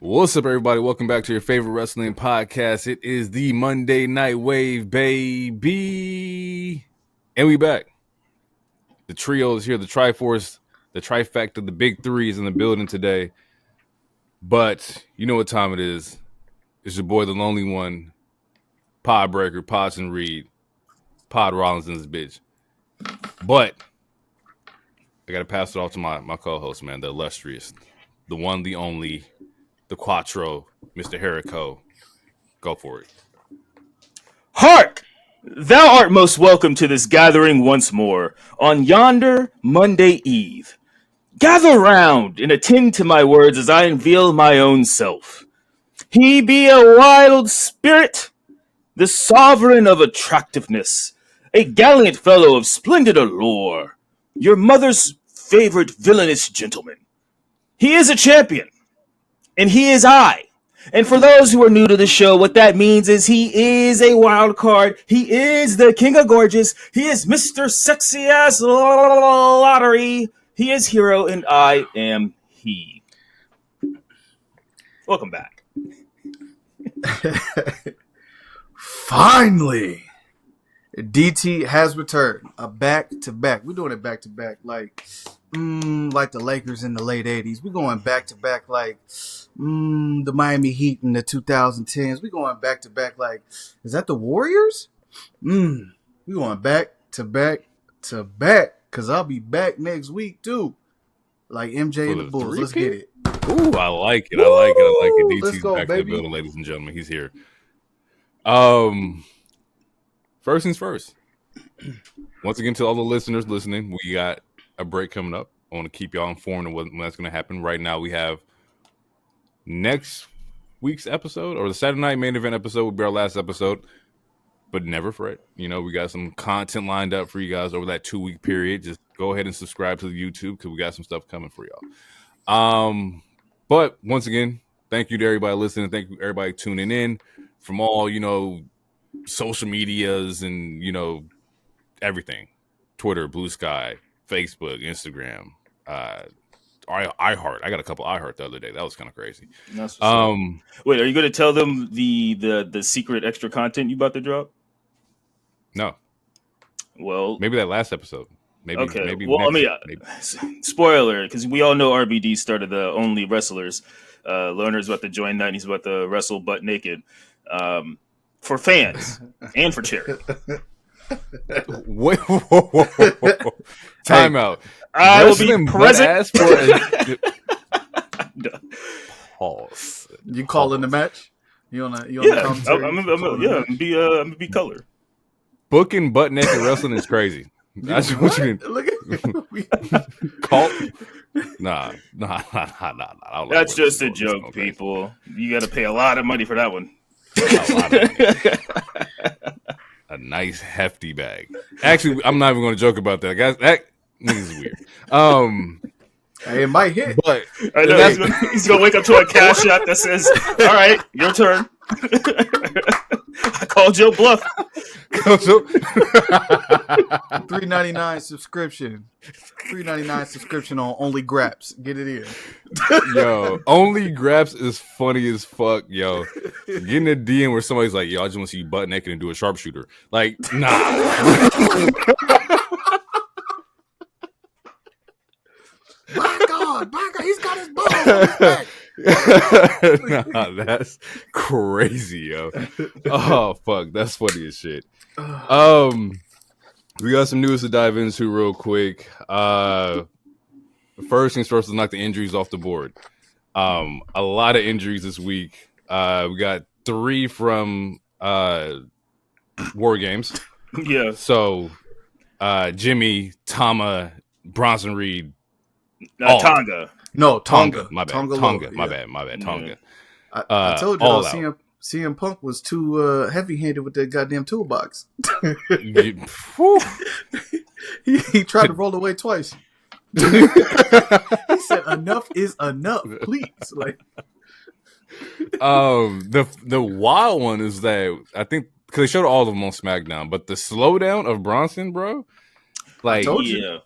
What's up, everybody? Welcome back to your favorite wrestling podcast. It is the Monday Night Wav, baby. And we back. The trio is here, the Triforce, the trifecta, the big three is in the building today. But you know what time it is. It's your boy, the lonely one, Pod Breaker, Pods and Reed, Pod Rollins and this bitch. But I got to pass it off to my co-host, man, the illustrious, the one, the only, the Quattro, Mr. Jericho. Go for it. Hark! Thou art most welcome to this gathering once more on yonder Monday Eve. Gather round and attend to my words as I unveil my own self. He be a wild spirit, the sovereign of attractiveness, a gallant fellow of splendid allure, your mother's favorite villainous gentleman. He is a champion, and he is I. And for those who are new to the show, what that means is he is a wild card. He is the king of gorgeous. He is Mr. Sexy Ass Lottery. He is hero, and I am he. Welcome back. Finally, DT has returned. A back-to-back. We're doing it back-to-back like the Lakers in the late 80s. We're going back-to-back like the Miami Heat in the 2010s. We're going back-to-back like, is that the Warriors? We're going back-to-back because I'll be back next week too. Like MJ and the Bulls. Let's get it. Ooh, I like it. I like it. DT's go, back baby. to the building, ladies and gentlemen. He's here. First things first. Once again, to all the listeners listening, we got a break coming up. I want to keep y'all informed of when that's going to happen. Right now, we have next week's episode, or the Saturday night main event episode will be our last episode. But never fret. You know, we got some content lined up for you guys over that 2-week period. Just go ahead and subscribe to the YouTube because we got some stuff coming for y'all. But once again, thank you to everybody listening. Thank you to everybody tuning in from all, social medias and, everything. Twitter, Blue Sky, Facebook, Instagram, iHeart. I got a couple iHeart the other day. That was kind of crazy. Wait, are you going to tell them the secret extra content you about to drop? No. Well, maybe that last episode. Maybe. Okay. Maybe well, next, spoiler, because we all know RBD started the Only Wrestlers. Lerner's about to join that, and he's about to wrestle butt naked. For fans and for charity. Wait, whoa. Time out. I will be present. Pause. You calling the match? You on the I'm gonna be color. Booking butt naked wrestling is crazy. That's what you Look at call. Nah. I don't That's just a joke, people. You got to pay a lot of money for that one. A nice hefty bag. Actually, I'm not even going to joke about that, guys. That nigga's weird. Hey, it might hit. But I know he's gonna wake up to a cash shot that says, "All right, your turn." I called your bluff. $3.99 subscription. $3.99 subscription on Only Graps. Get it in. Yo, Only Graps is funny as fuck, yo. Getting a DM where somebody's like, yo, I just want to see you butt naked and do a sharpshooter. Like, nah. My God, he's got his balls on his back. Nah, that's crazy, yo. Oh, fuck. That's funny as shit. We got some news to dive into real quick. First things first, let's knock the injuries off the board. A lot of injuries this week. We got 3 from War Games. Yeah. So, Jimmy, Tama, Bronson Reed. Tonga. No, Tonga. My bad. Tonga. My bad. Tonga. I told you CM Punk was too heavy-handed with that goddamn toolbox. he tried to roll away twice. He said, "Enough is enough, please." Like, the wild one is that I think because they showed all of them on SmackDown, but the slowdown of Bronson, bro, like, I told you.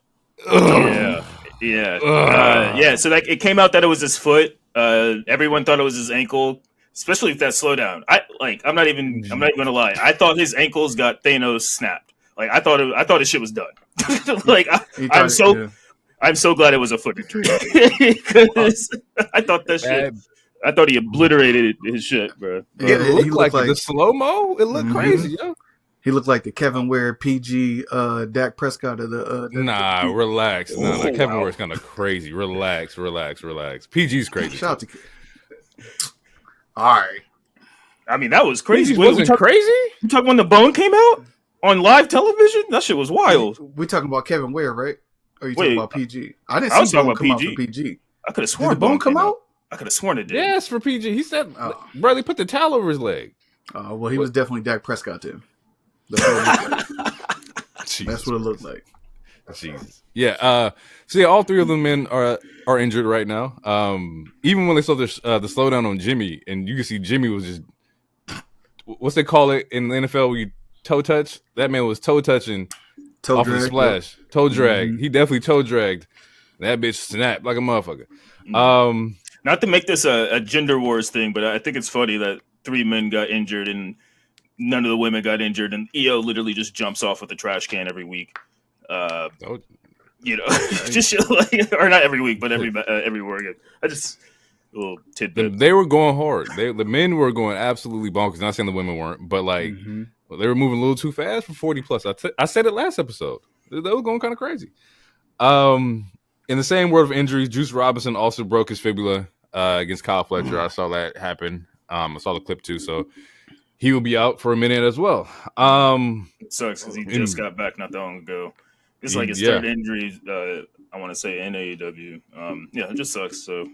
Yeah. So like it came out that it was his foot, Everyone thought it was his ankle, especially with that slowdown. I'm not even gonna lie. I thought his ankles got Thanos snapped. Like I thought his shit was done. like I'm so glad it was a foot injury because I thought that shit. I thought he obliterated his shit, bro. Yeah, it looked like the slow mo. It looked crazy, yo. He looked like the Kevin Ware PG Dak Prescott of the. Nah, relax. No, Kevin Ware's kind of crazy. Relax. PG's crazy. Shout out to. All right. I mean, that was crazy. Wasn't crazy? You talking when the bone came out on live television? That shit was wild. We talking about Kevin Ware, right? Or you talking about PG? I didn't see Bone come out for PG. I could have sworn did the bone come out. I could have sworn it did. Yes, for PG. He said, Bradley put the towel over his leg. Well, he was definitely Dak Prescott then. That's what it looked like. Jesus. Yeah. So yeah, all three of the men are injured right now. Even when they saw the slowdown on Jimmy, and you can see Jimmy was just what's they call it in the NFL where you toe touch. That man was toe touching off the splash, toe drag. Mm-hmm. He definitely toe dragged. That bitch snapped like a motherfucker. Not to make this a gender wars thing, but I think it's funny that 3 men got injured and none of the women got injured, and EO literally just jumps off with a trash can every week. Just like, or not every week, but every week. I just a little tidbit. They were going hard. The men were going absolutely bonkers. Not saying the women weren't, but like they were moving a little too fast for 40 plus. I said it last episode. They were going kind of crazy. In the same word of injuries, Juice Robinson also broke his fibula against Kyle Fletcher. I saw that happen. I saw the clip too, so he will be out for a minute as well. It sucks because he just got back not that long ago. It's like his third injury, I want to say, in AEW. It just sucks. So,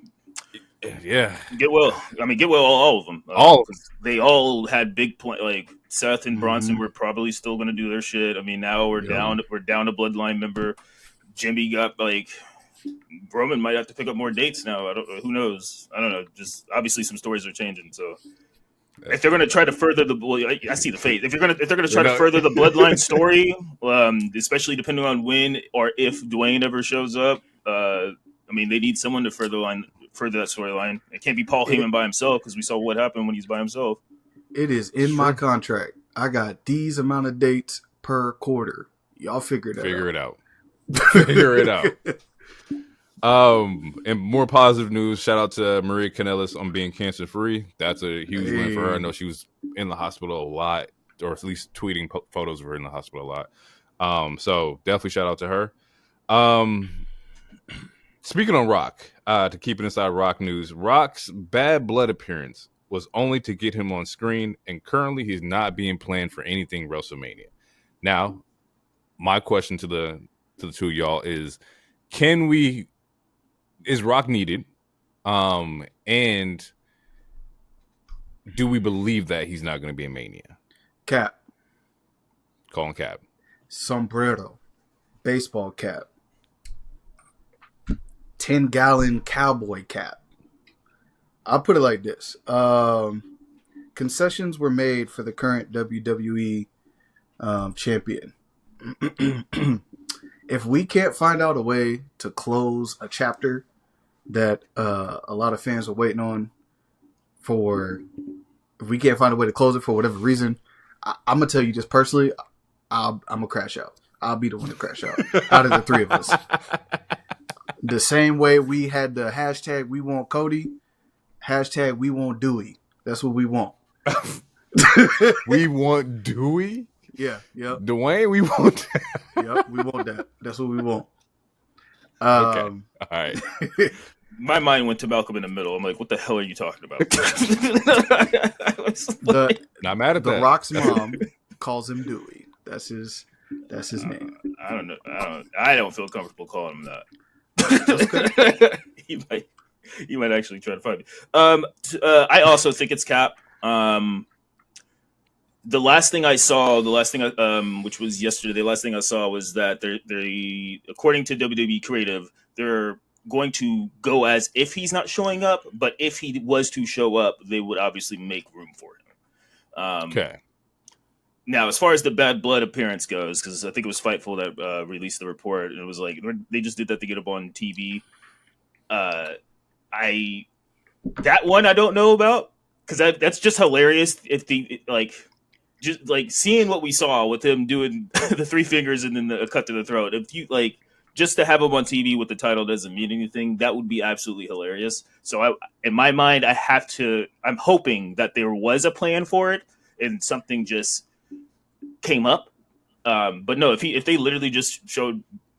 yeah. Get well. I mean, get well, all of them. All of them. They all had big plans. Like, Seth and Bronson were probably still going to do their shit. I mean, now we're down. We're down a bloodline member. Jimmy got, like, Roman might have to pick up more dates now. Who knows? I don't know. Just obviously some stories are changing, so. If they're going to try to further I see the fate. If they're going to try to further the bloodline story, especially depending on when or if Dwayne ever shows up, I mean, they need someone to further that storyline. It can't be Paul Heyman by himself because we saw what happened when he's by himself. It is in my contract. I got these amount of dates per quarter. Y'all figure it out. Figure it out. And more positive news, shout out to Maria Kanellis on being cancer free. That's a huge win for her. I know she was in the hospital a lot, or at least tweeting photos of her in the hospital a lot. So definitely shout out to her. Speaking on Rock, to keep it inside Rock news, Rock's Bad Blood appearance was only to get him on screen, and currently he's not being planned for anything WrestleMania. Now, my question to the two of y'all is, is Rock needed? And do we believe that he's not going to be in Mania? Cap. Calling cap. Sombrero. Baseball cap. 10-gallon cowboy cap. I'll put it like this. Concessions were made for the current WWE champion. If we can't find out a way to close a chapter that a lot of fans are waiting on if we can't find a way to close it for whatever reason, I'm going to tell you just personally, I'm going to crash out. I'll be the one to crash out of the 3 of us. The same way we had the hashtag we want Cody, hashtag we want Dewey. That's what we want. We want Dewey? Yeah, yep. Dwayne, we want that. Yep, we want that. That's what we want. Okay. All right. My mind went to Malcolm in the Middle. I'm like, what the hell are you talking about? Not mad at that. The Rock's mom calls him Dewey. That's his name. I don't know. I don't feel comfortable calling him that. He might actually try to find me. I also think it's Cap. The last thing I saw, which was yesterday, the last thing I saw was that they according to WWE Creative, they're going to go as if he's not showing up, but if he was to show up, they would obviously make room for him. Okay. Now, as far as the Bad Blood appearance goes, because I think it was Fightful that released the report, and it was like they just did that to get up on TV. That one I don't know about because that's just hilarious. If the just like seeing what we saw with him doing the three fingers and then the cut to the throat. If you like just to have him on TV with the title doesn't mean anything, that would be absolutely hilarious. So in my mind, I'm hoping that there was a plan for it and something just came up. But no, if they literally just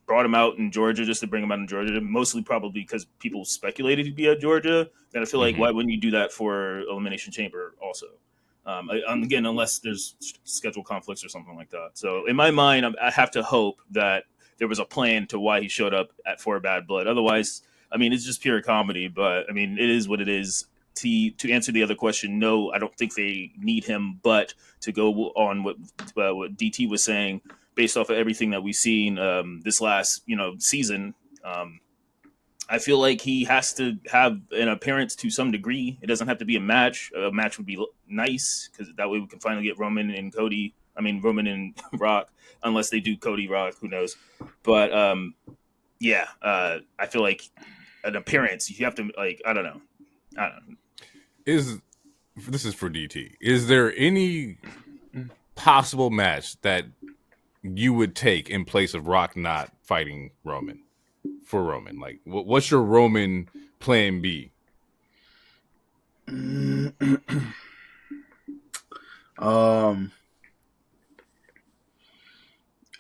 brought him out in Georgia just to bring him out in Georgia, mostly probably because people speculated he'd be at Georgia, then I feel like why wouldn't you do that for Elimination Chamber also? Again, unless there's schedule conflicts or something like that. So in my mind, I have to hope that there was a plan to why he showed up for Bad Blood. Otherwise, I mean, it's just pure comedy. But I mean, it is what it is. To answer the other question, no, I don't think they need him. But to go on what DT was saying, based off of everything that we've seen this last season, I feel like he has to have an appearance to some degree. It doesn't have to be a match. A match would be nice because that way we can finally get Roman and Cody. I mean Roman and Rock, unless they do Cody Rock, who knows? But I feel like an appearance. You have to I don't know. This is for DT. Is there any possible match that you would take in place of Rock not fighting Roman? For Roman, like, what's your Roman plan B?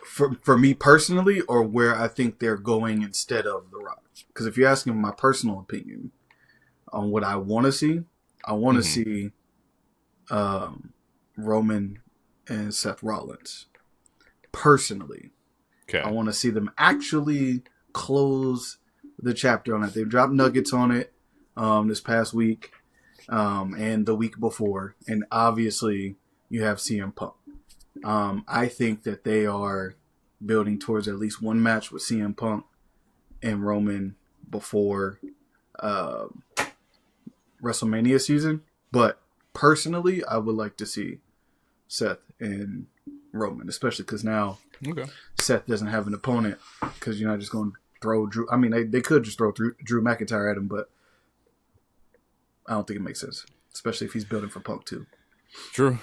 For me personally, or where I think they're going instead of The Rock. Because if you're asking my personal opinion on what I want to see, I want to see Roman and Seth Rollins. Personally, okay, I want to see them actually close the chapter on it. They've dropped nuggets on it this past week and the week before, and obviously you have CM Punk. I think that they are building towards at least one match with CM Punk and Roman before WrestleMania season, but personally I would like to see Seth and Roman, especially because now Seth doesn't have an opponent because you're not just going to throw Drew. I mean, they could just throw Drew McIntyre at him, but I don't think it makes sense, especially if he's building for Punk too. True.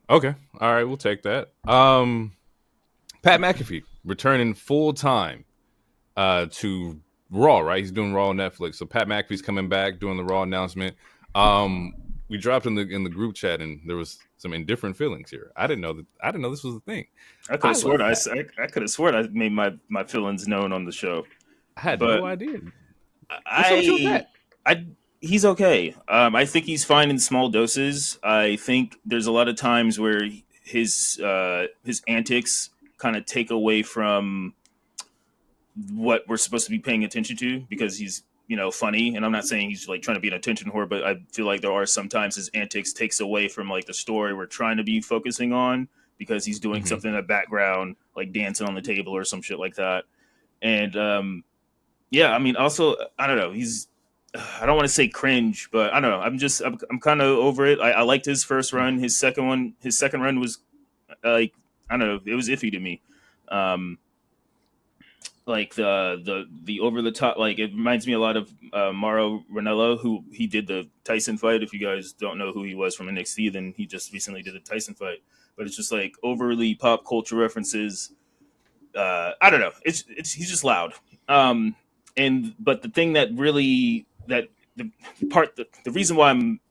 Okay. All right. We'll take that. Pat McAfee returning full time to Raw, right? He's doing Raw on Netflix. So Pat McAfee's coming back doing the Raw announcement. We dropped in the group chat and there was some indifferent feelings here. I didn't know this was a thing. I could have sworn I made my feelings known on the show. I had no idea. He's okay. I think he's fine in small doses. I think there's a lot of times where his antics kind of take away from what we're supposed to be paying attention to because he's funny, and I'm not saying he's like trying to be an attention whore, but I feel like there are sometimes his antics takes away from like the story we're trying to be focusing on because he's doing something in the background, like dancing on the table or some shit like that. And I mean, also I don't know, I don't want to say cringe, but I don't know. I'm kind of over it. I liked his first run. His second run was like I don't know, it was iffy to me. Like the over the top, like it reminds me a lot of Mauro Ranallo, who he did the Tyson fight. If you guys don't know who he was from NXT, then he just recently did the Tyson fight. But it's just like overly pop culture references. I don't know. He's just loud. But the thing that really the reason why I'm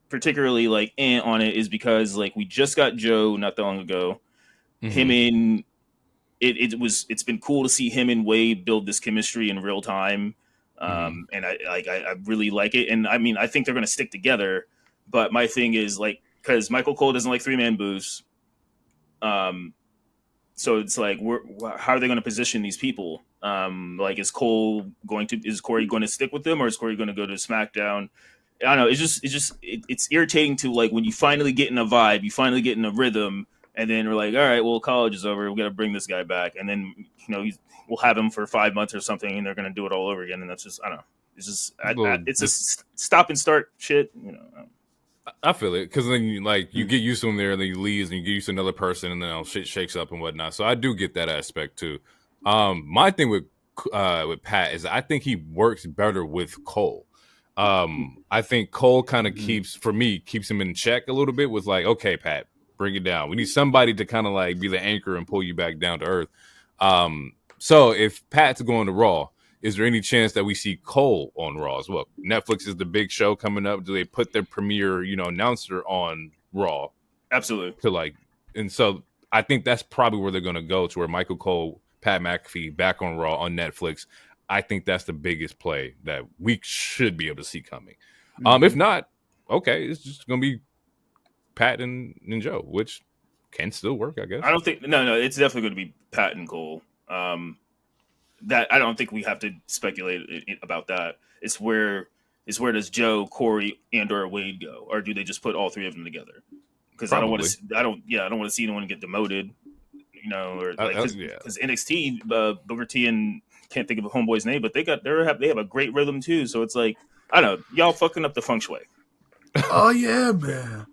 particularly like on it is because like we just got Joe not that long ago. Him in it's been cool to see him and Wade build this chemistry in real time. And I really like it. And I mean, I think they're going to stick together, but my thing is like, cause Michael Cole doesn't like 3-man booths. So it's like, how are they going to position these people? Like, is Corey going to stick with them or is Corey going to go to SmackDown? I don't know. It's irritating to like, when you finally get in a vibe, you finally get in a rhythm, and then we're like, all right, well, college is over. We got to bring this guy back. And then, we'll have him for 5 months or something, and they're going to do it all over again. And that's just, I don't know. It's just, it's a stop and start shit. I feel it. Cause then you get used to him there and then you leave and you get used to another person and then shit shakes up and whatnot. So I do get that aspect too. My thing with Pat is I think he works better with Cole. I think Cole kind of keeps him in check a little bit with like, okay, Pat, bring it down. We need somebody to kind of like be the anchor and pull you back down to earth. So if Pat's going to Raw, is there any chance that we see Cole on Raw as well? Netflix is the big show coming up. Do they put their premier, announcer on Raw? Absolutely. And so I think that's probably where they're going to go, to where Michael Cole, Pat McAfee back on Raw on Netflix. I think that's the biggest play that we should be able to see coming. If not, okay, it's just going to be Pat and Joe, which can still work, I guess. I don't think no, it's definitely going to be Pat and Cole. That I don't think we have to speculate about that. It's where does Joe, Corey, and or Wade go, or do they just put all three of them together? Because I don't want to see anyone get demoted, or like because NXT, Booker T and can't think of a homeboy's name, but they have a great rhythm too. So it's like, I don't know, y'all fucking up the feng shui. Oh yeah, man.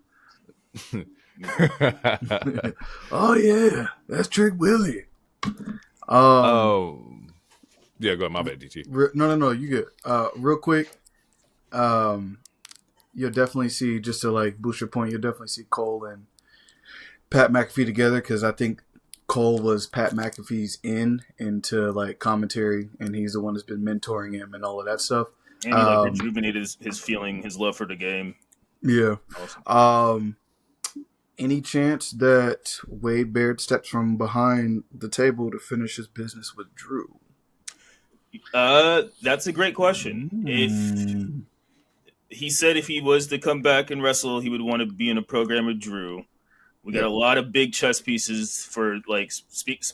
Oh yeah, that's Trick Willie. Yeah, go ahead. My bad, DT. No, you get real quick. You'll definitely see, just to like boost your point, you'll definitely see Cole and Pat McAfee together, because I think Cole was Pat McAfee's into like commentary, and he's the one that's been mentoring him and all of that stuff. And he like rejuvenated his love for the game. Yeah. Awesome. Any chance that Wade Baird steps from behind the table to finish his business with Drew? That's a great question. If he said if he was to come back and wrestle, he would want to be in a program with Drew. We got a lot of big chess pieces for like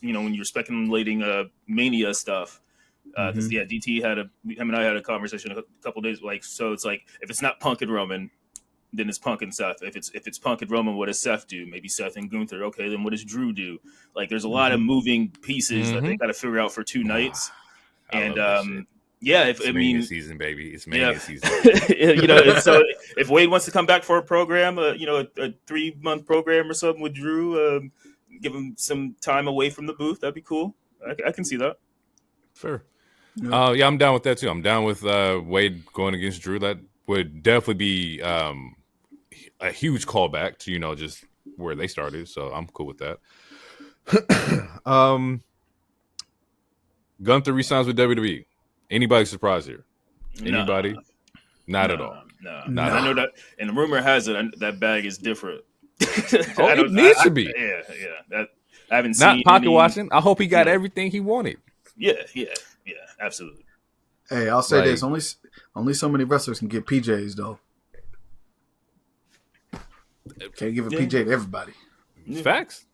when you're speculating Mania stuff. Because DT him and I had a conversation a couple days so it's like, if it's not Punk and Roman, then it's Punk and Seth. If it's Punk and Roman, what does Seth do? Maybe Seth and Gunther. Okay, then what does Drew do? Like, there's a lot of moving pieces that they got to figure out for 2 nights. And it's Mania season, baby. It's Mania season. So if Wade wants to come back for a program, a 3-month program or something with Drew, give him some time away from the booth, that'd be cool. I can see that. Fair. Yeah, I'm down with that too. I'm down with Wade going against Drew. That would definitely be a huge callback to just where they started. So I'm cool with that. Gunther resigns with WWE. Anybody surprised here? Anybody? Not at all. No. I know that, and the rumor has it that bag is different. It needs to be. Yeah. I haven't seen. Not pocket watching. I hope he got everything he wanted. Yeah, absolutely. Hey, I'll say this: only so many wrestlers can get PJs though. Can't give a PJ to everybody. It's facts.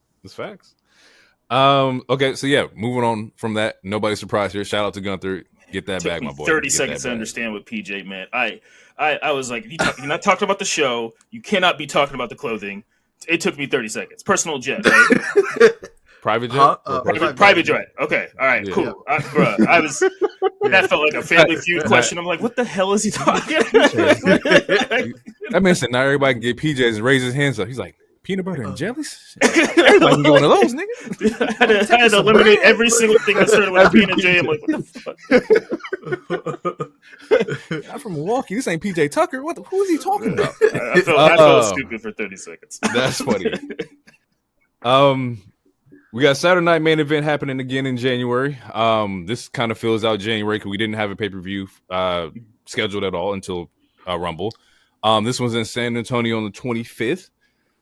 Okay, so moving on from that. Nobody surprised here. Shout out to Gunther. Get that bag, my boy. 30 seconds to understand what PJ meant. I was like, you're not talking about the show. You cannot be talking about the clothing. It took me 30 seconds. Personal jet, right? Private jet? Private jet. Okay. All right. Cool. I was. That felt like a Family Feud question. I'm like, what the hell is he talking? That man said, now everybody can get PJs and raise his hands up. He's like, peanut butter and jellies? Everybody can get one of those, nigga. I had to eliminate every single thing that started with P and J. I'm like, what the fuck? I'm from Milwaukee. This ain't PJ Tucker. Who is he talking about? I felt stupid for 30 seconds. That's funny. We got Saturday Night Main Event happening again in January. This kind of fills out January because we didn't have a pay-per-view scheduled at all until Rumble. This one's in San Antonio on the 25th.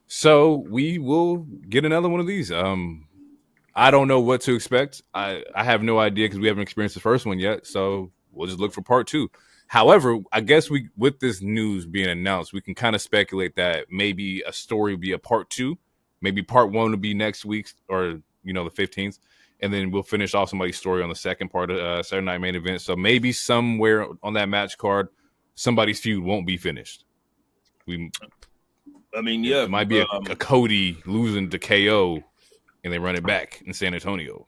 So we will get another one of these. I don't know what to expect. I have no idea because we haven't experienced the first one yet. So we'll just look for part 2. However, I guess with this news being announced, we can kind of speculate that maybe a story will be a part 2. Maybe part 1 will be next week or, the 15th. And then we'll finish off somebody's story on the second part of Saturday Night Main Event. So maybe somewhere on that match card, somebody's feud won't be finished. It might be a Cody losing to KO and they run it back in San Antonio.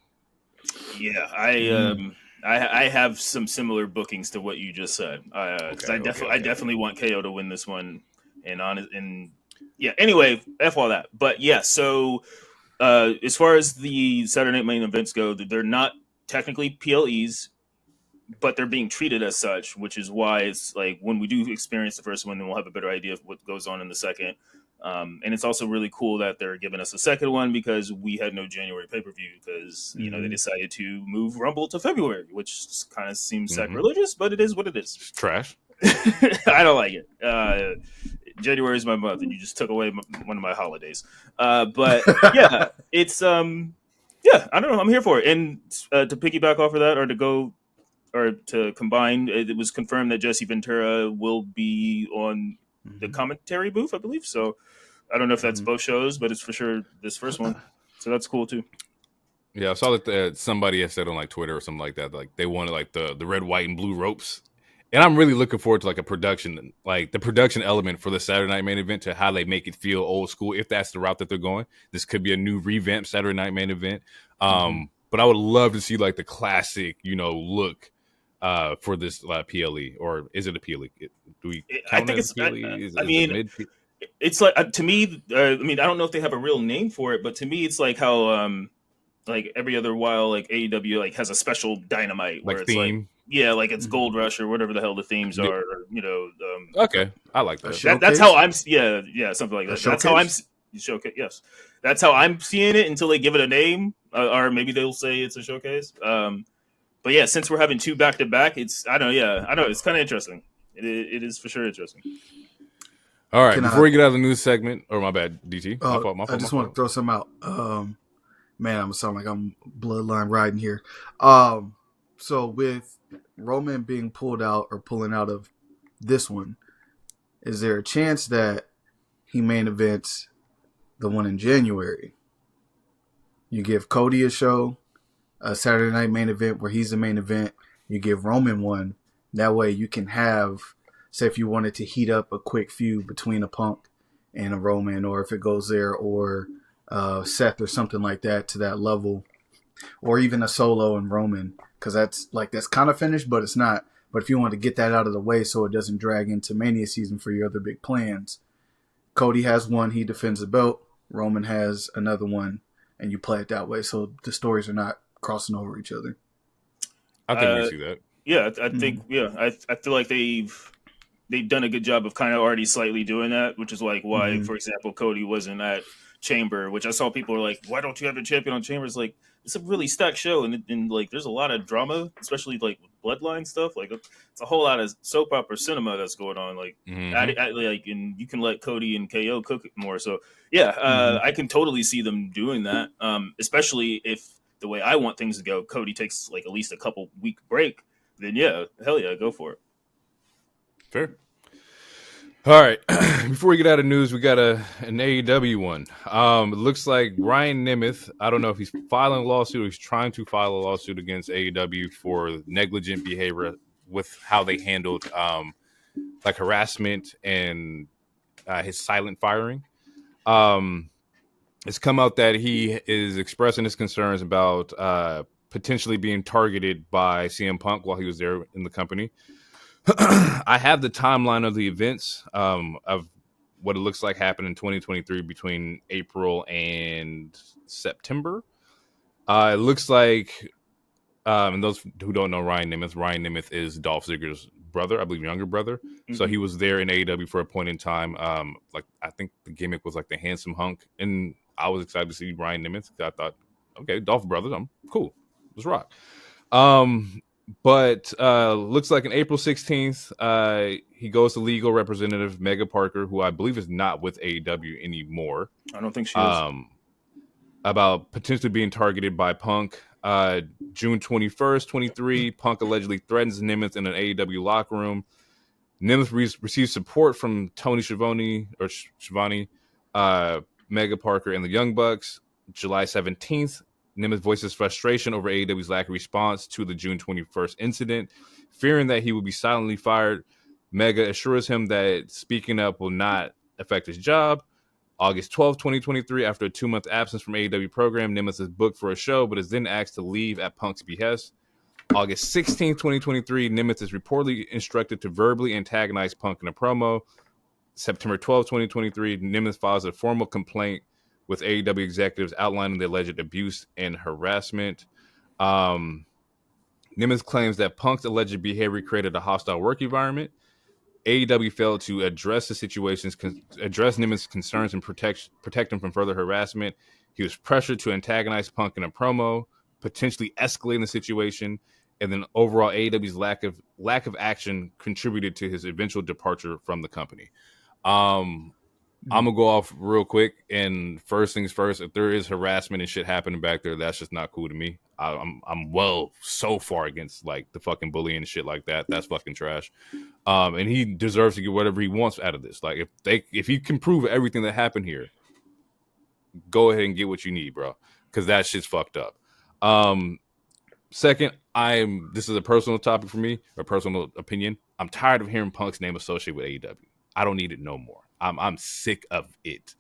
Yeah, I have some similar bookings to what you just said. Because I definitely want KO to win this one. Anyway, F all that. But so as far as the Saturday Night Main Events go, they're not technically PLEs. but they're being treated as such, which is why it's like when we do experience the first one, then we'll have a better idea of what goes on in the second. And it's also really cool that they're giving us a second one because we had no January pay-per-view because, you know, they decided to move Rumble to February, which kind of seems sacrilegious, but it is what it is. It's trash. I don't like it. January is my month, and you just took away one of my holidays. But yeah, it's I don't know. I'm here for it. And to piggyback off of that, or to combine, it was confirmed that Jesse Ventura will be on the commentary booth, I believe. So I don't know if that's both shows, but it's for sure this first one. So that's cool too. Yeah, I saw that somebody had said on like Twitter or something like that, like they wanted like the red, white, and blue ropes. And I'm really looking forward to like the production element for the Saturday Night Main Event, to how they make it feel old school. If that's the route that they're going, this could be a new revamped Saturday Night Main Event. But I would love to see like the classic, look for this PLE, or is it a PLE? Do we count it as a PLE? It's like to me. I don't know if they have a real name for it, but to me, it's like how like every other while, like AEW like has a special Dynamite where like it's theme. like. Yeah, like it's Gold Rush or whatever the hell the themes are. Okay, I like that. That's how I'm. Yeah, something like that. That's how I'm. Showcase. Yes, that's how I'm seeing it until they give it a name, or maybe they'll say it's a showcase. But yeah, since we're having two back to back, it's I know. It's kind of interesting. It is for sure interesting. All right, before we get out of the news segment, or my bad, DT. My fault. I just want to throw some out. Man, I'm gonna sound like I'm bloodline riding here. So with Roman being pulling out of this one, is there a chance that he main events the one in January? You give Cody a show, a Saturday night main event where he's the main event. You give Roman one. That way you can have, say if you wanted to heat up a quick feud between a Punk and a Roman, or if it goes there, or Seth or something like that to that level, or even a Solo and Roman, because that's kind of finished, but it's not. But if you want to get that out of the way so it doesn't drag into Mania season for your other big plans, Cody has one, he defends the belt. Roman has another one, and you play it that way so the stories are not crossing over each other. I think we see that. Yeah, I think I feel like they've done a good job of kind of already slightly doing that, which is like why, for example, Cody wasn't at Chamber, which I saw people were like, why don't you have the champion on Chamber? It's like, it's a really stacked show, and like there's a lot of drama, especially like with bloodline stuff. Like it's a whole lot of soap opera cinema that's going on. Like, and you can let Cody and KO cook it more. So yeah, I can totally see them doing that. Especially if the way I want things to go, Cody takes like at least a couple week break. Then yeah, hell yeah, go for it. Fair. All right. Before we get out of news, we got an AEW one. It looks like Ryan Nemeth, I don't know if he's filing a lawsuit or he's trying to file a lawsuit against AEW for negligent behavior with how they handled like harassment and his silent firing. It's come out that he is expressing his concerns about potentially being targeted by CM Punk while he was there in the company. I have the timeline of the events of what it looks like happened in 2023 between April and September. It looks like, and those who don't know Ryan Nemeth is Dolph Ziggler's brother, I believe younger brother. Mm-hmm. So he was there in AEW for a point in time. Like I think the gimmick was like the handsome hunk, and I was excited to see Ryan Nemeth. I thought, okay, Dolph brothers, I'm cool. Let's rock. But looks like on April 16th, he goes to legal representative Mega Parker, who I believe is not with AEW anymore. I don't think she is. About potentially being targeted by Punk. June 21st, 23, Punk allegedly threatens Nemeth in an AEW locker room. Nemeth receives support from Tony Schiavone, Mega Parker, and the Young Bucks. July 17th, Nemeth voices frustration over AEW's lack of response to the June 21st incident. Fearing that he would be silently fired, Mega assures him that speaking up will not affect his job. August 12th, 2023, after a 2-month absence from AEW program, Nemeth is booked for a show, but is then asked to leave at Punk's behest. August 16th, 2023, Nemeth is reportedly instructed to verbally antagonize Punk in a promo. September 12th, 2023, Nemeth files a formal complaint with AEW executives outlining the alleged abuse and harassment. Nimitz claims that Punk's alleged behavior created a hostile work environment. AEW failed to address the situations, address Nimitz's concerns, and protect him from further harassment. He was pressured to antagonize Punk in a promo, potentially escalating the situation, and then overall AEW's lack of action contributed to his eventual departure from the company. I'm gonna go off real quick, and first things first, if there is harassment and shit happening back there, that's just not cool to me. I'm so far against like the fucking bullying and shit like that. That's fucking trash. And he deserves to get whatever he wants out of this. Like if he can prove everything that happened here, go ahead and get what you need, bro, because that shit's fucked up. Second, this is a personal topic for me, a personal opinion. I'm tired of hearing Punk's name associated with AEW. I don't need it no more. I'm sick of it.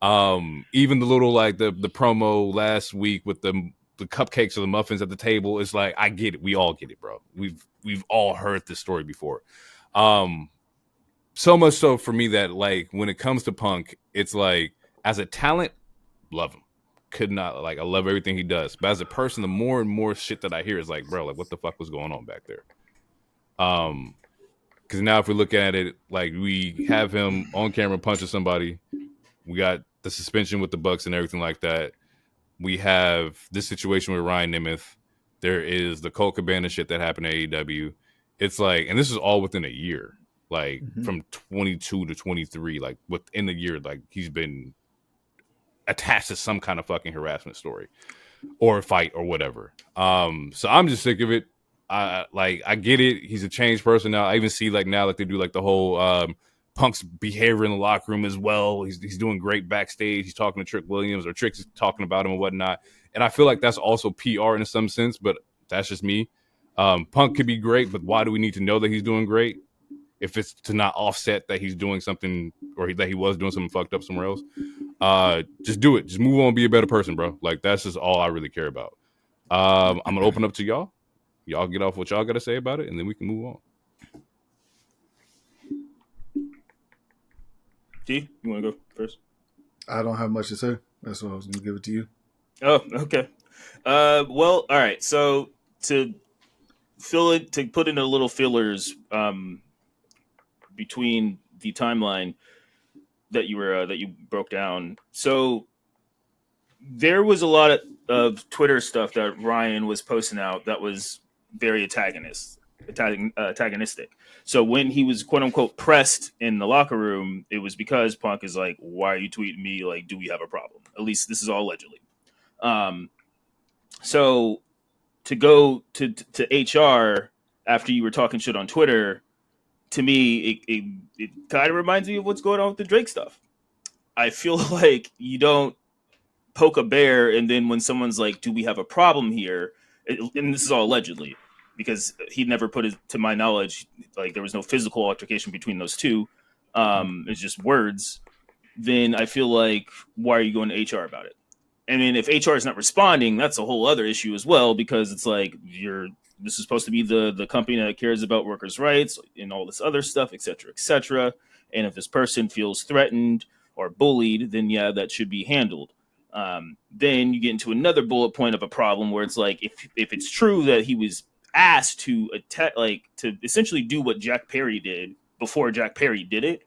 Even the little like the promo last week with the cupcakes or the muffins at the table is like, I get it. We all get it, bro. We've all heard this story before. So much so for me that like when it comes to Punk, it's like as a talent, love him. Could not like I love everything he does. But as a person, the more and more shit that I hear is like, bro, like what the fuck was going on back there? Because now if we look at it, like we have him on camera punching somebody, we got the suspension with the Bucks and everything like that. We have this situation with Ryan Nemeth. There is the Colt Cabana shit that happened at AEW. It's like, and this is all within a year, like from 22 to 23, like within a year, like he's been attached to some kind of fucking harassment story or a fight or whatever. So I'm just sick of it. I get it. He's a changed person now. I even see like now, like they do like the whole Punk's behavior in the locker room as well. He's doing great backstage. He's talking to Trick Williams, or Trick's talking about him and whatnot. And I feel like that's also PR in some sense, but that's just me. Punk could be great, but why do we need to know that he's doing great if it's to not offset that he's doing something or that he was doing something fucked up somewhere else? Just do it. Just move on. Be a better person, bro. Like that's just all I really care about. I'm gonna open up to y'all. Y'all get off what y'all got to say about it, and then we can move on. T, you want to go first? I don't have much to say. That's why I was going to give it to you. Oh, okay. Well, all right. So to put in a little fillers between the timeline that you broke down. So there was a lot of Twitter stuff that Ryan was posting out that was very antagonistic. So when he was quote unquote pressed in the locker room, it was because Punk is like, "Why are you tweeting me? Like, do we have a problem?" At least this is all allegedly. So to go to HR after you were talking shit on Twitter, to me, it kind of reminds me of what's going on with the Drake stuff. I feel like you don't poke a bear, and then when someone's like, "Do we have a problem here?" And this is all allegedly, because he never put it, to my knowledge, like there was no physical altercation between those two. It's just words. Then I feel like, why are you going to HR about it? I mean, if HR is not responding, that's a whole other issue as well, because it's like this is supposed to be the company that cares about workers' rights and all this other stuff, et cetera, et cetera. And if this person feels threatened or bullied, then yeah, that should be handled. Then you get into another bullet point of a problem where it's like, if it's true that he was asked to attack, like to essentially do what Jack Perry did before Jack Perry did it,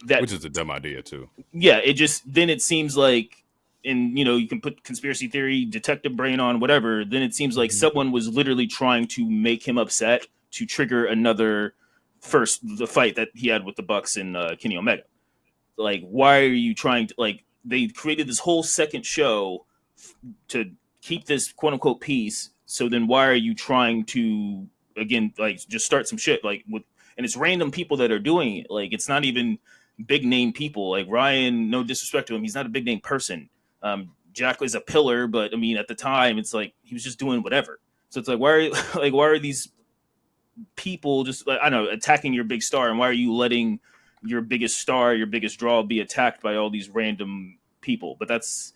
Which is a dumb idea too. Yeah, it seems like, and you can put conspiracy theory, detective brain on, whatever. Then it seems like someone was literally trying to make him upset to trigger the fight that he had with the Bucks and Kenny Omega. Like, why are you trying to, like, they created this whole second show to keep this quote unquote peace. So then why are you trying to, again, like, just start some shit, like, and it's random people that are doing it. Like, it's not even big name people. Like Ryan, no disrespect to him, he's not a big name person. Jack was a pillar, but I mean, at the time, it's like he was just doing whatever. So it's like, why are these people just, like, I don't know, attacking your big star, and why are you letting your biggest star, your biggest draw, be attacked by all these random people? But that's,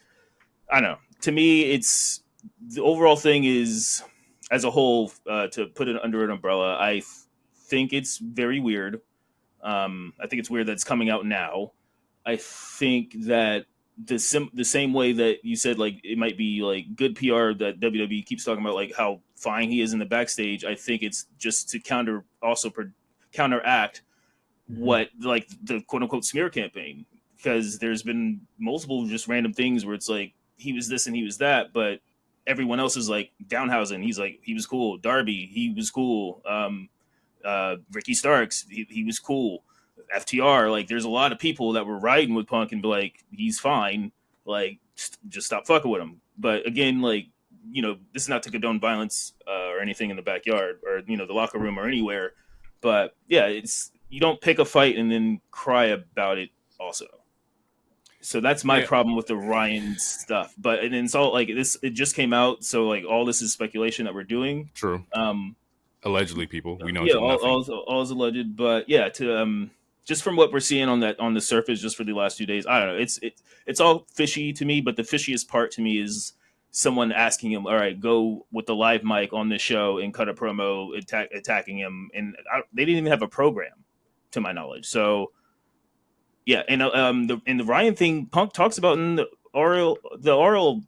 I don't know. To me, it's the overall thing is, as a whole, to put it under an umbrella, I think it's very weird. I think it's weird that it's coming out now. I think that the same way that you said, like, it might be like good PR that WWE keeps talking about, like how fine he is in the backstage. I think it's just to counteract what, like, the quote unquote smear campaign, because there's been multiple just random things where it's like he was this and he was that, but everyone else is like Downhausen. He's like, he was cool. Darby, he was cool. Ricky Starks, he was cool. FTR, like, there's a lot of people that were riding with Punk and be like, he's fine, like, just stop fucking with him. But again, like, you know, this is not to condone violence or anything in the backyard or, you know, the locker room or anywhere, but yeah, it's, you don't pick a fight and then cry about it also. So that's my problem with the Ryan stuff. But and it's all like this, it just came out, so like all this is speculation that we're doing. True. Allegedly, people, we know. Yeah, all is alleged, but yeah, to just from what we're seeing on the surface, just for the last 2 days, I don't know. It's all fishy to me, but the fishiest part to me is someone asking him, "All right, go with the live mic on this show and cut a promo attacking him," and they didn't even have a program, to my knowledge. So yeah, and the Ryan thing, Punk talks about in the oral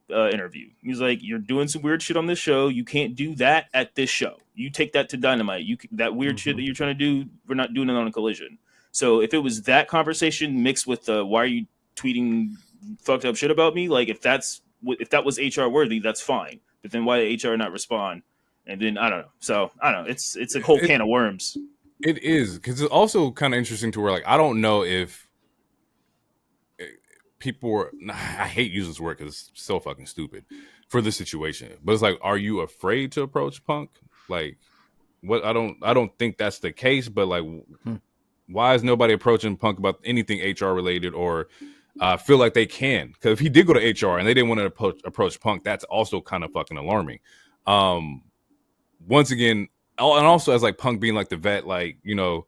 interview. He's like, "You're doing some weird shit on this show. You can't do that at this show. You take that to Dynamite. That weird shit that you're trying to do, we're not doing it on a Collision." So if it was that conversation mixed with why are you tweeting fucked up shit about me? Like, if that was HR worthy, that's fine. But then why did HR not respond? And then I don't know. So I don't know. It's a whole can of worms. It is, because it's also kind of interesting to where, like, I don't know if people were, I hate using this word because it's so fucking stupid for this situation, but it's like, are you afraid to approach Punk? Like, what? I don't think that's the case, but like, why is nobody approaching Punk about anything HR related, or feel like they can? Because if he did go to HR and they didn't want to approach Punk, that's also kind of fucking alarming. Once again, and also as like Punk being like the vet, like, you know,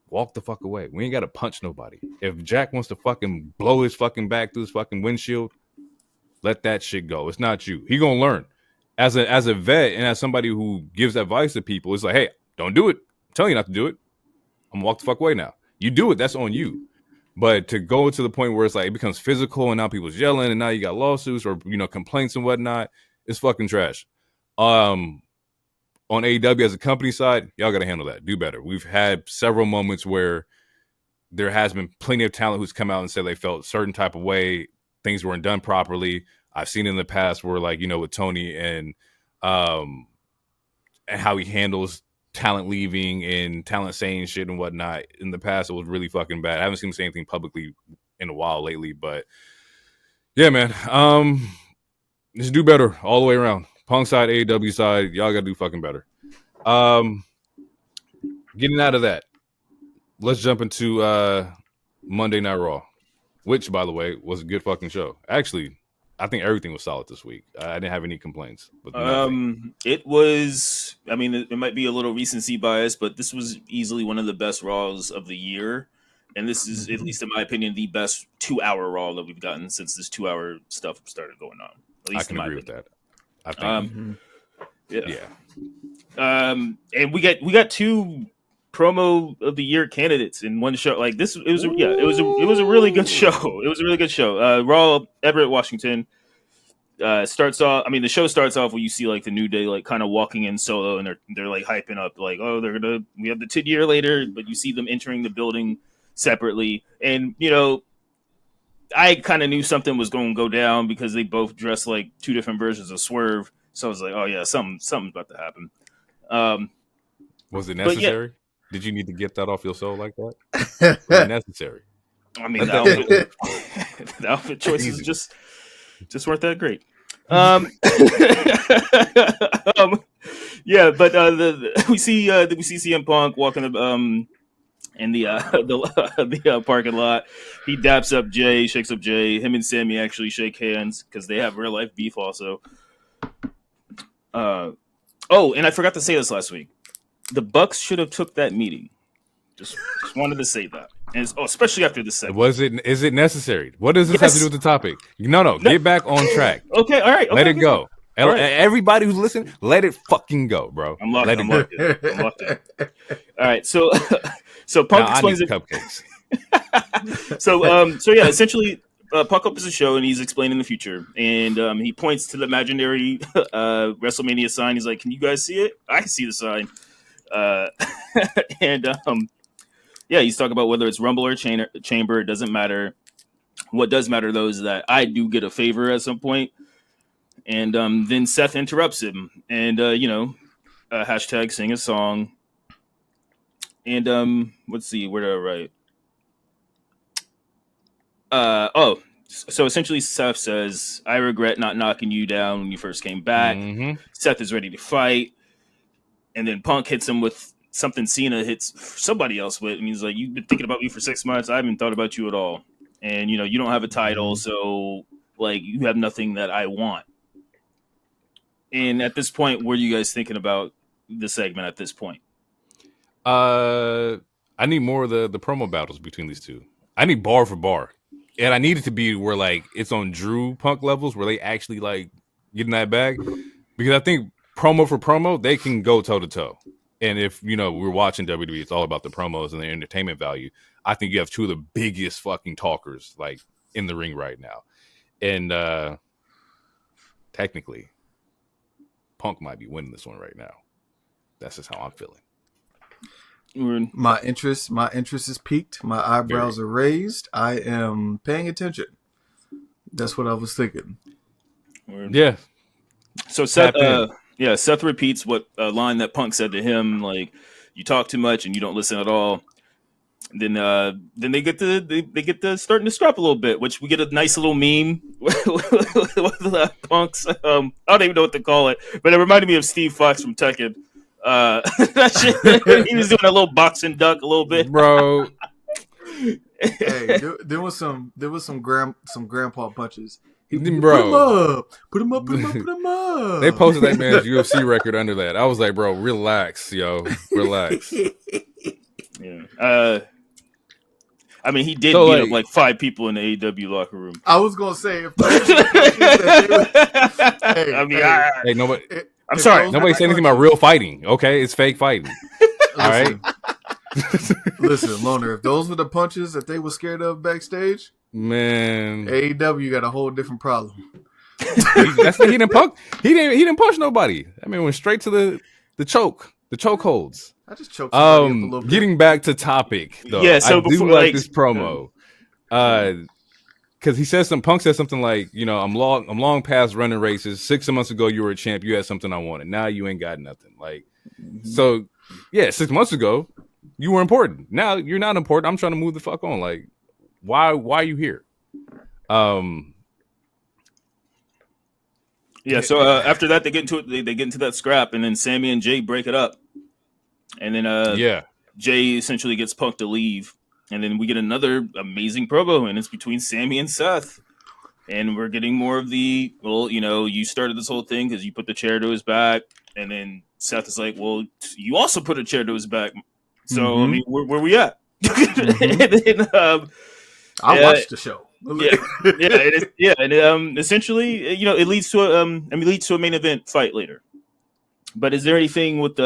walk the fuck away. We ain't got to punch nobody. If Jack wants to fucking blow his fucking back through his fucking windshield, let that shit go. It's not you. He gonna learn. As a vet and as somebody who gives advice to people, it's like, hey, don't do it. I'm telling you not to do it. I'm gonna walk the fuck away now. You do it, that's on you. But to go to the point where it's like it becomes physical and now people's yelling and now you got lawsuits or, you know, complaints and whatnot, it's fucking trash. On AEW as a company side, y'all got to handle that. Do better. We've had several moments where there has been plenty of talent who's come out and said they felt a certain type of way, things weren't done properly. I've seen in the past where, like, you know, with Tony and how he handles talent leaving and talent saying shit and whatnot. In the past, it was really fucking bad. I haven't seen him say anything publicly in a while lately, but yeah, man. Just do better all the way around. Punk side, AEW side, y'all gotta do fucking better. Getting out of that, let's jump into Monday Night Raw, which, by the way, was a good fucking show. Actually, I think everything was solid this week. I didn't have any complaints. But it was, I mean, it might be a little recency bias, but this was easily one of the best Raws of the year. And this is, at least in my opinion, the best 2-hour Raw that we've gotten since this 2-hour stuff started going on. At least I can agree with that. I think. Yeah. And we got 2 promo of the year candidates in one show. Like this, it was a really good show. It was a really good show. Raw Everett, Washington. Starts off. I mean, the show starts off where you see like the New Day like kind of walking in solo, and they're like hyping up like, oh, we have the 10 year later, but you see them entering the building separately, and you know, I kind of knew something was going to go down because they both dressed like 2 different versions of Swerve. So I was like, oh yeah, something's about to happen. Was it necessary? Yeah. Did you need to get that off your soul like that? Was it necessary? I mean, the outfit choices just weren't that great. Yeah, but we see CM Punk walking in the parking lot. He daps up Jay, shakes up Jay. Him and Sammy actually shake hands because they have real life beef also. And I forgot to say this last week. The Bucks should have took that meeting. Just wanted to say that, and especially after this segment. Is it necessary? What does this have to do with the topic? No. Get back on track. Okay, all right. Let it go. All right. Everybody who's listening, let it fucking go, bro. I'm locked in. All right, so Punk explains it. Cupcakes. So yeah, essentially, Punk opens the show and he's explaining the future, and he points to the imaginary WrestleMania sign. He's like, "Can you guys see it? I can see the sign." And yeah, he's talking about whether it's Rumble or Chamber. It doesn't matter. What does matter though is that I do get a favor at some point. And then Seth interrupts him, and hashtag sing a song. And let's see, where did I write? So essentially Seth says, "I regret not knocking you down when you first came back." Mm-hmm. Seth is ready to fight, and then Punk hits him with something Cena hits somebody else with, and he's like, "You've been thinking about me for 6 months. I haven't thought about you at all, and you don't have a title, so like you have nothing that I want." And at this point, what are you guys thinking about the segment at this point? I need more of the promo battles between these two. I need bar for bar. And I need it to be where like it's on Drew Punk levels where they actually like get in that bag. Because I think promo for promo, they can go toe to toe. And if we're watching WWE, it's all about the promos and the entertainment value. I think you have two of the biggest fucking talkers like in the ring right now. And technically, Punk might be winning this one right now. That's just how I'm feeling. My interest is peaked. My eyebrows are raised. I am paying attention. That's what I was thinking. Yeah. So Seth, Seth repeats what a line that Punk said to him, like, "You talk too much and you don't listen at all." Then they get to starting to scrap a little bit, which we get a nice little meme with Punk's. I don't even know what to call it, but it reminded me of Steve Fox from Tekken. That shit, he was doing a little boxing duck a little bit, bro. Hey, there was some grandpa punches. Bro, put him up. They posted that man's UFC record under that. I was like, bro, relax, yo, relax. Yeah. I mean, he did beat up like 5 people in the AEW locker room. I was gonna say, nobody. I'm sorry. Nobody said anything about real fighting. Okay, it's fake fighting. All right. Listen, Loner. If those were the punches that they were scared of backstage, man, AEW got a whole different problem. He didn't punch. He didn't punch nobody. I mean, went straight to the choke holds. I just choked somebody up a little bit. Getting back to topic though. Yeah, so I do like this promo. Because he says Punk says something like, I'm long past running races. 6 months ago you were a champ. You had something I wanted. Now you ain't got nothing. Like, so yeah, 6 months ago you were important. Now you're not important. I'm trying to move the fuck on. Like, why are you here? Yeah. So after that, they get into it. They get into that scrap, and then Sammy and Jay break it up, and then Jay essentially gets Punk to leave. And then we get another amazing promo, and it's between Sammy and Seth. And we're getting more of the, you started this whole thing because you put the chair to his back. And then Seth is like, well, you also put a chair to his back. So, I mean, where we at? And then, I watched the show. And essentially, it leads to a main event fight later. But is there anything with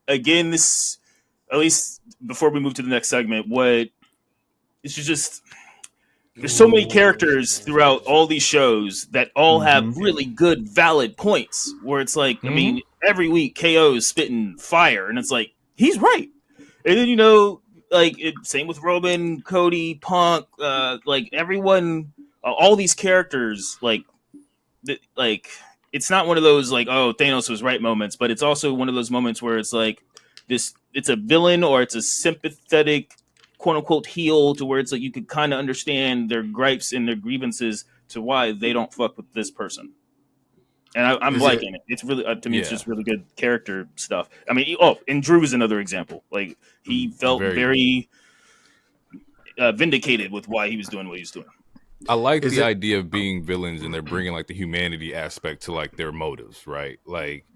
again, this, at least before we move to the next segment, there's so many characters throughout all these shows that all have really good, valid points where it's like, I mean, every week KO is spitting fire and it's like, he's right. And then, same with Roman, Cody, Punk, everyone, all these characters, it's not one of those Thanos was right moments, but it's also one of those moments where it's like it's a villain or it's a sympathetic quote unquote heel to where it's like you could kind of understand their gripes and their grievances to why they don't fuck with this person. And I'm liking it. It's really, to me, it's just really good character stuff. I mean, and Drew is another example. Like, he felt very vindicated with why he was doing what he was doing. I like the idea of being villains and they're bringing the humanity aspect to their motives, right? Like,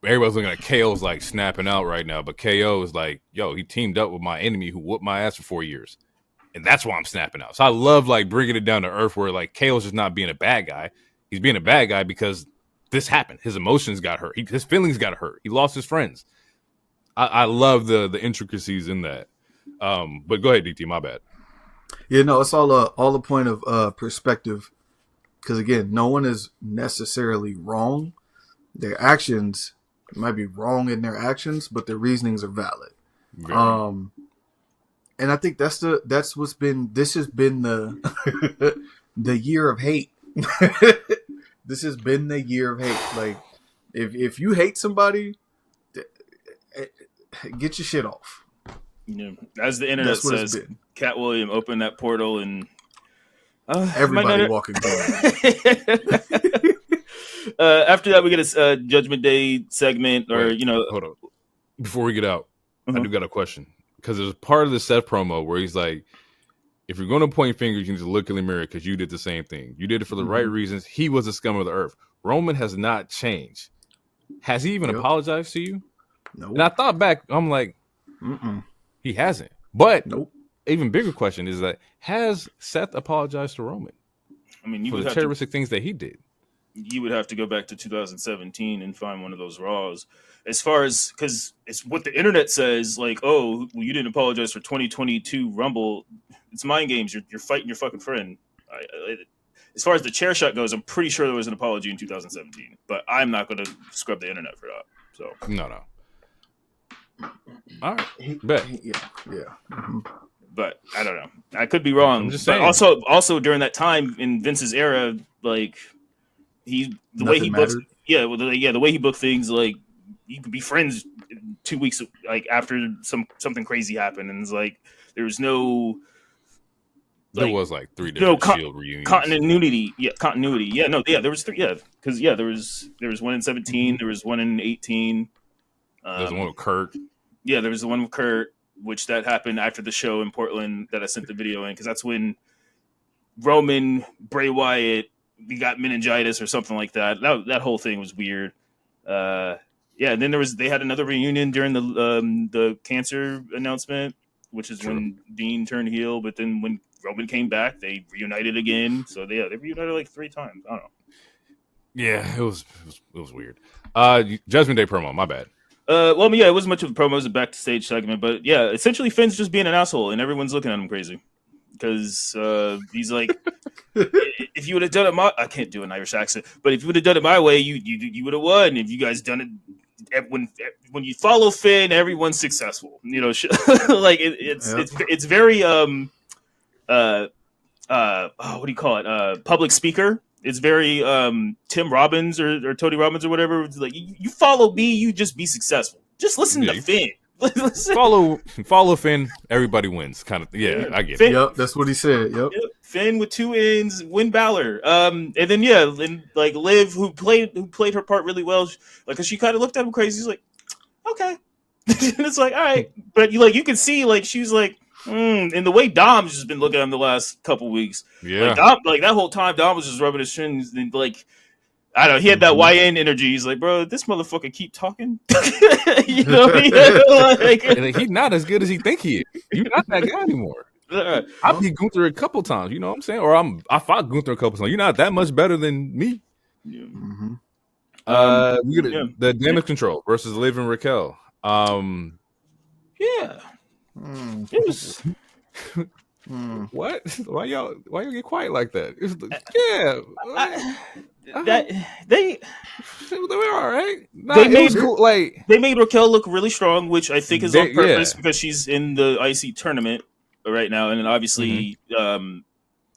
everybody's looking at KO's snapping out right now, but KO is like, yo, he teamed up with my enemy who whooped my ass for 4 years. And that's why I'm snapping out. So I love bringing it down to earth where KO's just not being a bad guy. He's being a bad guy because this happened. His emotions got hurt. His feelings got hurt. He lost his friends. I love the intricacies in that. But go ahead, DT, my bad. Yeah, no, it's all a point of perspective. Because again, no one is necessarily wrong. Their actions might be wrong in their actions, but their reasonings are valid. Very. And I think this has been the the year of hate. This has been the year of hate. Like, if you hate somebody, get your shit off. Yeah. As the internet says, Cat William opened that portal and everybody walking through. After that, we get a Judgment Day segment, or Wait, hold on. Before we get out, I do got a question, because there's part of the Seth promo where he's like, if you're going to point fingers, you need to look in the mirror because you did the same thing. You did it for the right reasons. He was a scum of the earth. Roman has not changed. Has he even apologized to you? No. And I thought back, I'm like, he hasn't. But even bigger question is that, has Seth apologized to Roman? I mean, for the terroristic things that he did? You would have to go back to 2017 and find one of those Raws. As far as, because it's what the internet says, like, oh, well, you didn't apologize for 2022 Rumble. It's mind games. You're fighting your fucking friend. As far as the chair shot goes, I'm pretty sure there was an apology in 2017, but I'm not going to scrub the internet for that. So no. All right, bet. Yeah. Mm-hmm. But I don't know. I could be wrong. I'm just saying. Also during that time in Vince's era, like the way he booked things, like you could be friends 2 weeks like after something crazy happened, and it's like there was no. There was like 3 different Shield reunions. Continuity. Yeah, no, there was 3. Yeah, because there was one in 17. There was one in 18. There's one with Kurt. Yeah, there was the one with Kurt, which that happened after the show in Portland that I sent the video in, because that's when Roman, Bray Wyatt, we got meningitis or something like that. That whole thing was weird. And then they had another reunion during the cancer announcement, which is when Dean turned heel. But then when Roman came back, they reunited again. So they reunited like 3 times. I don't know. Yeah, it was weird. Judgment Day promo, my bad. It wasn't much of a promo. It was a backstage segment, but yeah, essentially Finn's just being an asshole, and everyone's looking at him crazy because he's like, if you would have done it I can't do an Irish accent, but if you would have done it my way, you would have won. If you guys done it when you follow Finn, everyone's successful. You know, like it's very what do you call it? Public speaker. It's very Tim Robbins or Tony Robbins or whatever. It's like, you follow me, you just be successful. Just listen to Finn. follow Finn, everybody wins. Kind of. Yeah, I get it. Yep, that's what he said. Yep. Finn with 2 ends, win Balor. And then and like Liv, who played her part really well, like, cause she kind of looked at him crazy. She's like, okay, and it's like, all right, but you can see like she's like. And the way Dom's just been looking at him the last couple weeks, like that whole time, Dom was just rubbing his shins, and like, I don't know, he had that YN energy. He's like, bro, this motherfucker keep talking, you know, like, he's not as good as he think he is. You're not that guy anymore. I beat Gunther a couple times, you know what I'm saying, or I fought Gunther a couple times. You're not that much better than me. Yeah. We get the damage control versus Liv and Raquel. Yeah. It was what? Why y'all get quiet like that? They were all right. They made Raquel look really strong, which I think is on purpose because she's in the IC tournament right now, and then obviously the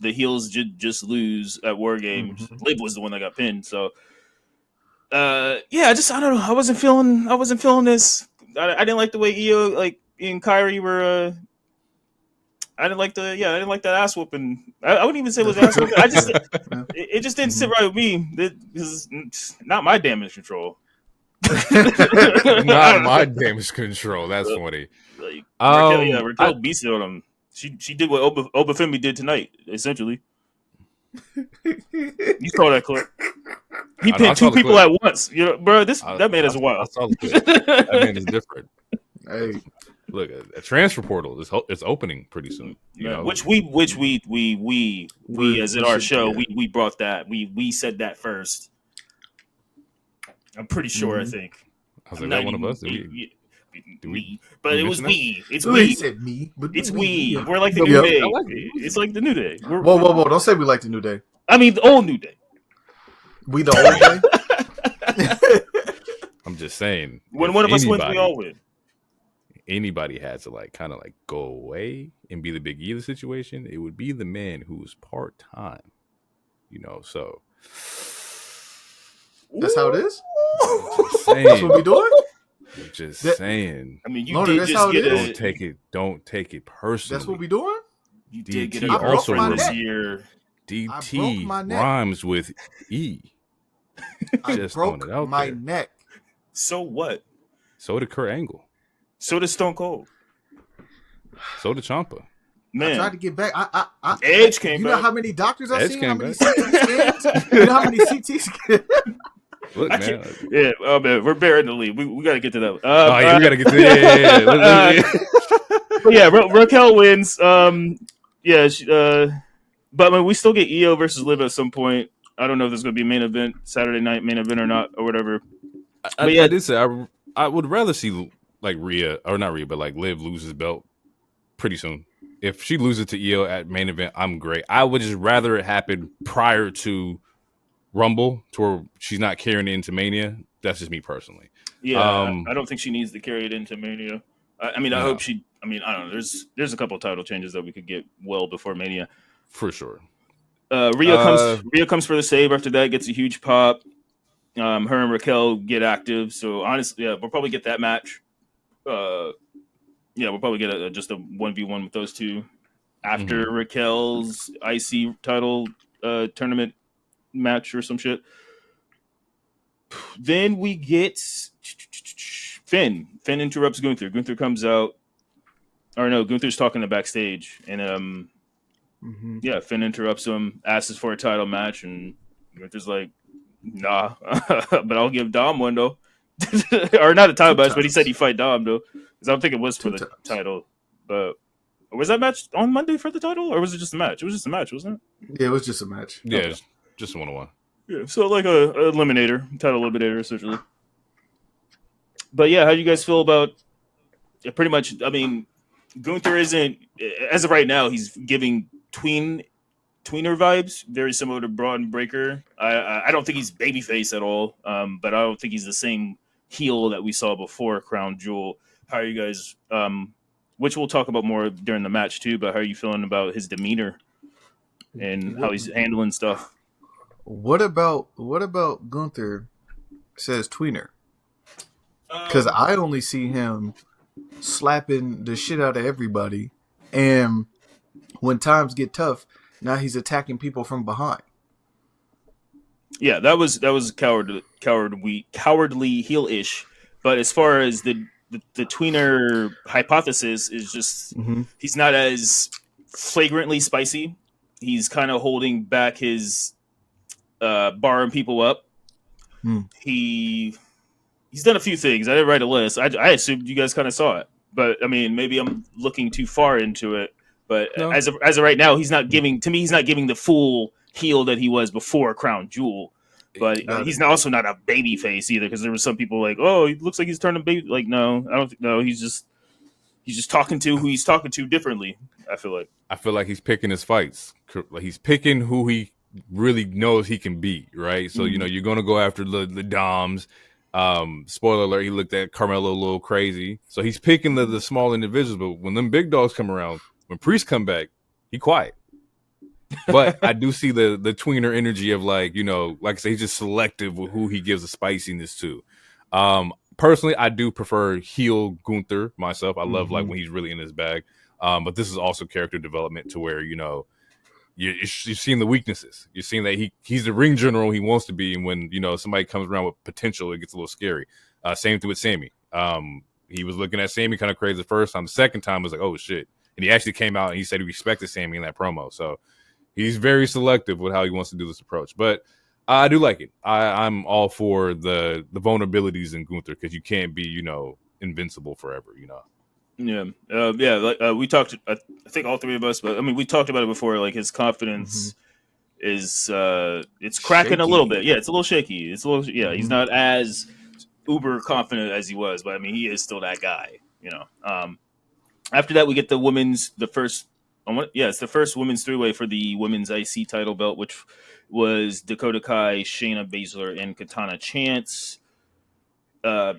heels just lose at War Games. Liv was the one that got pinned, so I don't know. I wasn't feeling this. I didn't like the way Io and Kyrie were. I didn't like that ass whooping. I wouldn't even say it was ass whooping. It just didn't sit right with me. This is not my damage control. Not my damage control. That's funny. Like, Raquel beasted on him. She did what Obafemi did tonight, essentially. You saw that clip. He pinned 2 people at once. You know, bro. That man is wild. I saw the clip. That man is different. Hey, look, a transfer portal is opening pretty soon. You know, which we as in our show we brought that. We said that first. I'm pretty sure. I think. I was like, that one of us. me, but it was we. It's He we. said me, but It's we. we. We're like the New Day. It's like the New Day. Whoa! Don't say we like the New Day. I mean, the old New Day. We the old Day. I'm just saying. When one of us wins, we all win. Anybody has to kind of go away and be the Big E of the situation, it would be the man who's part-time. So that's how it is. That's what we doing. Just saying. I mean, you did just get Don't take it personally. That's what we doing. You did get DT a girlfriend also this year. DT rhymes with E. I broke my neck. So what? So did Kurt Angle. So did Stone Cold. So did Ciampa. Man, I tried to get back. Edge came back. You know how many doctors I've seen? How many CT scans? You know how many CT scans? Look, man. Yeah, oh man, we're bearing the lead. We got to get to that. We got to get to that. Yeah, Raquel wins. But I mean, we still get Io versus Liv at some point. I don't know if there's going to be a main event, Saturday night main event or not, or whatever. I did say I would rather see Rhea, or not Rhea, but Liv lose his belt pretty soon. If she loses to Io at main event, I'm great. I would just rather it happen prior to Rumble, to where she's not carrying it into Mania. That's just me personally. Yeah, I don't think she needs to carry it into Mania. I mean, I hope she. I mean, I don't know. There's a couple of title changes that we could get well before Mania, for sure. Rhea comes for the save. After that, gets a huge pop. Her and Raquel get active. So honestly, yeah, we'll probably get that match. We'll probably get just a 1v1 with those two after Raquel's IC title tournament match or some shit. Then we get Finn. Finn interrupts Gunther. Gunther comes out. Or no, Gunther's talking to backstage. And Finn interrupts him, asks for a title match, and Gunther's like, nah, but I'll give Dom one though. Or not a title match, but he said he'd fight Dom though. Because I don't think it was for the title. But was that match on Monday for the title? Or was it just a match? It was just a match, wasn't it? Yeah, it was just a match. Yeah, okay. Just a 1-on-1. Yeah, so like a eliminator, title eliminator essentially. But yeah, how do you guys feel about pretty much, I mean, Gunther isn't, as of right now, he's giving tweener vibes, very similar to Braun Breaker. I don't think he's babyface at all, but I don't think he's the same heel that we saw before Crown Jewel. How are you guys, which we'll talk about more during the match too, but how are you feeling about his demeanor and how he's handling stuff? What about Gunther says tweener? Because I only see him slapping the shit out of everybody, and when times get tough, now he's attacking people from behind. Yeah, that was cowardly heel-ish. But as far as the tweener hypothesis is just he's not as flagrantly spicy. He's kind of holding back his barring people up. He's done a few things. I didn't write a list. I assumed you guys kind of saw it, but I mean, maybe I'm looking too far into it. But no. as of right now, he's not giving the full heel that he was before Crown Jewel. But he's also not a baby face either, because there were some people like, oh, he looks like he's turning baby. Like, no, I don't think. No, he's just talking to who he's talking to differently. I feel like he's picking his fights. Like he's picking who he really knows he can beat, right? So you're gonna go after the Doms. Spoiler alert, he looked at Carmelo a little crazy. So he's picking the small individuals, but when them big dogs come around, when Priest come back, he quiet. But I do see the tweener energy of like I said, he's just selective with who he gives the spiciness to. Personally, I do prefer heel Gunther myself. I love like when he's really in his bag. But this is also character development to where, you're seeing the weaknesses. You're seeing that he's the ring general he wants to be. And when, somebody comes around with potential, it gets a little scary. Same thing with Sammy. He was looking at Sammy kind of crazy the first time. The second time was like, oh, shit. And he actually came out and he said he respected Sammy in that promo. So he's very selective with how he wants to do this approach. But I do like it. I'm all for the vulnerabilities in Gunther, because you can't be, invincible forever, Yeah. We talked, I think all three of us, but I mean, we talked about it before. Like his confidence is, it's cracking shaky a little bit. Yeah, it's a little shaky. It's a little, he's not as uber confident as he was, but I mean, he is still that guy, you know. After that, we get it's the first women's three-way for the women's IC title belt, which was Dakota Kai, Shayna Baszler, and Katana Chance. I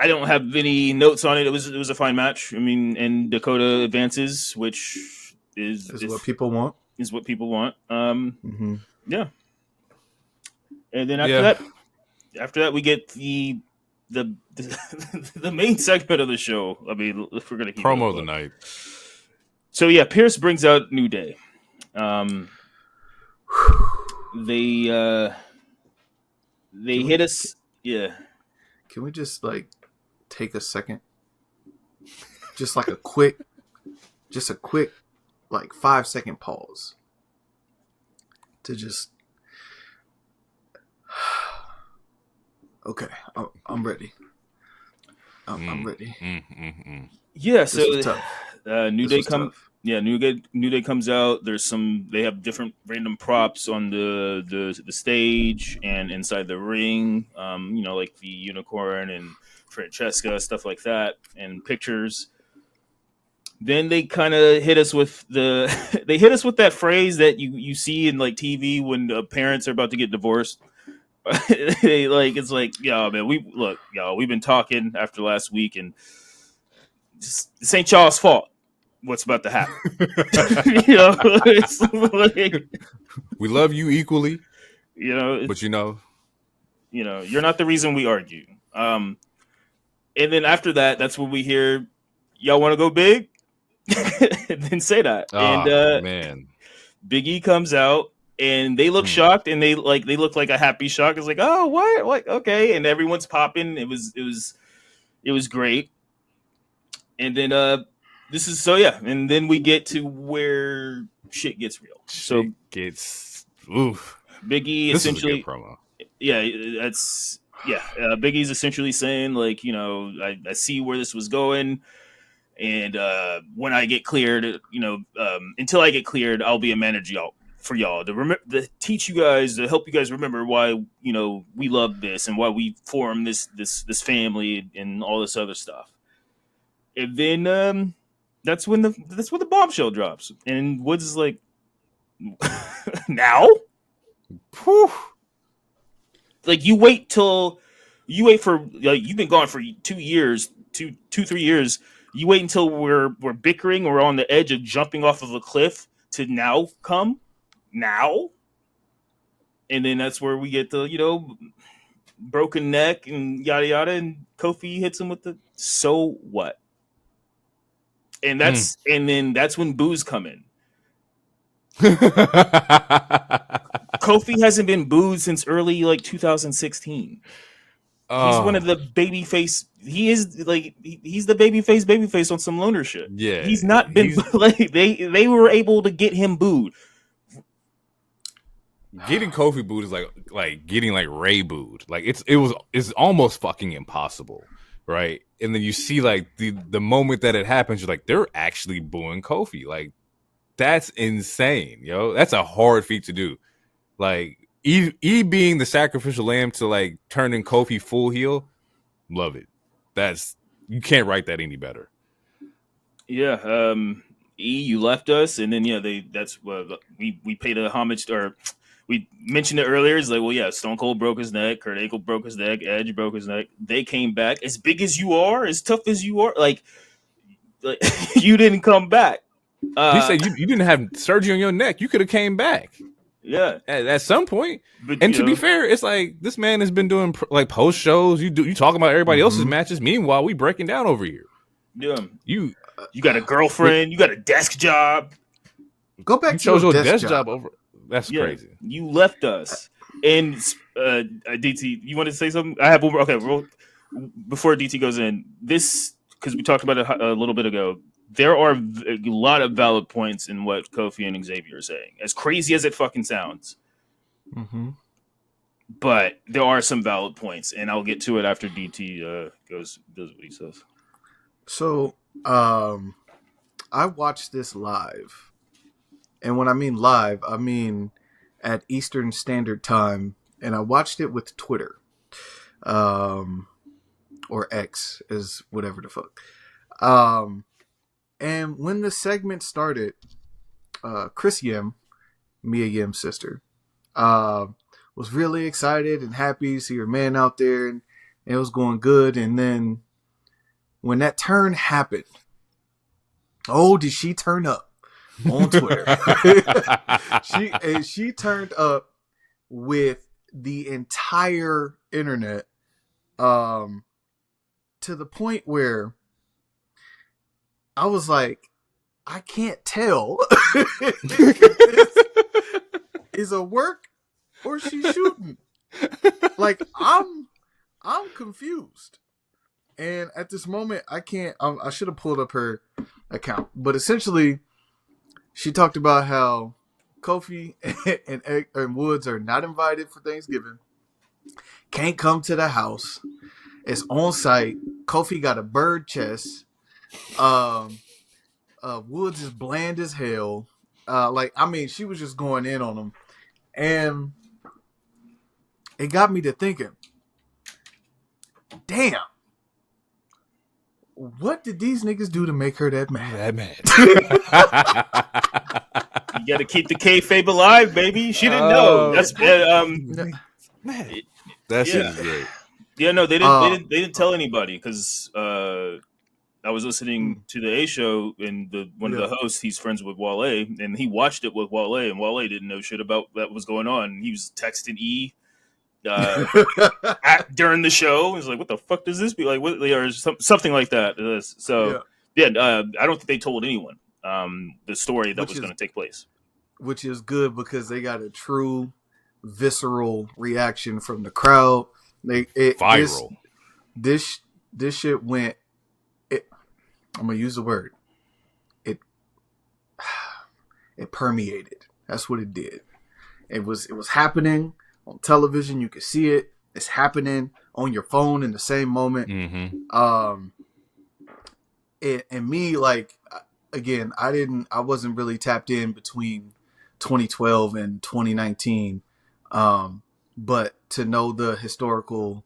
don't have any notes on it. It was a fine match. I mean, and Dakota advances, which is what people want. Is what people want. Yeah. And then after that, we get the main segment of the show. I mean, if we're gonna keep promo of the night. So yeah, Pierce brings out New Day. They hit us. Yeah. Can we just like take a second? Just like a quick like 5-second pause to just. Okay, I'm ready. I'm ready. Yeah, so New Day comes out. They have different random props on the stage and inside the ring. Like the unicorn and Francesca, stuff like that, and pictures. Then they kind of hit us with that phrase that you see in like TV when parents are about to get divorced. It's like, yeah, man, we've been talking after last week, and this ain't y'all's fault. What's about to happen? It's like, we love you equally, but you're not the reason we argue. And then after that, that's when we hear, y'all want to go big, and then say that. Man, Big E comes out. And they look shocked, and they look like a happy shock. It's like, oh, what, okay, and everyone's popping. It was great. And then and then we get to where shit gets real. Big E this essentially is a good promo. Big E's essentially saying like, I see where this was going. And when I get cleared, until I get cleared, I'll be a manager for y'all to teach you guys, to help you guys remember why we love this and why we formed this family and all this other stuff. And then that's when the bombshell drops, and Woods is like, now, whew. Like you wait for you've been gone for 2 years, 3 years. You wait until we're bickering or on the edge of jumping off of a cliff to now come. Now, and then that's where we get the broken neck and yada yada, and Kofi hits him with the so what, and that's when boos come in. Kofi hasn't been booed since early 2016. He's one of the babyface. He is he's the babyface on some loner shit. Yeah, he's not been they were able to get him booed. Getting Kofi booed is like getting like Ray booed. Like it's almost fucking impossible, right? And then you see like the moment that it happens, you're like, they're actually booing Kofi. Like that's insane, yo. That's a hard feat to do. Like E being the sacrificial lamb to like turning Kofi full heel, love it. You can't write that any better. Yeah, E, you left us, and then that's what we paid a homage to, or we mentioned it earlier. It's like, well, yeah, Stone Cold broke his neck, Kurt Angle broke his neck, Edge broke his neck. They came back as big as you are, as tough as you are. Like you didn't come back. He said you didn't have surgery on your neck. You could have came back. Yeah, at some point. But, and to be fair, it's like this man has been doing like post shows. You talking about everybody else's matches. Meanwhile, we breaking down over here. Yeah, you got a girlfriend. You got a desk job. Go back. You chose your desk job over. That's crazy. You left us. And DT, you wanted to say something? I have one more. Okay, before DT goes in, this, because we talked about it a little bit ago, there are a lot of valid points in what Kofi and Xavier are saying. As crazy as it fucking sounds. Mm-hmm. But there are some valid points, and I'll get to it after DT does what he says. So, I watched this live. And when I mean live, I mean at Eastern Standard Time. And I watched it with Twitter. or X is whatever the fuck. And when the segment started, Chris Yim, Mia Yim's sister, was really excited and happy to see her man out there, and it was going good. And then when that turn happened, oh, did she turn up on Twitter? she turned up with the entire internet, to the point where I was like, I can't tell is a work or she's shooting. Like, I'm confused. And at this moment, I can't. I should have pulled up her account, but essentially, she talked about how Kofi and Woods are not invited for Thanksgiving. Can't come to the house. It's on site. Kofi got a bird chest. Woods is bland as hell. She was just going in on him, and it got me to thinking, damn, what did these niggas do to make her that mad? You got to keep the kayfabe alive, baby. She didn't know. That's that shit is great. Yeah, no, they didn't tell anybody because I was listening to the A show, and one of the hosts, he's friends with Wale, and he watched it with Wale, and Wale didn't know shit about that was going on. He was texting E during the show. He's like, "What the fuck does this be like?" Or something like that. So I don't think they told anyone the story that was going to take place, which is good because they got a true visceral reaction from the crowd. Viral. This shit went. I'm gonna use the word. It permeated. That's what it did. It was happening on television. You could see it. It's happening on your phone in the same moment. Mm-hmm. And me, like, again, I wasn't really tapped in between 2012 and 2019. But to know the historical,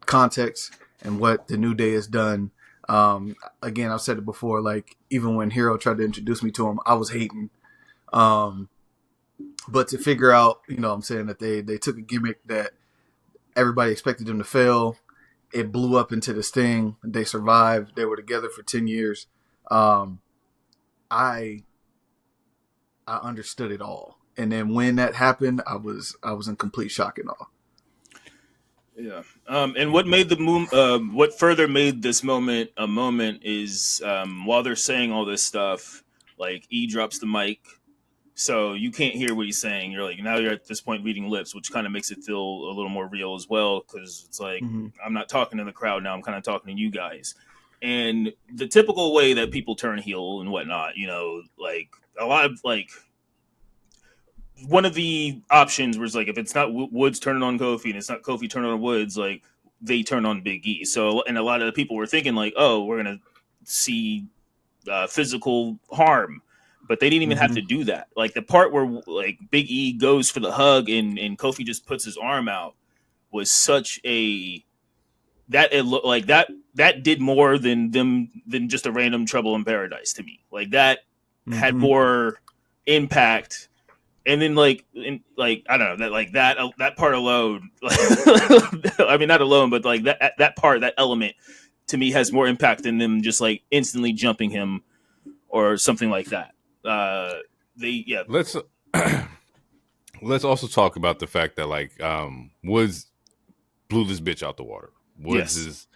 context and what the New Day has done. Again, I've said it before, like, even when Hero tried to introduce me to him, I was hating. But to figure out, you know what I'm saying, that they took a gimmick that everybody expected them to fail. It blew up into this thing. They survived. They were together for 10 years. I understood it all. And then when that happened, I was in complete shock and awe. Yeah. And what made what further made this moment a moment is while they're saying all this stuff, like, E drops the mic, so you can't hear what he's saying. You're like, now you're at this point reading lips, which kind of makes it feel a little more real as well, because it's like, I'm not talking to the crowd now, I'm kind of talking to you guys. And the typical way that people turn heel and whatnot, you know, like, a lot of, like, one of the options was, like, if it's not Woods turning on Kofi and it's not Kofi turning on Woods, like, they turn on Big E. So, and a lot of the people were thinking, like, oh, we're going to see physical harm. But they didn't even have to do that. Like, the part where, like, Big E goes for the hug and Kofi just puts his arm out was such a... That did more than just a random Trouble in Paradise to me. Like, that had more impact. And then, I don't know, that part alone, I mean, not alone, but, like, that part, that element, to me, has more impact than them just, like, instantly jumping him or something like that. Let's also talk about the fact that, like, Woods blew this bitch out the water. Woods is,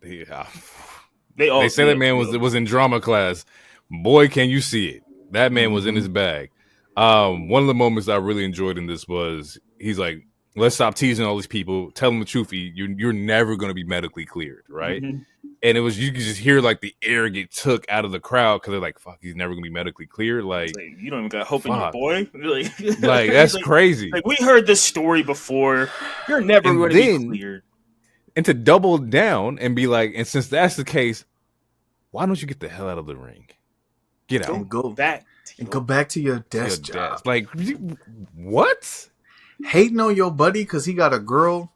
they say that man was in drama class. Boy, can you see it? That man was in his bag. One of the moments I really enjoyed in this was he's like, let's stop teasing all these people. Tell them the truth. You're never going to be medically cleared, right? And it was, you could just hear, like, the air get took out of the crowd because they're like, fuck, he's never going to be medically cleared. Like, you don't even got hope in your boy. Like, that's crazy. Like, we heard this story before. You're never going to be cleared. And to double down and be like, and since that's the case, why don't you get the hell out of the ring? Get out. And go back to your desk job. Like, what? Hating on your buddy because he got a girl.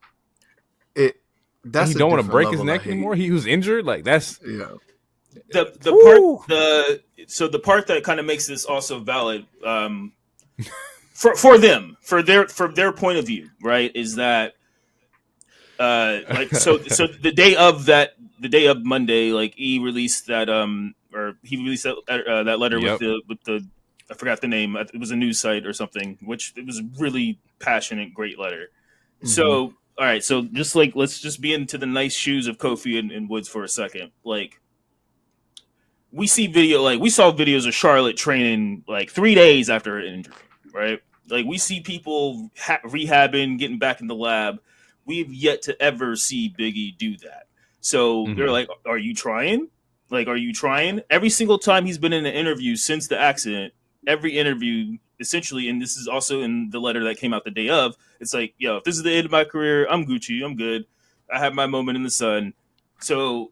That's he a don't want to different break his level of neck hate. anymore. He was injured. Like that's Yeah. The part that kind of makes this also valid for them from their point of view, right, is that so the day of Monday, like he released that that letter Yep. with the I forgot the name. It was a news site or something, which it was a really passionate, great letter. Mm-hmm. So all right, so just like let's just be into the nice shoes of Kofi and Woods for a second. Like we saw videos of Charlotte training like 3 days after an injury, right? Like we see people rehabbing, getting back in the lab. We've yet to ever see Big E do that. So they're like, "Are you trying? Like, are you trying?" Every single time he's been in an interview since the accident, every interview essentially, and this is also in the letter that came out the day of. It's like, yo, if this is the end of my career, I'm Gucci, I'm good. I have my moment in the sun. So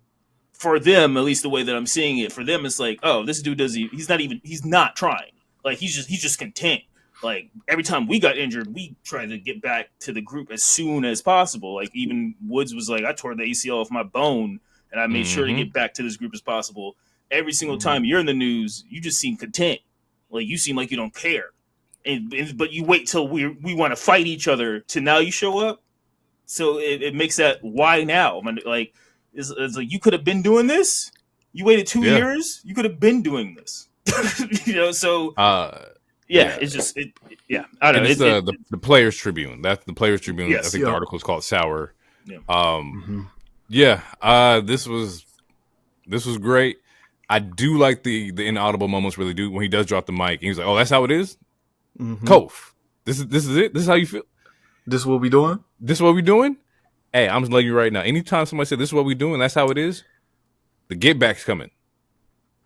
for them, at least the way that I'm seeing it, for them, it's like, oh, this dude he's not trying. Like he's just content. Like every time we got injured, we tried to get back to the group as soon as possible. Like even Woods was like, I tore the ACL off my bone and I made sure to get back to this group as possible. Every single time you're in the news, you just seem content. Like you seem like you don't care. But you wait till we want to fight each other to now you show up. So it makes that why now? Like it's like you could have been doing this. You waited 2 years. You could have been doing this. So it's just I don't know. It's the Players Tribune. That's the Players Tribune. Yes, I think the article is called Sour. Yeah. This was great. I do like the inaudible moments where when he does drop the mic and he's like, "Oh, that's how it is." Kof, this is it. This is how you feel. This is what we doing. This is what we doing. Hey, I'm just letting you right now. Anytime somebody said this is what we doing, that's how it is. The get back's coming.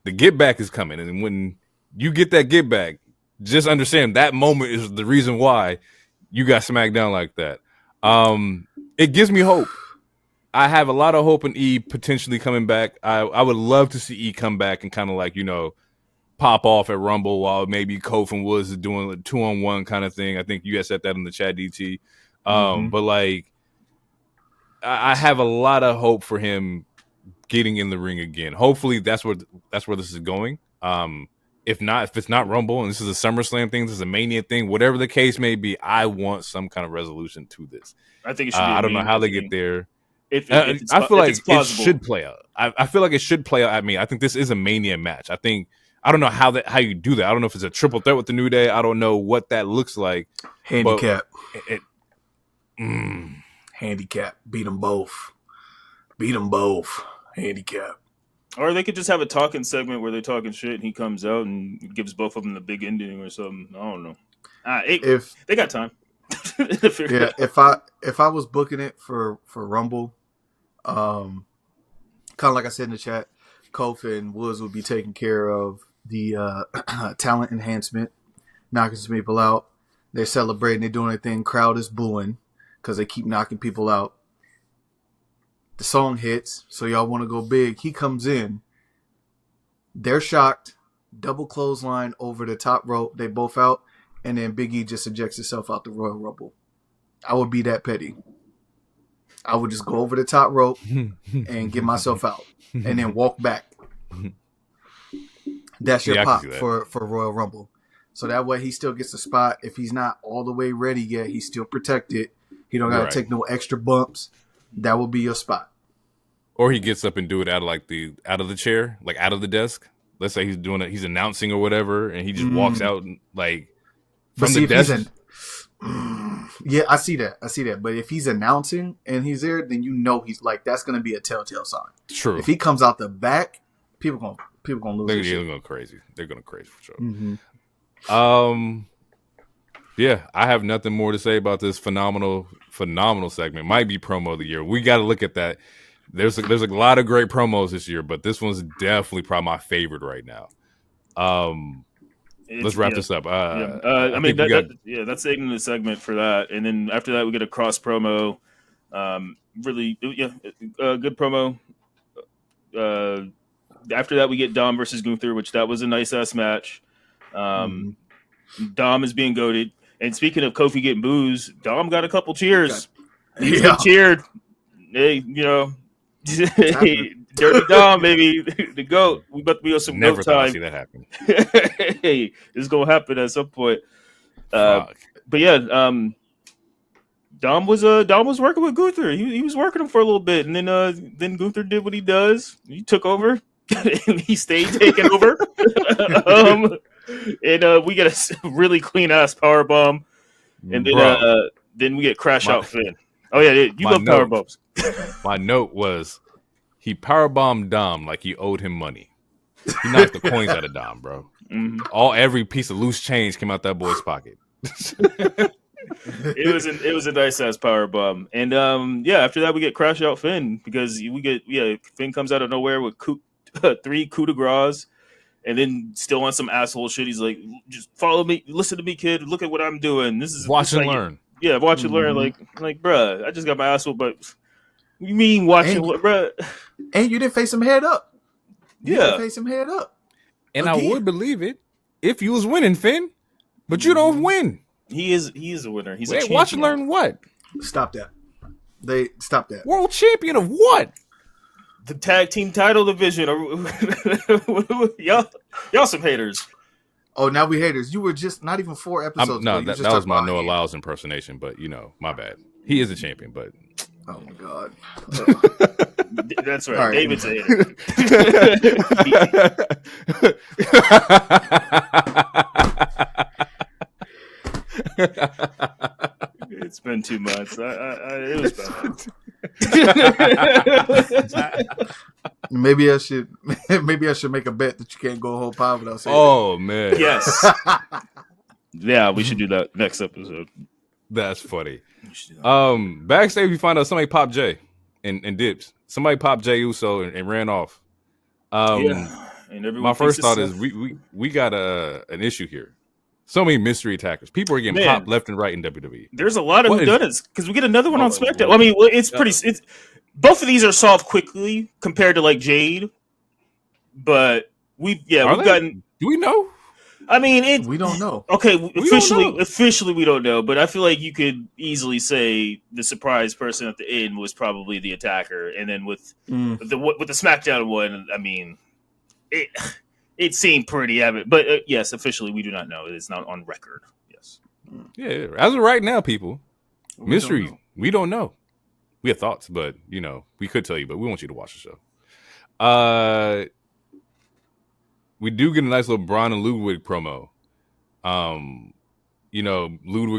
The get back is coming, and when you get that get back, just understand that moment is the reason why you got smacked down like that. It gives me hope. I have a lot of hope in E potentially coming back. I would love to see E come back and kind of like, pop off at Rumble while maybe Kofi and Woods is doing a 2-on-1 kind of thing. I think you guys said that in the chat, DT. But like, I have a lot of hope for him getting in the ring again. Hopefully that's where this is going. If it's not Rumble and this is a SummerSlam thing, this is a Mania thing, whatever the case may be, I want some kind of resolution to this. I think it should be I don't know how they get there. I feel like it should play out. I feel like it should play out. I mean, I think this is a Mania match. I don't know how you do that. I don't know if it's a triple threat with the New Day. I don't know what that looks like. Handicap. Handicap. Beat them both. Handicap. Or they could just have a talking segment where they're talking shit and he comes out and gives both of them the big ending or something. I don't know. If they got time. If I was booking it for Rumble, kind of like I said in the chat, Kofi and Woods would be taking care of the talent enhancement, knocking some people out. They're celebrating, they're doing their thing. Crowd is booing because they keep knocking people out. The song hits, so y'all want to go big. He comes in. They're shocked. Double clothesline over the top rope. They both out. And then Big E just ejects himself out the Royal Rumble. I would be that petty. I would just go over the top rope and get myself out. And then walk back. That's your pop for Royal Rumble. So that way he still gets a spot. If he's not all the way ready yet, he's still protected. He don't got to take no extra bumps. That will be your spot. Or he gets up and do it out of the chair, like out of the desk. Let's say he's doing it, he's announcing or whatever, and he just walks out and like from the desk. Yeah, I see that. But if he's announcing and he's there, then he's like that's gonna be a telltale sign. True. If he comes out the back, people gonna lose. They're going crazy. They're going crazy for sure. Yeah, I have nothing more to say about this phenomenal segment. Might be promo of the year. We got to look at that. There's a lot of great promos this year, but this one's definitely probably my favorite right now. Let's wrap this up. That's the end of the segment for that, and then after that we get a cross promo. Really, good promo. After that we get Dom versus Gunther, which that was a nice ass match. Dom is being goated. And speaking of Kofi getting boos, Dom got a couple cheers. He's been cheered. Hey, Dirty Dom, baby, the GOAT. We about to be on some Never GOAT thought I'd time. see that happen. Hey, it's gonna happen at some point. Fuck. But yeah, Dom was working with Gunther. He was working him for a little bit, and then Gunther did what he does. He took over, and he stayed taking over. And we get a really clean ass power bomb, and then we get crash out Finn. Oh yeah, you love power bombs. My note was he powerbombed Dom like he owed him money. He knocked the coins out of Dom, bro. Mm-hmm. Every piece of loose change came out that boy's pocket. It was a nice ass power bomb, and after that we get crash out Finn because Finn comes out of nowhere with 3 coup de grace, and then still on some asshole shit. He's like, just follow me, listen to me, kid. Look at what I'm doing. This is watch and learn. Yeah, watch and learn. Like, bruh, I just got my ass whooped, but you mean watching what, bruh? And you didn't face him head up. You didn't face him head up. And again. I would believe it if you was winning, Finn, but you don't win. He is a winner. He's a champion. Watch and learn what? Stop that. Stop that. World champion of what? The tag team title division. Y'all some haters. Oh, now we haters. You were just not even 4 episodes. No, that was my Noah Lyles impersonation, but my bad. He is a champion, but oh my god. That's right. David's a hater. It's been 2 months. It was bad. Maybe I should make a bet that you can't go a whole pod without saying. Oh man. Yes. Yeah, we should do that next episode. That's funny. Backstage we find out somebody popped Jay and dips. Somebody popped Jay Uso and ran off. And my first thought is we got an issue here. So many mystery attackers. People are getting popped left and right in WWE. There's a lot of whodunits because we get another one on SmackDown. I mean, it's pretty. Both of these are solved quickly compared to like Jade, but we've gotten. Do we know? I mean, we don't know. Okay, officially we don't know, but I feel like you could easily say the surprise person at the end was probably the attacker, and then with the SmackDown one, I mean, it seemed pretty evident. But yes, officially we do not know. It is not on record. Yes. Yeah, as of right now, people, mystery. We don't know. We have thoughts, but we could tell you, but we want you to watch the show. We do get a nice little Braun and Ludwig promo. Ludwig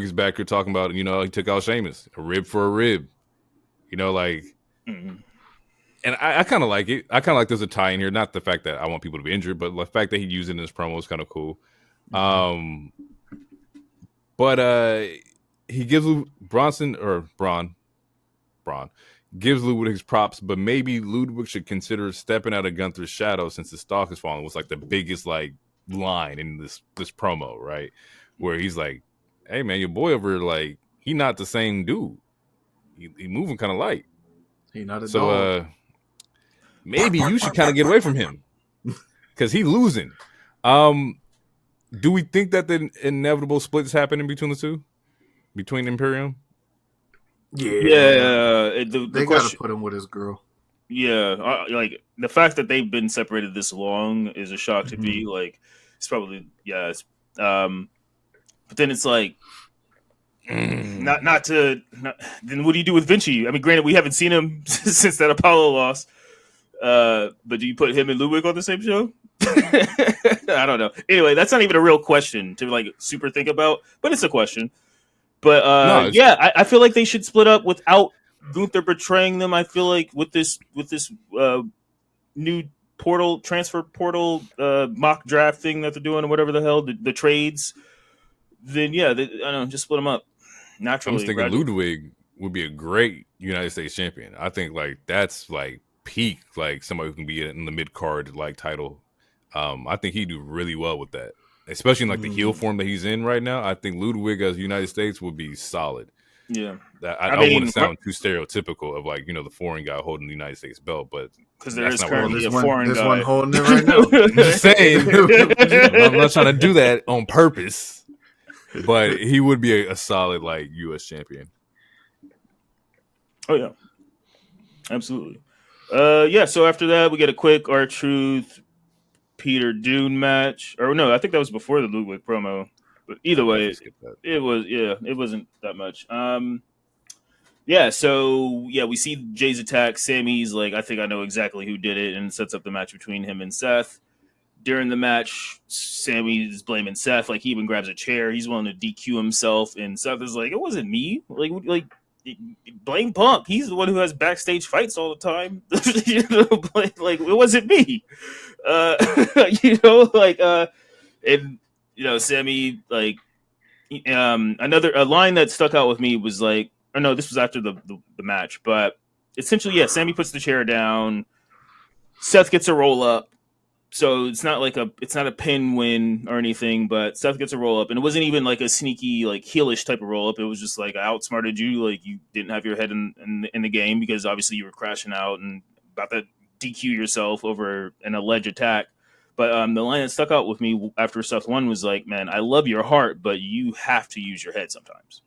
is back here talking about, he took out Sheamus, a rib for a rib. And I kind of like it. I kind of like there's a tie in here. Not the fact that I want people to be injured, but the fact that he used it in his promo is kind of cool. But he gives Braun gives Ludwig his props, but maybe Ludwig should consider stepping out of Gunther's shadow since the stock is falling. Was like the biggest line in this promo, right? Where he's like, "Hey man, your boy over here, he not the same dude. He moving kind of light. He not a dog. Maybe you should kind of get away from him because he losing." Do we think that the inevitable split is happening between the two, between Imperium? Yeah. They gotta put him with his girl. Yeah, the fact that they've been separated this long is a shock to me. It's probably but then it's like then what do you do with Vinci? I mean, granted, we haven't seen him since that Apollo loss. But do you put him and Ludwig on the same show? I don't know. Anyway, that's not even a real question to super think about, but it's a question. But I feel like they should split up without Gunther betraying them. I feel like with this new transfer portal mock draft thing that they're doing or whatever the hell, the trades, then I don't know, just split them up naturally. I was thinking Ludwig would be a great United States champion. I think that's peak, somebody who can be in the mid card title. I think he'd do really well with that, especially in the heel form that he's in right now. I think Ludwig as United States would be solid. Yeah, I don't want to sound too stereotypical of the foreign guy holding the United States belt, but because there is currently a foreign guy. There's one holding it right now. I'm just saying, I'm not trying to do that on purpose, but he would be a solid U.S. champion. Oh yeah. Absolutely. Yeah. So after that, we get a quick R-Truth Peter Dune match, or no, I think that was before the Ludwig promo. But I either definitely way, skipped that. it wasn't that much. Yeah, so yeah, we see Jay's attack. Sammy's like, I think I know exactly who did it, and sets up the match between him and Seth. During the match, Sammy's blaming Seth. Like he even grabs a chair. He's willing to DQ himself, and Seth is like, "It wasn't me. Like blame Punk. He's the one who has backstage fights all the time. Like it wasn't me. Uh, and Sammy like another a line that stuck out with me was like, or no, this was after the match, but essentially, yeah, Sammy puts the chair down. Seth gets a roll up, so it's not a pin win or anything, but Seth gets a roll up, and it wasn't even like a sneaky like heelish type of roll up. It was just like I outsmarted you, like you didn't have your head in the game because obviously you were crashing out and about to DQ yourself over an alleged attack. But the line that stuck out with me after Seth won was like, "Man, I love your heart, but you have to use your head sometimes."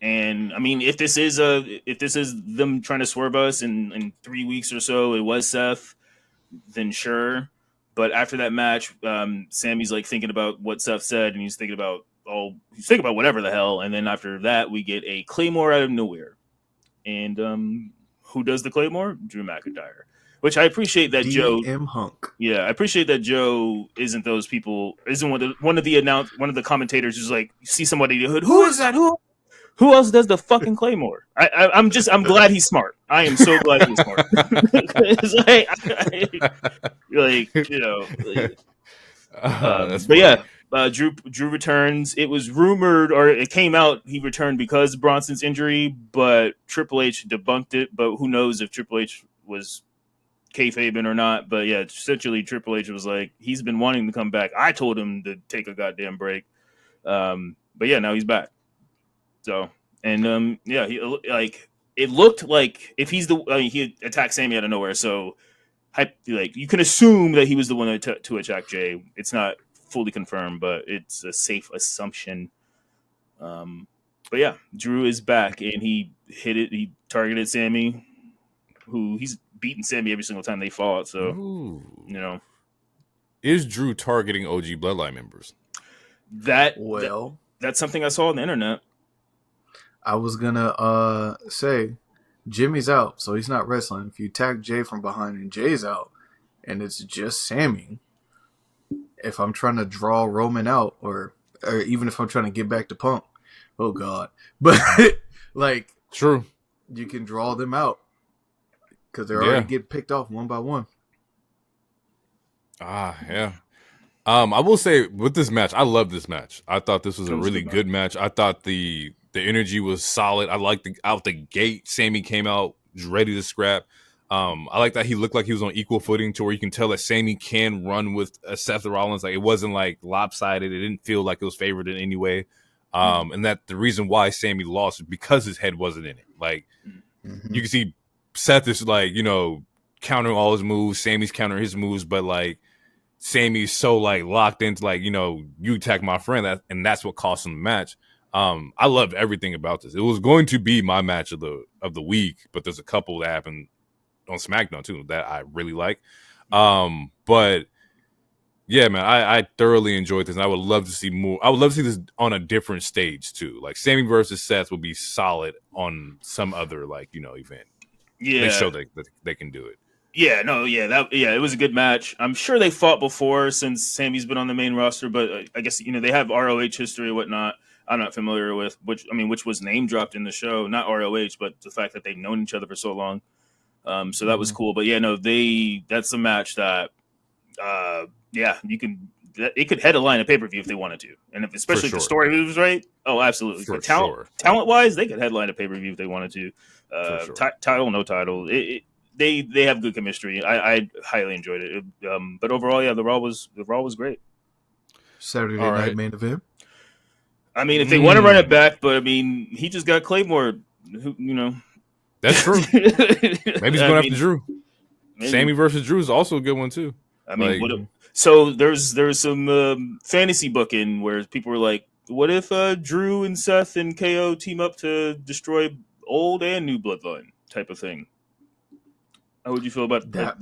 And I mean, if this is them trying to swerve us in 3 weeks or so, it was Seth, then sure. But after that match, Sammy's like thinking about what Seth said, and he's thinking about whatever the hell. And then after that, we get a Claymore out of nowhere. And who does the Claymore? Drew McIntyre. Which I appreciate that Joe. DM Hunk. Yeah, I appreciate that Joe isn't those people. Isn't one of the commentators who's like, you see somebody in the hood. Who is that? Who else does the fucking Claymore? I'm glad he's smart. I am so glad he's smart. But yeah, Drew returns. It was rumored, or it came out, he returned because of Bronson's injury, but Triple H debunked it. But who knows if Triple H was kayfabing or not? But yeah, essentially Triple H was like, he's been wanting to come back. I told him to take a goddamn break. But yeah, now he's back. So yeah, he like it looked like if he's he attacked Sammy out of nowhere. So like you can assume that he was the one to attack Jay. It's not fully confirmed, but it's a safe assumption. But yeah, Drew is back and he hit it. He targeted Sammy, who he's beaten Sammy every single time they fought. So Ooh. Is Drew targeting OG Bloodline members? That's something I saw on the internet. I was gonna say Jimmy's out, so he's not wrestling. If you attack Jay from behind and Jay's out, and it's just Sammy, if I'm trying to draw Roman out, or even if I'm trying to get back to Punk, oh god, but like true, you can draw them out because they're already getting picked off one by one. Yeah. I will say with this match, I love this match. I thought this was a really good match. I thought the energy was solid. I liked out the gate, Sammy came out ready to scrap. I like that he looked like he was on equal footing to where you can tell that Sammy can run with Seth Rollins. Like it wasn't like lopsided. It didn't feel like it was favored in any way. And that the reason why Sammy lost is because his head wasn't in it. Like you can see Seth is like, countering all his moves. Sammy's countering his moves, but like Sammy's so like locked into like, you attack my friend, and that's what cost him the match. I loved everything about this. It was going to be my match of the week, but there's a couple that happened on SmackDown too that I really like. But yeah, man, I thoroughly enjoyed this, and I would love to see more. I would love to see this on a different stage too. Like Sammy versus Seth would be solid on some other event. Yeah, they show that they can do it. Yeah, no, it was a good match. I'm sure they fought before since Sammy's been on the main roster, but I guess they have ROH history and whatnot. I'm not familiar with which was name dropped in the show, not ROH, but the fact that they've known each other for so long. So that was cool. But yeah, no, that's a match that it could headline a pay-per-view if they wanted to. And especially if the story moves right. Oh, absolutely. For talent wise, they could headline a pay-per-view if they wanted to. Title, no title. They have good chemistry. I highly enjoyed it. But overall, yeah, the Raw was great. Saturday night main event. I mean, if they want to run it back, but I mean, he just got Claymore. That's true. Maybe he's going after Drew. Maybe. Sammy versus Drew is also a good one too. I mean, so there's some fantasy booking where people were like, "What if Drew and Seth and KO team up to destroy old and new Bloodline?" type of thing. How would you feel about that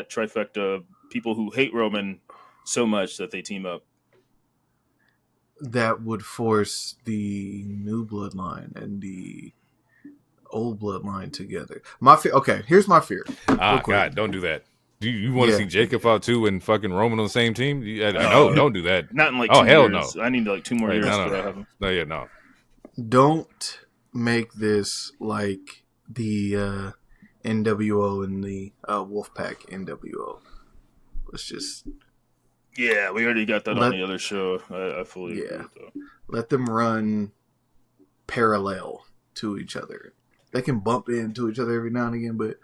trifecta of people who hate Roman so much that they team up? That would force the new bloodline and the old bloodline together. My fear. Okay, here's my fear. God, don't do that. Do you want to see Jacob Fatu and fucking Roman on the same team? No, don't do that. Not in like 2 years. Hell no. I need like 2 more years. No. Don't make this like the NWO and the Wolfpack NWO. Let's just... Yeah, we already got that on the other show. I fully agree with that. Let them run parallel to each other. They can bump into each other every now and again, but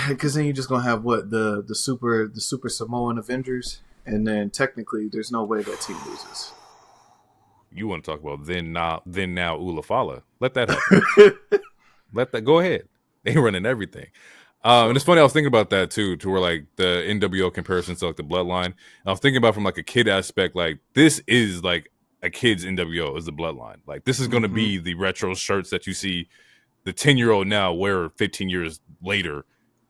because then you're just gonna have the super Samoan Avengers, and then technically there's no way that team loses. You want to talk about then now Ulafala? Let that happen. Let that go ahead. They running everything. And it's funny, I was thinking about that too, to where like the NWO comparisons to like the Bloodline. And I was thinking about from like a kid aspect, like this is like a kid's NWO is the Bloodline. Like this is going to be the retro shirts that you see the 10-year-old now wear 15 years later,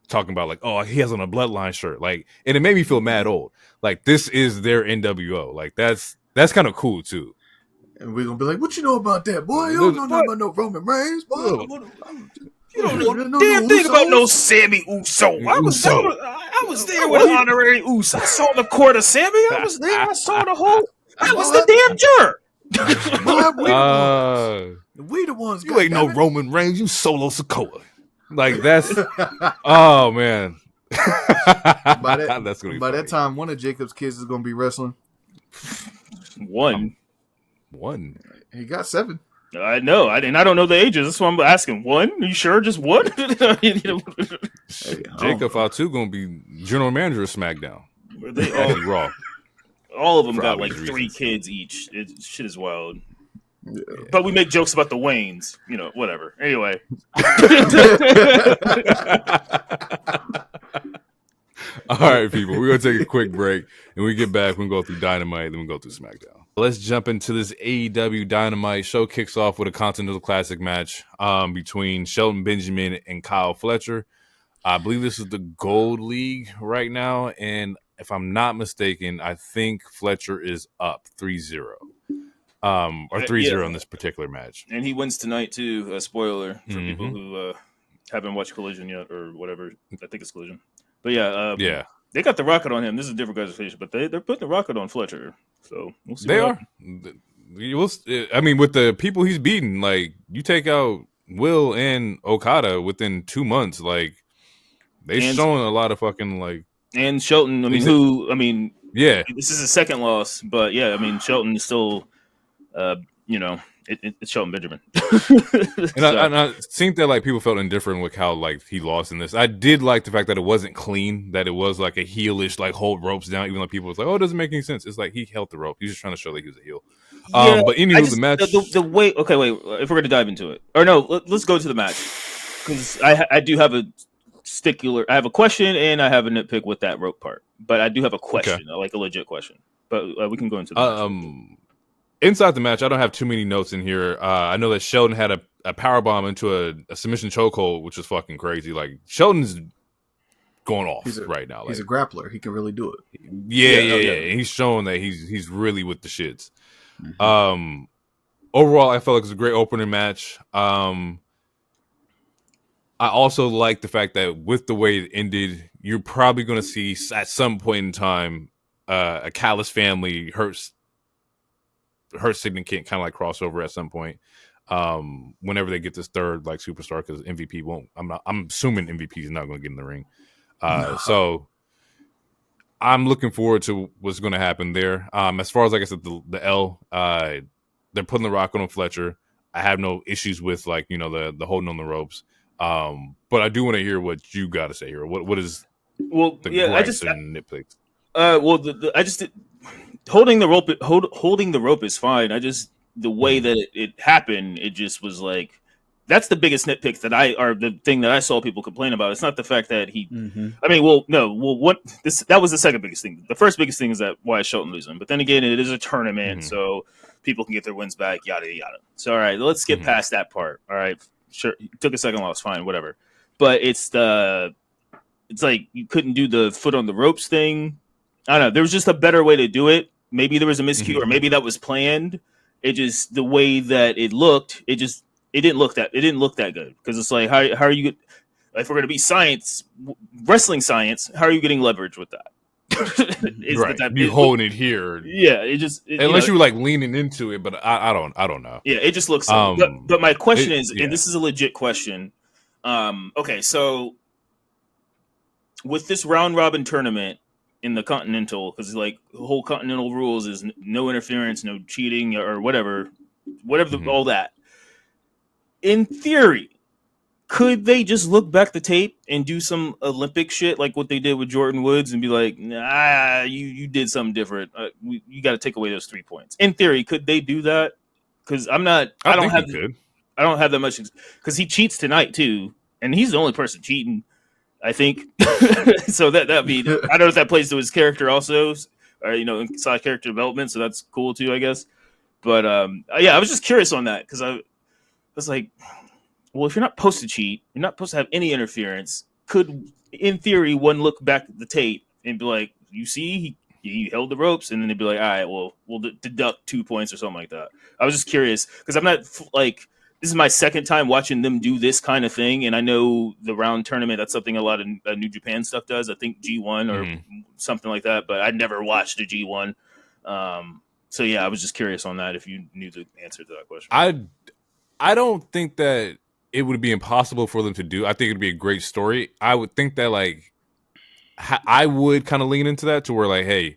talking about like, oh, he has on a Bloodline shirt. Like, and it made me feel mad old. Like this is their NWO. Like that's kind of cool too. And we're gonna be like, what you know about that, boy? You don't know nothing about no Roman Reigns, boy. You don't know damn thing about no Sammy Uso. I was there with honorary Uso. I saw the court of Sammy. I was there. I saw the whole. I was the damn jerk. We the ones. You ain't no Roman Reigns. You Solo Sikoa. Like that's. Oh man. That's gonna be by funny. that time, one of Jacob's kids is gonna be wrestling. One. He got 7. I know, and I don't know the ages. That's why I'm asking. 1? Are you sure? Just 1? Jacob Fatu gonna be general manager of SmackDown. They all Raw. All of them For got like obvious 3 reasons. kids each. Shit is wild. Yeah. But we make jokes about the Waynes. Whatever. Anyway. All right, people. We're gonna take a quick break, and when we get back, we'll go through Dynamite, then we'll go through SmackDown. Let's jump into this AEW Dynamite show. Kicks off with a Continental Classic match between Shelton Benjamin and Kyle Fletcher. I believe this is the Gold League right now, and if I'm not mistaken, I think Fletcher is up 3-0. Or 3-0 in this particular match. And he wins tonight, too. A spoiler for people who haven't watched Collision yet, or whatever. I think it's Collision. But yeah. They got the rocket on him. This is a different conversation, but they're putting the rocket on Fletcher. So we'll see. They are. I mean, with the people he's beaten, like you take out Will and Okada within 2 months, like they've shown a lot of fucking like. And Shelton, yeah, this is his second loss, but yeah, Shelton is still, it's Shelton Benjamin. And I think that like people felt indifferent with how like he lost in this. I did like the fact that it wasn't clean, that it was like a heelish like hold ropes down, even though people was like, oh, it doesn't make any sense. It's like he held the rope. He was just trying to show that he was a heel. Yeah, but anyway, the match. The way. Okay, wait. If we're gonna dive into it, or no, let's go to the match because I do have a stickler. I have a question and I have a nitpick with that rope part, but I do have a question, like a legit question. But we can go into the match. Inside the match, I don't have too many notes in here. I know that Shelton had a powerbomb into a submission chokehold, which was fucking crazy. Like Shelton's going off right now. Like, he's a grappler. He can really do it. Yeah. And he's showing that he's really with the shits. Mm-hmm. Overall, I felt like it was a great opening match. I also like the fact that with the way it ended, you're probably going to see at some point in time a Callis family hurt significant kind of like crossover at some point. Whenever they get this third like superstar, because MVP won't. I'm assuming MVP is not going to get in the ring. So I'm looking forward to what's going to happen there. As far as like I said, the L, they're putting the rock on Fletcher. I have no issues with like the holding on the ropes. But I do want to hear what you got to say here. What is gripes and nitpicks? I just holding the rope is fine. The way that it happened, it just was like that's the biggest nitpick the thing that I saw people complain about. It's not the fact that he. Mm-hmm. That was the second biggest thing. The first biggest thing is that why is Shelton losing? But then again, it is a tournament, so people can get their wins back. Yada yada. So all right, let's get past that part. All right, sure, he took a second loss, fine, whatever. But it's like you couldn't do the foot on the ropes thing. I don't know. There was just a better way to do it. Maybe there was a miscue, or maybe that was planned. It just the way that it looked, it didn't look that good because it's like how are you if we're gonna be wrestling science, how are you getting leverage with that? You holding it here, yeah. Unless you were like leaning into it, but I don't know. Yeah, it just looks. But my question is, and this is a legit question. Okay, so with this round robin tournament in the Continental, because like the whole Continental rules is no interference, no cheating, or whatever, all that. In theory, could they just look back the tape and do some Olympic shit like what they did with Jordan Woods and be like, nah, you did something different. You got to take away those 3 points. In theory, could they do that? Because I don't have that much because he cheats tonight too, and he's the only person cheating, I think. So that'd be I don't know if that plays to his character also, or inside character development. So that's cool too, I guess. But yeah, I was just curious on that because I was like, well, if you're not supposed to cheat, you're not supposed to have any interference. Could, in theory, one look back at the tape and be like, you see, he held the ropes, and then they'd be like, all right, well, we'll deduct 2 points or something like that. I was just curious because I'm not like, this is my second time watching them do this kind of thing, and I know the round tournament, that's something a lot of New Japan stuff does. I think G1 or something like that, but I never watched a G1. So yeah, I was just curious on that if you knew the answer to that question. I don't think that it would be impossible for them to do. I think it'd be a great story. I would think that like I would kind of lean into that to where like, hey,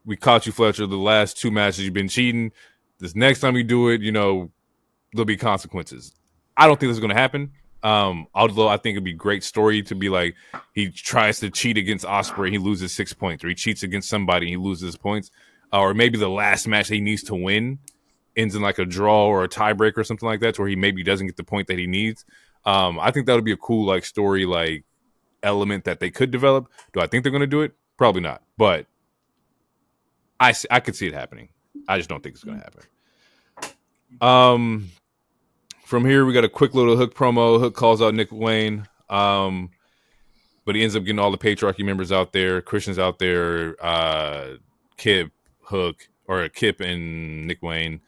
we caught you, Fletcher. The last 2 matches you've been cheating. This next time you do it, there'll be consequences. I don't think this is going to happen. Although I think it'd be a great story to be like he tries to cheat against Ospreay, he loses 6 points, or he cheats against somebody and he loses points, or maybe the last match he needs to win ends in like a draw or a tiebreaker or something like that, to where he maybe doesn't get the point that he needs. I think that would be a cool like story like element that they could develop. Do I think they're going to do it? Probably not, but I could see it happening. I just don't think it's going to happen. From here we got a quick little Hook promo. Hook calls out Nick Wayne, but he ends up getting all the Patriarchy members out there, Christians out there, Kip, Hook, or Kip and Nick Wayne,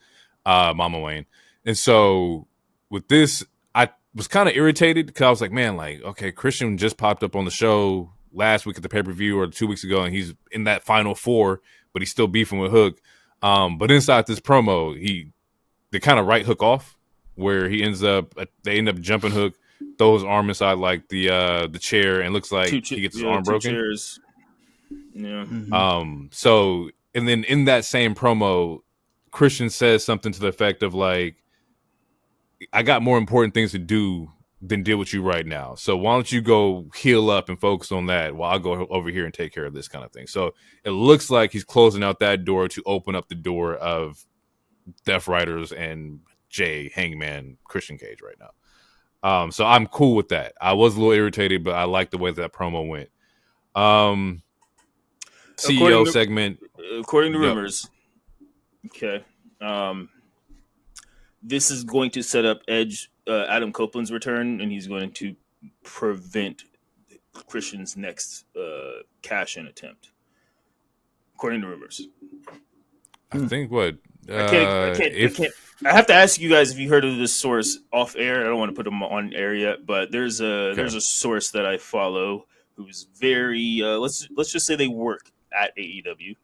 Mama Wayne. And so with this, I was kind of irritated because I was like, man, like, okay, Christian just popped up on the show last week at the pay-per-view or 2 weeks ago, and he's in that final 4, but he's still beefing with Hook. But inside this promo, they kind of write Hook off, where they end up jumping Hook, throw his arm inside like the chair, and looks like he gets his arm broken. Chairs. Yeah. So, and then in that same promo, Christian says something to the effect of like, I got more important things to do than deal with you right now. So why don't you go heal up and focus on that while I go over here and take care of this kind of thing. So it looks like he's closing out that door to open up the door of Death Riders and Jay, Hangman, Christian Cage right now. So I'm cool with that. I was a little irritated, but I like the way that promo went. CEO segment. According to rumors. Okay. This is going to set up Adam Copeland's return, and he's going to prevent Christian's next cash-in attempt. According to rumors. I think what? I have to ask you guys if you heard of this source off air. I don't want to put them on air yet, but there's a source that I follow who's very let's just say they work at AEW,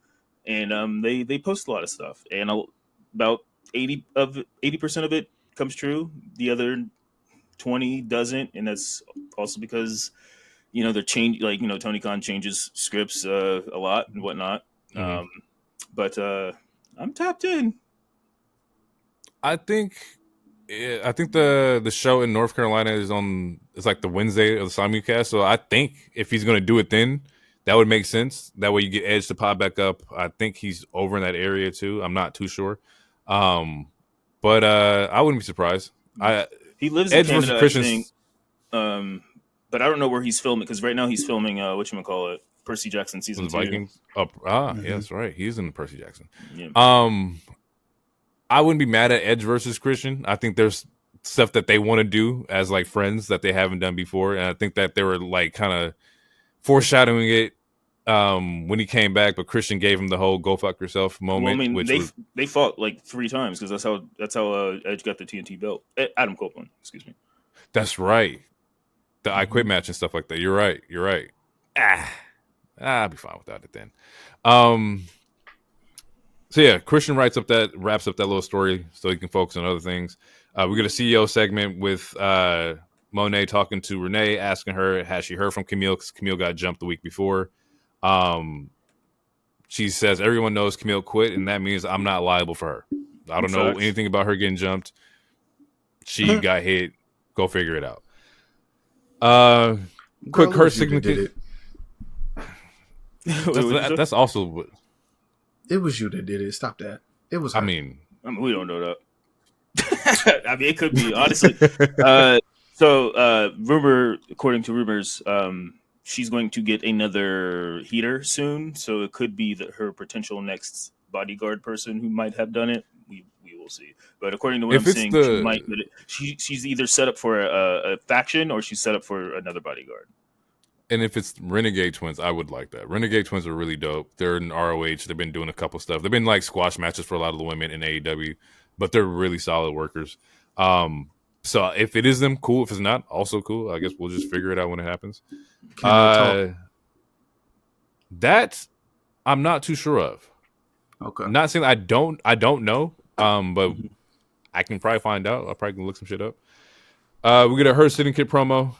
and they post a lot of stuff, and about 80% of it comes true. The other 20 doesn't, and that's also because they're Tony Khan changes scripts a lot and whatnot. Mm-hmm. But I'm tapped in. I think the show in North Carolina it's like the Wednesday of the simulcast. So I think if he's going to do it then, that would make sense. That way you get Edge to pop back up. I think he's over in that area too. I'm not too sure. But I wouldn't be surprised. He lives Edge in Canada, versus I think. But I don't know where he's filming, because right now he's filming whatchamacallit, Percy Jackson season 2. Vikings. Mm-hmm. Yeah, that's right. He's in the Percy Jackson. Yeah. I wouldn't be mad at Edge versus Christian. I think there's stuff that they want to do as like friends that they haven't done before, and I think that they were like kind of foreshadowing it when he came back, but Christian gave him the whole "go fuck yourself" moment. Well, I mean, which they fought like 3 times because that's how Edge got the TNT belt. Adam Copeland, excuse me. That's right. The I Quit match and stuff like that. You're right. I'll be fine without it then. So yeah, Christian wraps up that little story so he can focus on other things. We got a CEO segment with Monet talking to Renee, asking her, has she heard from Camille? Because Camille got jumped the week before. She says, everyone knows Camille quit, and that means I'm not liable for her. I don't know anything about her getting jumped. She got hit. Go figure it out. Quick her significant. That's also what. It was you that did it. Stop that. It was her. I mean, we don't know that. I mean, it could be, honestly. Rumor, according to rumors, she's going to get another heater soon. So it could be that her potential next bodyguard person who might have done it. We will see. But according to what I'm seeing, she's either set up for a faction or she's set up for another bodyguard. And if it's Renegade Twins, I would like that. Renegade Twins are really dope. They're in ROH. They've been doing a couple stuff. They've been like squash matches for a lot of the women in AEW, but they're really solid workers. So if it is them, cool. If it's not, also cool. I guess we'll just figure it out when it happens. That I'm not too sure of. Okay. Not saying I don't know. But I can probably find out. I'll probably look some shit up. We get a Her Sitting Kid promo.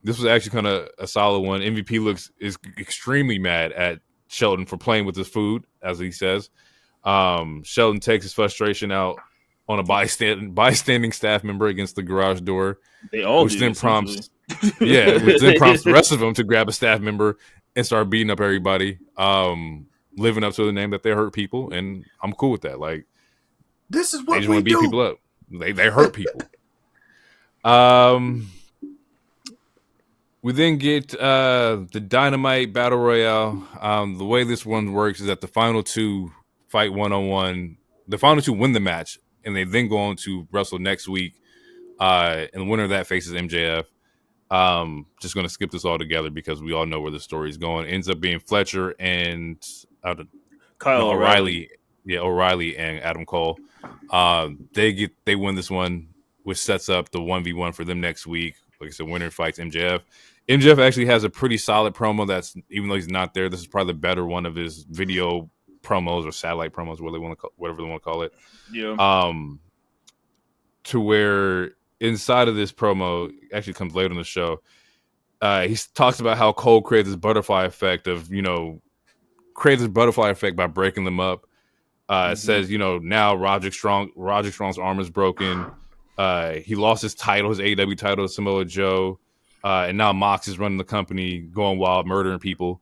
This was actually kind of a solid one. MVP is extremely mad at Shelton for playing with his food, as he says. Shelton takes his frustration out on a bystanding staff member against the garage door. They all which then prompts the rest of them to grab a staff member and start beating up everybody, living up to the name that they hurt people, and I'm cool with that. Like, this is what they just we want to beat do. people up. They hurt people. We then get the Dynamite Battle Royale. The way this one works is that the final 2 fight one-on-one. The final 2 win the match, and they then go on to wrestle next week. And the winner of that faces MJF. Just going to skip this all together because we all know where the story is going. Ends up being Fletcher and Kyle O'Reilly. Yeah, O'Reilly and Adam Cole. They win this one, which sets up the 1v1 for them next week. Like I said, winner fights MJF. MJF actually has a pretty solid promo. That's, even though he's not there, this is probably the better one of his video promos or satellite promos, whatever they want to call it. Yeah. To where inside of this promo, actually comes later in the show, he talks about how Cole creates this butterfly effect by breaking them up. It says, now Roderick Strong's arm is broken. He lost his title, his AEW title to Samoa Joe. And now Mox is running the company, going wild, murdering people.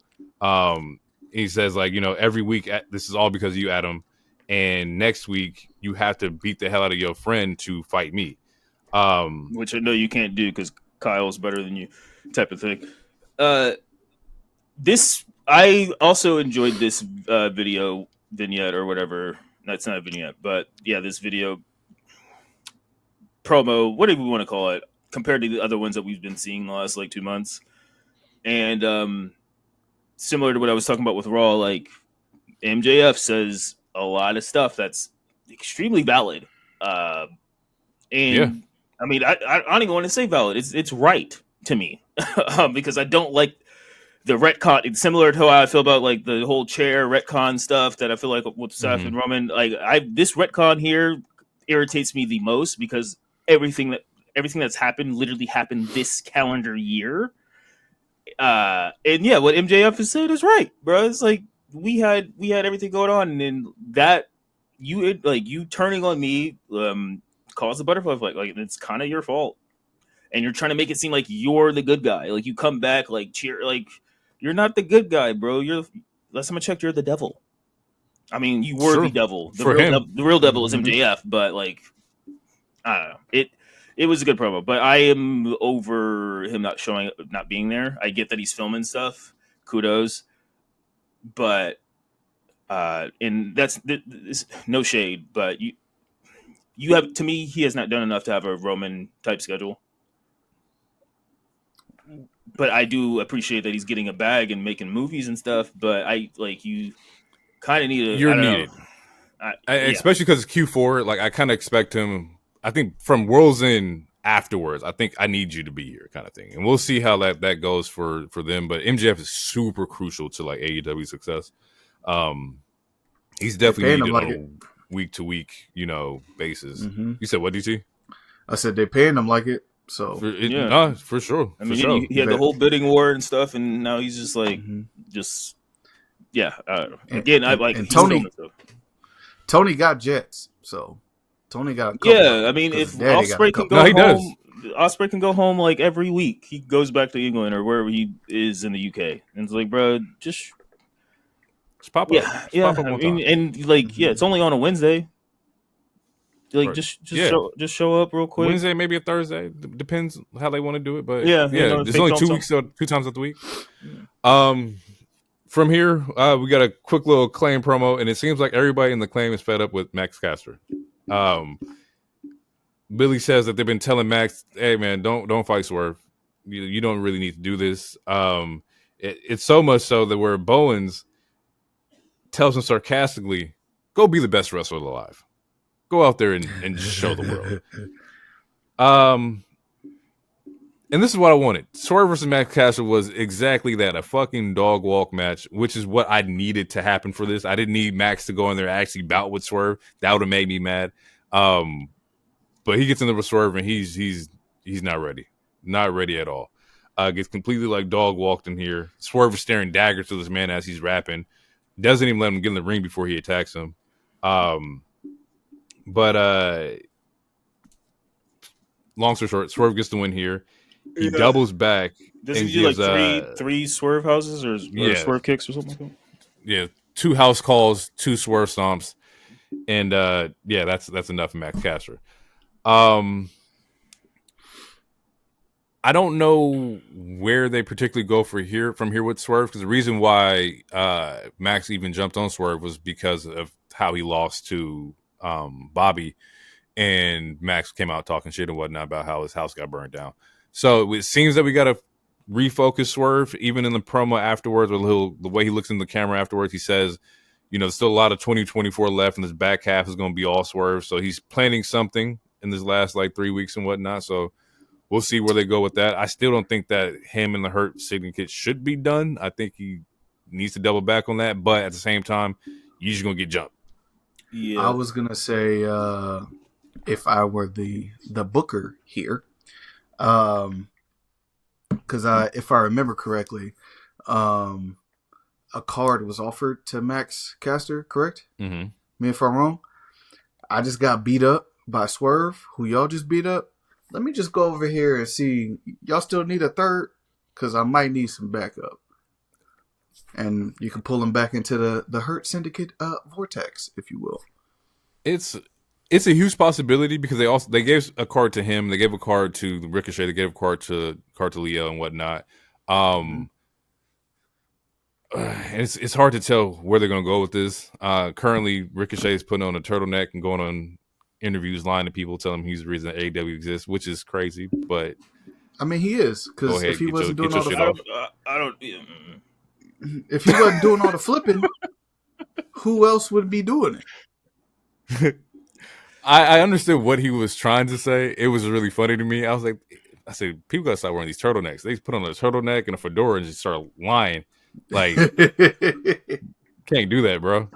He says, every week, this is all because of you, Adam. And next week, you have to beat the hell out of your friend to fight me. Which I know you can't do because Kyle's better than you, type of thing. I also enjoyed this video vignette or whatever. That's not a vignette, but yeah, this video promo, whatever we want to call it, compared to the other ones that we've been seeing the last 2 months. And similar to what I was talking about with Raw, MJF says a lot of stuff that's extremely valid. I mean, I don't even want to say valid. It's right to me because I don't like the retcon. It's similar to how I feel about the whole chair retcon stuff that I feel like with Seth and Roman. This retcon here irritates me the most because everything that's happened literally happened this calendar year. And yeah, what MJF has said is right, bro. It's we had everything going on, and then that you turning on me caused the butterfly effect. It's kind of your fault, and you're trying to make it seem like you're the good guy. You come back, cheer, you're not the good guy, bro. Last time I checked, you're the devil. I mean, you were the devil. The real devil is MJF, but I don't know. It was a good promo, but I am over him not being there. I get that he's filming stuff. Kudos. But and that's no shade, but to me, he has not done enough to have a Roman type schedule. But I do appreciate that he's getting a bag and making movies and stuff. But you kind of need to. You're I don't needed. know. Especially because it's Q4. Like, I kind of expect him, I think, from World's End afterwards. I think I need you to be here, kind of thing. And we'll see how that goes for them. But MJF is super crucial to like AEW success. He's definitely needed on a week to week, basis. Mm-hmm. You said what, DT? I said they're paying him like it. So for sure. I mean, he had the whole bidding war and stuff, and now he's just like, again, I like. And Tony got jets, so Tony got. I mean, if Ospreay can go home, Ospreay can go home like every week. He goes back to England or wherever he is in the UK, and it's like, bro, just pop up. Pop up it's only on a Wednesday. Like just show up real quick. Wednesday, maybe a Thursday. Depends how they want to do it. But there's only 2 weeks, so 2 times of the week. From here, we got a quick little Claim promo, and it seems like everybody in the Claim is fed up with Max Caster. Billy says that they've been telling Max, "Hey man, don't fight Swerve. You don't really need to do this." It's so much so that where Bowens tells him sarcastically, "Go be the best wrestler alive. Go out there and just show the world." And this is what I wanted. Swerve versus Max Caster was exactly that, a fucking dog walk match, which is what I needed to happen for this. I didn't need Max to go in there and actually bout with Swerve. That would have made me mad. But he gets in there with Swerve and he's not ready. Not ready at all. Gets completely like dog walked in here. Swerve is staring daggers to this man as he's rapping. Doesn't even let him get in the ring before he attacks him. But long story short, Swerve gets the win here. He doubles back. Does he do like three Swerve houses or Swerve kicks or something like that? Yeah, 2 house calls, 2 Swerve stomps, and that's enough for Max Caster. I don't know where they particularly go from here with Swerve, because the reason why Max even jumped on Swerve was because of how he lost to Bobby, and Max came out talking shit and whatnot about how his house got burned down. So it seems that we got to refocus Swerve. Even in the promo afterwards, the way he looks in the camera afterwards, he says, there's still a lot of 2024 left, and this back half is going to be all Swerve. So he's planning something in this last 3 weeks and whatnot. So we'll see where they go with that. I still don't think that him and the Hurt Syndicate should be done. I think he needs to double back on that. But at the same time, you're just going to get jumped. Yeah. I was going to say, if I were the booker here, because if I remember correctly, a card was offered to Max Caster, correct? Mm-hmm. Me if I'm wrong. I just got beat up by Swerve, who y'all just beat up. Let me just go over here and see. Y'all still need a third? Because I might need some backup. And you can pull him back into the Hurt Syndicate vortex, if you will. It's a huge possibility, because they gave a card to him, they gave a card to Ricochet, they gave a card to Leo and whatnot. It's hard to tell where they're going to go with this. Currently, Ricochet is putting on a turtleneck and going on interviews, lying to people, telling them he's the reason that AEW exists, which is crazy. But I mean, he is, because if he wasn't doing all if he wasn't doing all the flipping, who else would be doing it? I understood what he was trying to say. It was really funny to me. I said, people gotta stop wearing these turtlenecks. They put on a turtleneck and a fedora and just start lying. Like, can't do that, bro.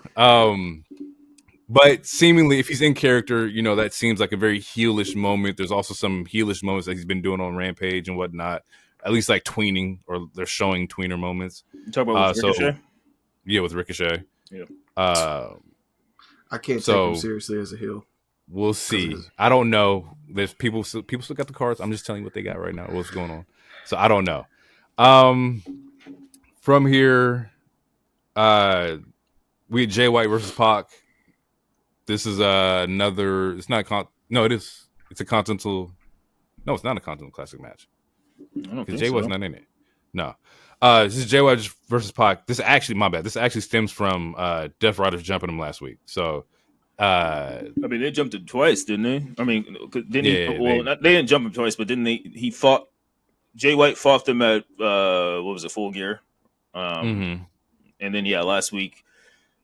But seemingly, if he's in character, that seems like a very heelish moment. There's also some heelish moments that he's been doing on Rampage and whatnot. At least like tweening, or they're showing tweener moments. You talk about with Ricochet? Yeah, with Ricochet. Yeah. I can't take him seriously as a heel. We'll see. I don't know. There's people still got the cards. I'm just telling you what they got right now. What's going on? So I don't know. From here, we had Jay White versus Pac. This is another. It's not. No, it is. It's a Continental. No, it's not a Continental Classic match. Because Jay White's not in it. No. This is Jay White versus Pac. This actually, my bad. This actually stems from Death Riders jumping him last week. So Uh, I mean, they jumped him twice, didn't they? I mean, didn't he? yeah, Well, they didn't jump him twice, but didn't they? He fought Jay White fought them at what was it, Full Gear, mm-hmm. and then last week,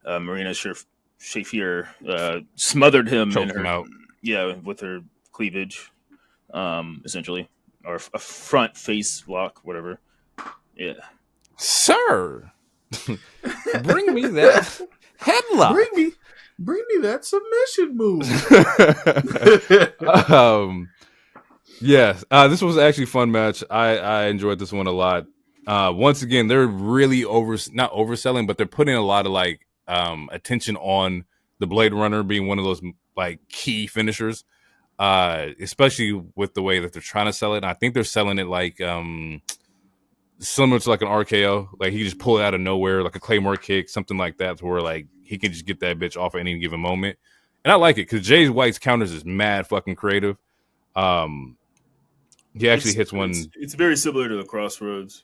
Marina Shafir smothered him in Choked him her out. with her cleavage, essentially, or a front face lock, whatever. Yeah, Sir, bring me that headlock. Bring me that submission move. Yes, this was actually a fun match. I enjoyed this one a lot. Once again, they're really not overselling, but they're putting a lot of like attention on the Blade Runner being one of those like key finishers, especially with the way that they're trying to sell it. And I think they're selling it like similar to like an RKO, like he just pull it out of nowhere, like a Claymore kick, something like that, where like he can just get that bitch off at any given moment. And I like it because Jay White's counters is mad fucking creative. He actually hits one. It's very similar to the Crossroads,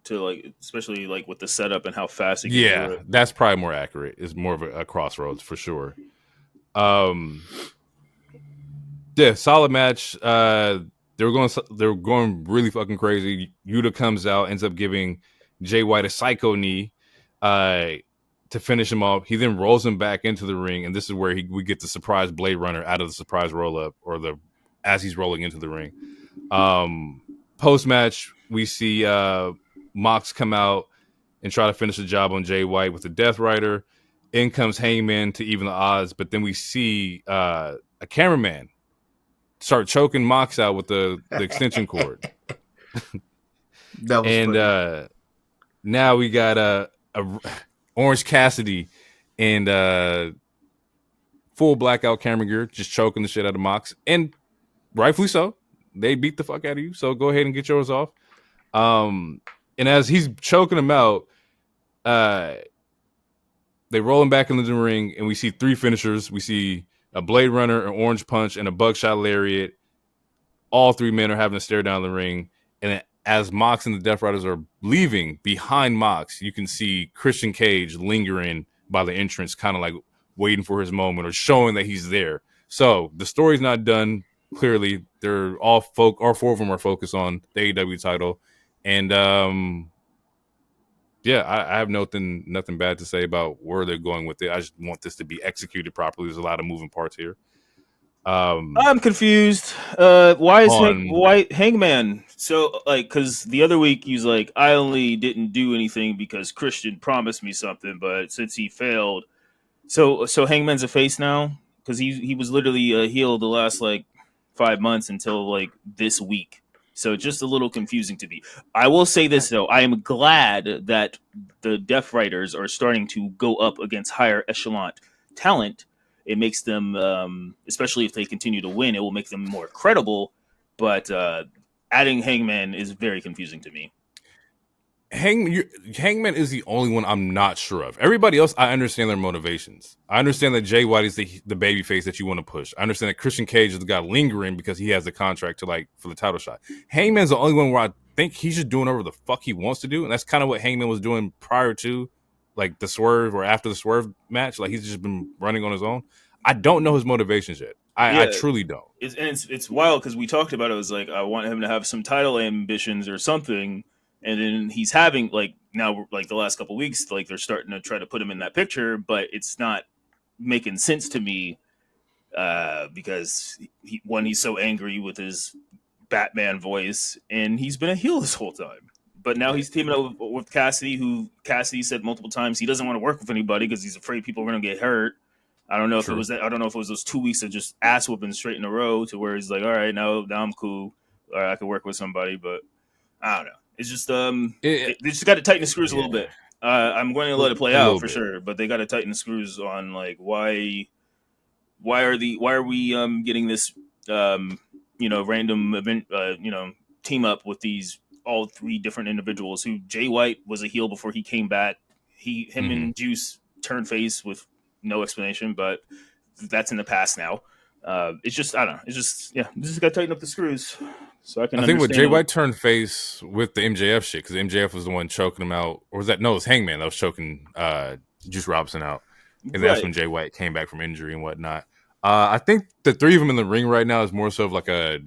to like especially like with the setup and how fast he can do it. That's probably more accurate. It's more of a Crossroads for sure. Yeah, solid match. They were going really fucking crazy. Yuta comes out, ends up giving Jay White a psycho knee to finish him off. He then rolls him back into the ring, and this is where we get the surprise Blade Runner out of the surprise roll up, or as he's rolling into the ring. Post match, we see Mox come out and try to finish the job on Jay White with the Death Rider. In comes Hangman to even the odds, but then we see a cameraman start choking Mox out with the extension cord. That was funny. Now we got a Orange Cassidy and full blackout camera gear just choking the shit out of Mox, and rightfully so. They beat the fuck out of you, so go ahead and get yours off. And as he's choking him out, they roll him back into the ring, and we see three finishers. We see a Blade Runner, an Orange Punch, and a Buckshot Lariat. All three men are having to stare down the ring. And as Mox and the Death Riders are leaving, behind Mox, you can see Christian Cage lingering by the entrance, kind of like waiting for his moment or showing that he's there. So the story's not done. Clearly, they're all four of them are focused on the AEW title. And I have nothing bad to say about where they're going with it. I just want this to be executed properly. There's a lot of moving parts here. I'm confused. Why is Hangman so like? Because the other week he's like, I only didn't do anything because Christian promised me something, but since he failed, so Hangman's a face now because he was literally a heel the last like 5 months until like this week. So just a little confusing to me. I will say this though, I am glad that the Death Riders are starting to go up against higher echelon talent. It makes them, especially if they continue to win, it will make them more credible. But adding Hangman is very confusing to me. Hangman is the only one I'm not sure of. Everybody else, I understand their motivations. I understand that Jay White is the baby face that you want to push. I understand that Christian Cage is the guy lingering because he has the contract for the title shot. Hangman's the only one where I think he's just doing whatever the fuck he wants to do, and that's kind of what Hangman was doing prior to like the Swerve or after the Swerve match. Like he's just been running on his own. I don't know his motivations yet. I truly don't. It's wild because we talked about it. It was like I want him to have some title ambitions or something. And then he's having like now like the last couple of weeks, like they're starting to try to put him in that picture, but it's not making sense to me because he's so angry with his Batman voice, and he's been a heel this whole time. But now he's teaming up with Cassidy, who Cassidy said multiple times he doesn't want to work with anybody because he's afraid people are going to get hurt. I don't know if it was that. I don't know if it was those 2 weeks of just ass whooping straight in a row to where he's like, all right, now I'm cool, or I can work with somebody, but I don't know. It's just they just got to tighten the screws a little bit. I'm going to let it play out for sure, but they got to tighten the screws on like why are we getting this random event team up with these all three different individuals who Jay White was a heel before he came back. Him and Juice turned face with no explanation, but that's in the past now. It's just I don't know. It's just just got to tighten up the screws. So I think with Jay White turned face with the MJF shit because MJF was the one choking him out, or was that no? It was Hangman that was choking Juice Robinson out. and that's when Jay White came back from injury and whatnot. I think the three of them in the ring right now is more so of like a,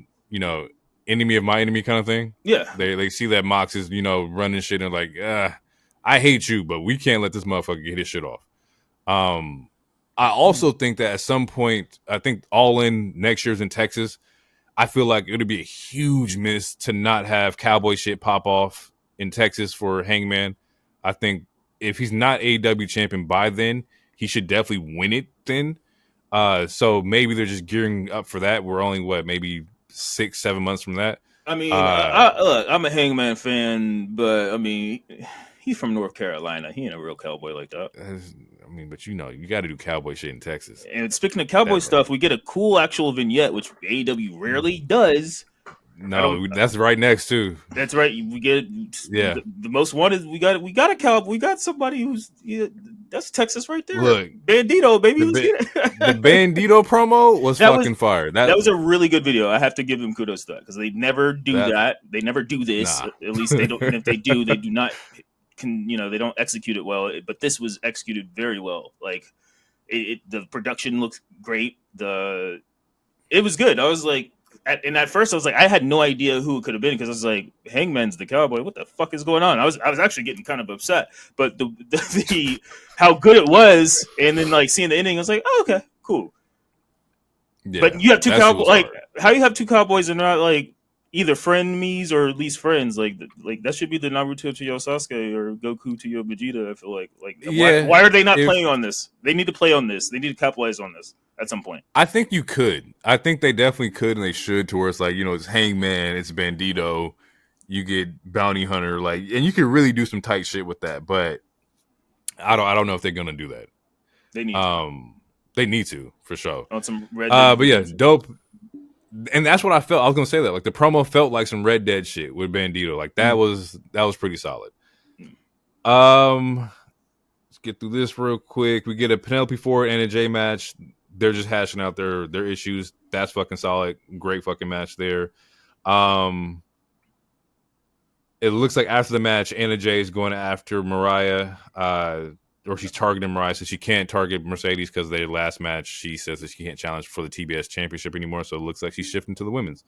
enemy of my enemy kind of thing. Yeah. They see that Mox is, running shit and like, I hate you, but we can't let this motherfucker get his shit off. I also think that at some point, I think All In next year's in Texas. I feel like it would be a huge miss to not have cowboy shit pop off in Texas for Hangman. I think if he's not AEW champion by then, he should definitely win it then. So maybe they're just gearing up for that. We're only, maybe 6-7 months from that. I mean, look, I'm a Hangman fan, but I mean, he's from North Carolina. He ain't a real cowboy like that. But you got to do cowboy shit in Texas. And speaking of cowboy stuff, we get a cool actual vignette, which AEW rarely does. No, that's right next too. That's right. We get the most wanted. We got a cowboy. We got somebody who's that's Texas right there. Look, Bandito, baby. The Bandito promo was fucking fire. That was a really good video. I have to give them kudos to that because they never do that. They never do this. Nah. At least they don't. And if they do, they do not. They don't execute it well. But this was executed very well. Like the production looks great. It was good. I was like. At first I was like, I had no idea who it could have been because I was like, Hangman's the cowboy. What the fuck is going on? I was actually getting kind of upset, but the how good it was, and then like seeing the ending, I was like, oh, okay, cool. Yeah, but you have two cowboys. Like, how you have two cowboys and not like either frenemies or at least friends? Like that should be the Naruto to your Sasuke or Goku to your Vegeta. I feel like why are they not playing on this? They need to play on this. They need to capitalize on this. At some point, I think you could. I think they definitely could, and they should. To where it's like it's Hangman, it's Bandito, you get Bounty Hunter, and you can really do some tight shit with that. But I don't know if they're gonna do that. They need to. They need to for sure. On some Red but yeah, dope. And that's what I felt. I was gonna say that the promo felt like some Red Dead shit with Bandito. That was pretty solid. Let's get through this real quick. We get a Penelope Ford and a J match. They're just hashing out their issues. That's fucking solid. Great fucking match there. It looks like after the match, Anna Jay is going after Mariah, or she's targeting Mariah, so she can't target Mercedes because their last match, she says that she can't challenge for the TBS championship anymore. So it looks like she's shifting to the women's.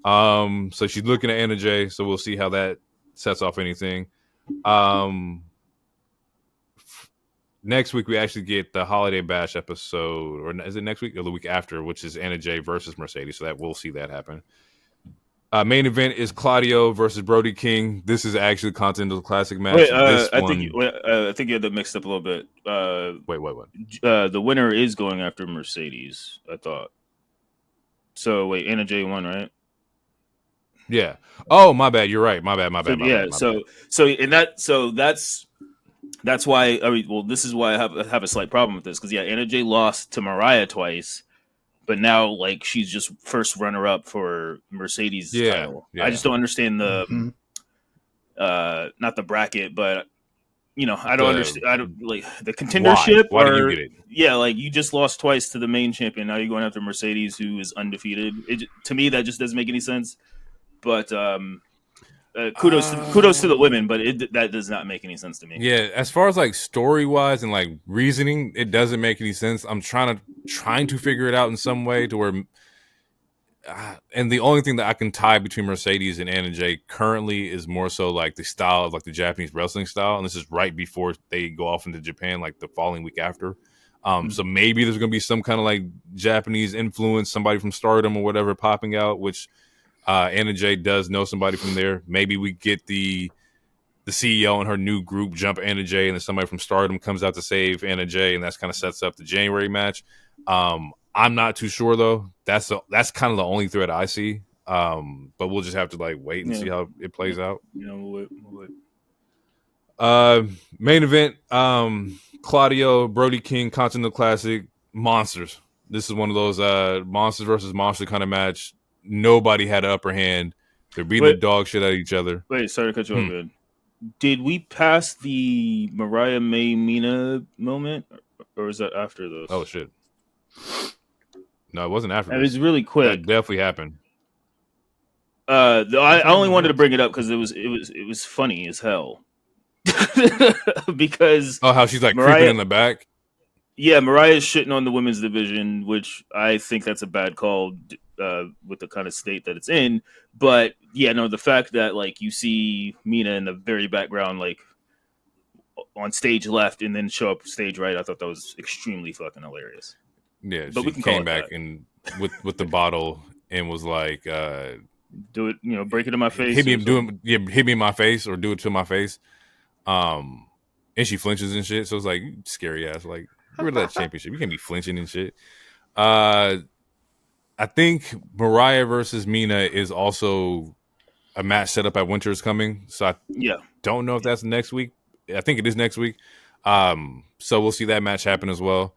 So she's looking at Anna Jay. So we'll see how that sets off anything. Next week, we actually get the Holiday Bash episode, or is it next week or the week after, which is Anna Jay versus Mercedes. So that we'll see that happen. Main event is Claudio versus Brody King. This is actually a Continental Classic match. Wait, I think you had that mixed up a little bit. Wait, what? The winner is going after Mercedes, I thought. So wait, Anna Jay won, right? Yeah. Oh, my bad. You're right. My bad. That's why. This is why I have a slight problem with this because Anna Jay lost to Mariah twice, but now she's just first runner up for Mercedes title. Yeah. I just don't understand the not the bracket, but I don't understand. I don't the contendership. Why do you get it? Yeah, you just lost twice to the main champion. Now you're going after Mercedes, who is undefeated. To me, that just doesn't make any sense. But kudos to the women, but that does not make any sense to me. Yeah, as far as story wise and reasoning, it doesn't make any sense. I'm trying to figure it out in some way to where, and the only thing that I can tie between Mercedes and Anna Jay currently is more so the style of the Japanese wrestling style, and this is right before they go off into Japan the following week after. So maybe there's gonna be some kind of Japanese influence, somebody from Stardom or whatever popping out, which. Anna Jay does know somebody from there. Maybe we get the CEO and her new group jump Anna Jay, and then somebody from Stardom comes out to save Anna Jay, and that's kind of sets up the January match. I'm not too sure though. That's kind of the only thread I see. But we'll just have to wait and see how it plays out. We'll wait. Main event: Claudio, Brody King, Continental Classic, monsters. This is one of those monsters versus monster kind of match. Nobody had an upper hand. They're beating the dog shit out of each other. Wait, sorry to cut you off, man. Did we pass the Mariah May Mina moment, or is that after those? Oh shit! No, it wasn't after. It was really quick. That definitely happened. I only wanted to bring it up because it was funny as hell. Because how she's Mariah, creeping in the back. Yeah, Mariah's shitting on the women's division, which I think that's a bad call with the kind of state that it's in. But yeah, no, the fact that like you see Mina in the very background, like on stage left, and then show up stage right, I thought that was extremely fucking hilarious. Yeah, But we she can call came it back that. and with the bottle and was like, Do it, break it in my face hit me, or something. hit me in my face or do it to my face. Um, and she flinches and shit. So it's like scary ass. Like you're that championship. You can't be flinching and shit. I think Mariah versus Mina is also a match set up at Winter is Coming. So I Yeah, don't know if that's next week. I think it is next week. So we'll see that match happen as well.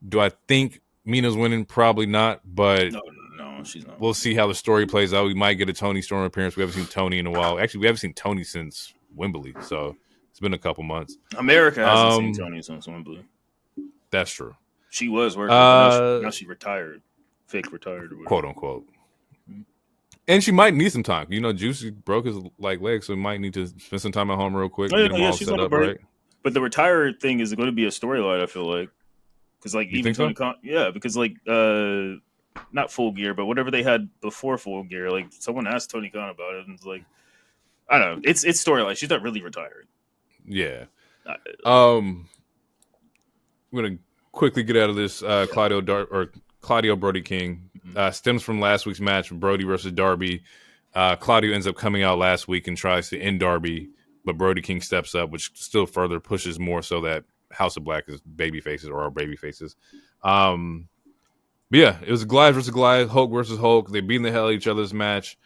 Do I think Mina's winning? Probably not, but no, she's not. we'll see how the story plays out. We might get a Tony Storm appearance. We haven't seen Tony in a while. Actually, we haven't seen Tony since Wembley, so it's been a couple months. America hasn't seen Tony since Wembley. That's true. She was working, but now she retired, fake retired, or whatever. Quote unquote. And she might need some time. Juicy broke his leg, so he might need to spend some time at home real quick. Get him all she's set on a up, break. right? But the retire thing is going to be a storyline. I feel like because like You even think Tony so? because like not Full Gear, but whatever they had before Full Gear, like someone asked Tony Khan about it, and it's like I don't know, it's storyline. She's not really retired. Yeah. Uh, I'm gonna quickly get out of this. Claudio Brody King stems from last week's match, Brody versus Darby. Claudio ends up coming out last week and tries to end Darby, but Brody King steps up, which still further pushes more so that House of Black is baby faces or are baby faces. But yeah, it was Goliath versus Goliath, Hulk versus Hulk. They beating the hell out of each other's match.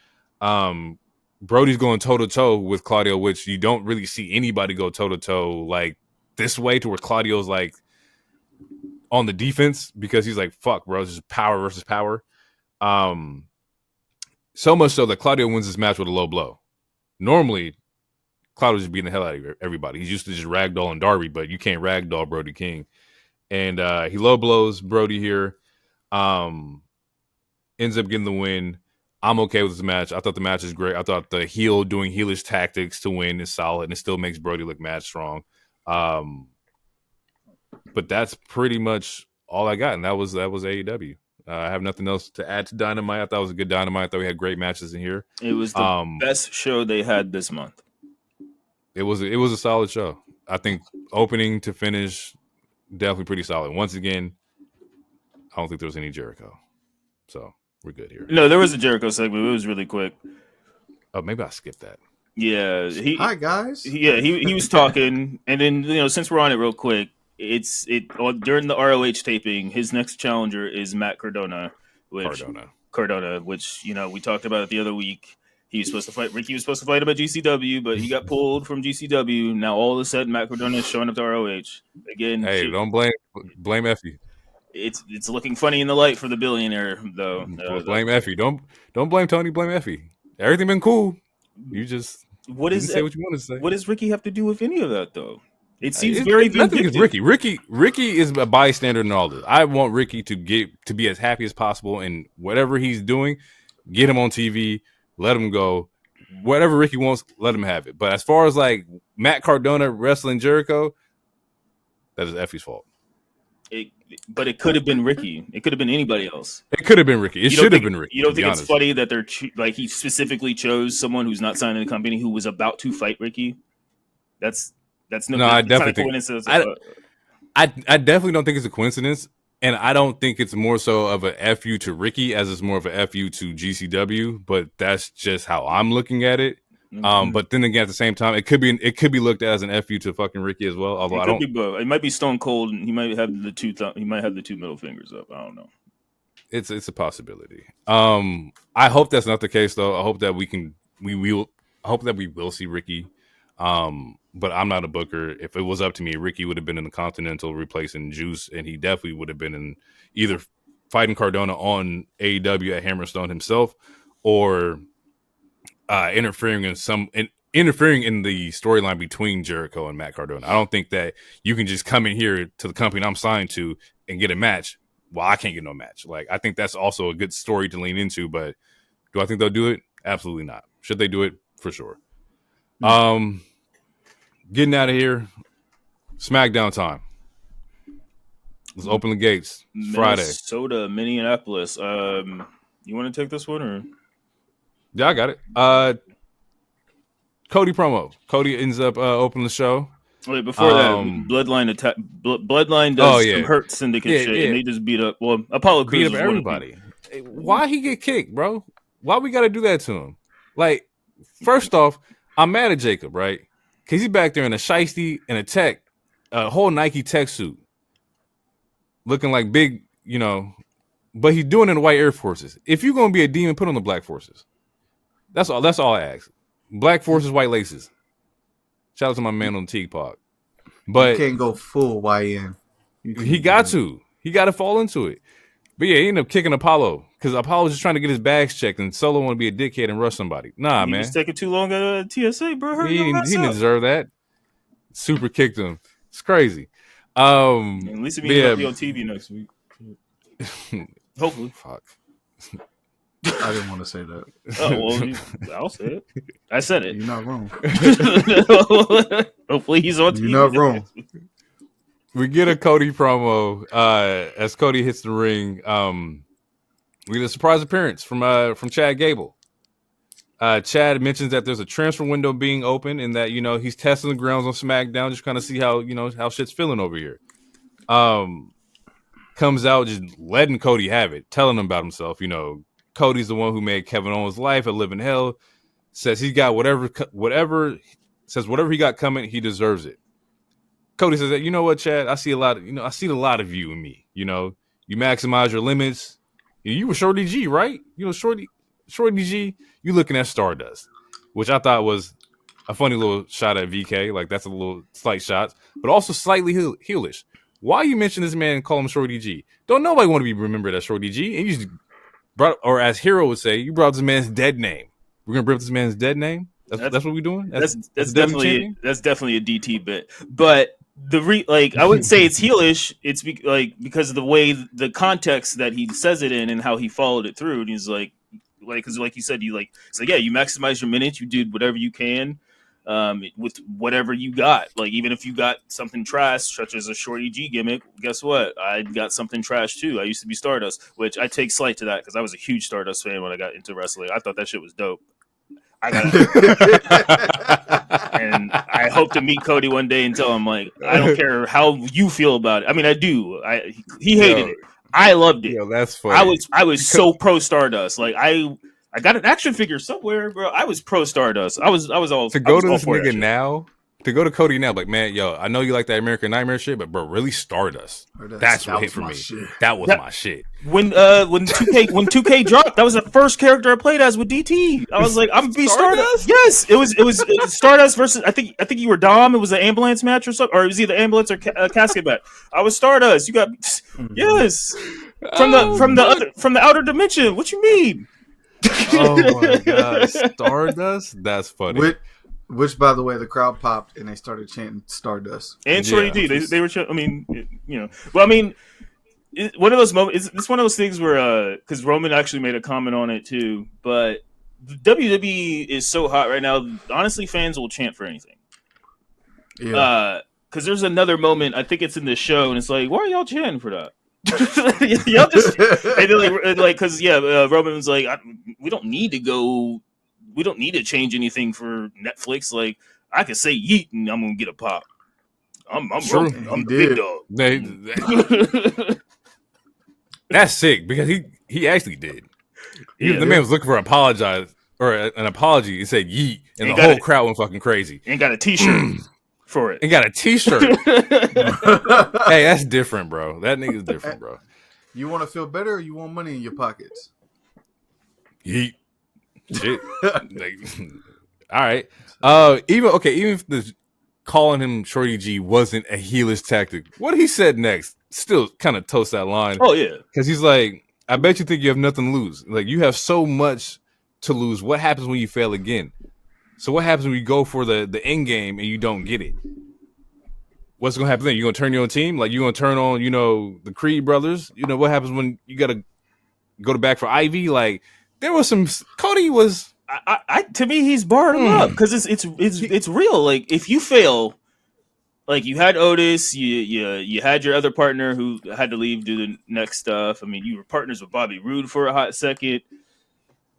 Brody's going toe to toe with Claudio, which you don't really see anybody go toe to toe like this way, to where Claudio's like on the defense because he's like, fuck, bro, this is power versus power. So much so that Claudio wins this match with a low blow. Normally, Claudio's just beating the hell out of everybody. He's used to just ragdolling Darby, but you can't ragdoll Brody King. And he low blows Brody here. Ends up getting the win. I'm okay with this match. I thought the match is great. I thought the heel doing heelish tactics to win is solid, and it still makes Brody look mad strong. But that's pretty much all I got, and that was AEW. I have nothing else to add to Dynamite. I thought it was a good Dynamite. I thought we had great matches in here. it was the best show they had this month. It was a solid show. I think opening to finish, definitely pretty solid. Once again, I don't think there was any Jericho, so we're good here. No, there was a Jericho segment. It was really quick. Oh, maybe I skipped that. Yeah, hi guys. He was talking, and then since we're on it real quick, during the ROH taping, his next challenger is Matt Cardona, which we talked about it the other week. He was supposed to fight Ricky. Was supposed to fight him at GCW, but he got pulled from GCW. Now all of a sudden, Matt Cardona is showing up to ROH again. Hey, don't blame Effie. It's looking funny in the light for the billionaire, though. Blame Effie. Don't blame Tony. Blame Effie. Everything been cool. You just didn't say what you want to say. What does Ricky have to do with any of that, though? It seems nothing against Ricky. Ricky is a bystander in all this. I want Ricky to be as happy as possible, and whatever he's doing, get him on TV, let him go. Whatever Ricky wants, let him have it. But as far as like Matt Cardona wrestling Jericho, that is Effie's fault. But it could have been Ricky. It could have been anybody else. It could have been Ricky. It should have been Ricky. You don't think it's funny that they're like he specifically chose someone who's not signed in the company who was about to fight Ricky? That's no. I definitely think. I definitely don't think it's a coincidence, and I don't think it's more so of a FU to Ricky as it's more of a FU to GCW. But that's just how I'm looking at it. But then again, at the same time, it could be looked at as an FU to fucking Ricky as well. Although it might be Stone Cold, and he might have the two middle fingers up. I don't know. It's a possibility. I hope that's not the case though. I hope that we will see Ricky. But I'm not a booker. If it was up to me, Ricky would have been in the Continental replacing Juice, and he definitely would have been in either fighting Cardona on AEW at Hammerstone himself, or interfering in the storyline between Jericho and Matt Cardona. I don't think that you can just come in here to the company I'm signed to and get a match. Well, I can't get no match. Like, I think that's also a good story to lean into, but do I think they'll do it? Absolutely not. Should they do it? For sure. Getting out of here. Smackdown time. Let's open the gates. It's Friday. Minnesota, Minneapolis. You want to take this one or? Yeah, I got it. Cody promo. Cody ends up opening the show. Wait, before that, Bloodline attack. Bloodline does some hurt syndicate shit, and they just beat up. Well, Apollo Crews beat up everybody. Why he get kicked, bro? Why we got to do that to him? Like, first off, I'm mad at Jacob, right? Because he's back there in a shiesty and a tech, a whole Nike tech suit, looking like big, but he's doing it in the white Air Forces. If you're gonna be a demon, put on the black forces. That's all. That's all I ask. Black forces, white laces. Shout out to my man on the Teague Pod. But you can't go full YN. He got to fall into it. But yeah, he ended up kicking Apollo because Apollo was just trying to get his bags checked, and Solo want to be a dickhead and rush somebody. Nah, man, he's taking too long at TSA, bro. He didn't deserve that. Super kicked him. It's crazy. At least if he'll be on TV next week. Hopefully. Fuck. I didn't want to say that. Oh, well, I'll say it. I said it. You're not wrong. Hopefully he's on TV. You're not wrong. We get a Cody promo as Cody hits the ring. We get a surprise appearance from Chad Gable. Chad mentions that there's a transfer window being open and that, he's testing the grounds on SmackDown, just kind of see how, how shit's feeling over here. Comes out just letting Cody have it, telling him about himself. Cody's the one who made Kevin Owens' life a living hell. Says he's got whatever he got coming, he deserves it. Cody says that, you know what, Chad? I see a lot of you in me. You maximize your limits. You were Shorty G, right? Shorty G, you looking at Stardust, which I thought was a funny little shot at VK. Like, that's a little slight shot, but also slightly heelish. Why you mention this man and call him Shorty G? Don't nobody want to be remembered as Shorty G. And you just brought, or as Hero would say, you brought this man's dead name. We're gonna bring up this man's dead name. That's what we're doing. That's definitely a DT bit. But I wouldn't say it's heelish. It's because of the way the context that he says it in and how he followed it through. And he's because like you said, you maximize your minutes. You did whatever you can with whatever you got. Like, even if you got something trash, such as a Shorty G gimmick, guess what? I got something trash too. I used to be Stardust, which I take slight to that because I was a huge Stardust fan when I got into wrestling. I thought that shit was dope. And I hope to meet Cody one day and tell him, I don't care how you feel about it. I mean, I do. He hated it. I loved it. Yo, that's funny. I was so pro Stardust. I got an action figure somewhere, bro. I was pro Stardust. I was all to go to this nigga now. To go to Cody now, man, yo, I know you like that American Nightmare shit, but bro, really Stardust. That's what hit for me. Shit. That was my shit. When 2K dropped, that was the first character I played as with DT. I was like, I'm gonna be Stardust. Yes, it was Stardust versus I think you were Dom. It was an ambulance match or something, or it was either ambulance or casket match. I was Stardust. You got yes from the outer dimension. What you mean? Oh my god, Stardust. That's funny. Which, by the way, the crowd popped and they started chanting Stardust. And Shorty D, they were. Well, I mean, one of those moments. It's one of those things where, because Roman actually made a comment on it too. But the WWE is so hot right now. Honestly, fans will chant for anything. Yeah. Because there's another moment. I think it's in the show, and it's like, why are y'all chanting for that? Y'all just because Roman was like, we don't need to go. We don't need to change anything for Netflix. Like, I could say yeet and I'm gonna get a pop. I'm Roman. I'm the big dog. That's sick because he actually did. The man was looking for an apology and said yeet, and the whole crowd went fucking crazy. And got a T-shirt for it. And got a T-shirt. Hey, that's different, bro. That nigga's different, bro. You want to feel better, or you want money in your pockets? Yeet. Shit. All right. Even if the calling him Shorty G wasn't a heelish tactic, what he said next still kind of toast that line. Oh yeah, because he's like, I bet you think you have nothing to lose. Like, you have so much to lose. What happens when you fail again? So what happens when you go for the end game and you don't get it? What's gonna happen then? You gonna turn your own team? Like, you gonna turn on the Creed brothers? What happens when you gotta go to back for Ivy? Like, there was some. Cody was. To me, he's barred him up because it's real. Like, if you fail, like you had Otis, you had your other partner who had to leave do the next stuff. I mean, you were partners with Bobby Roode for a hot second.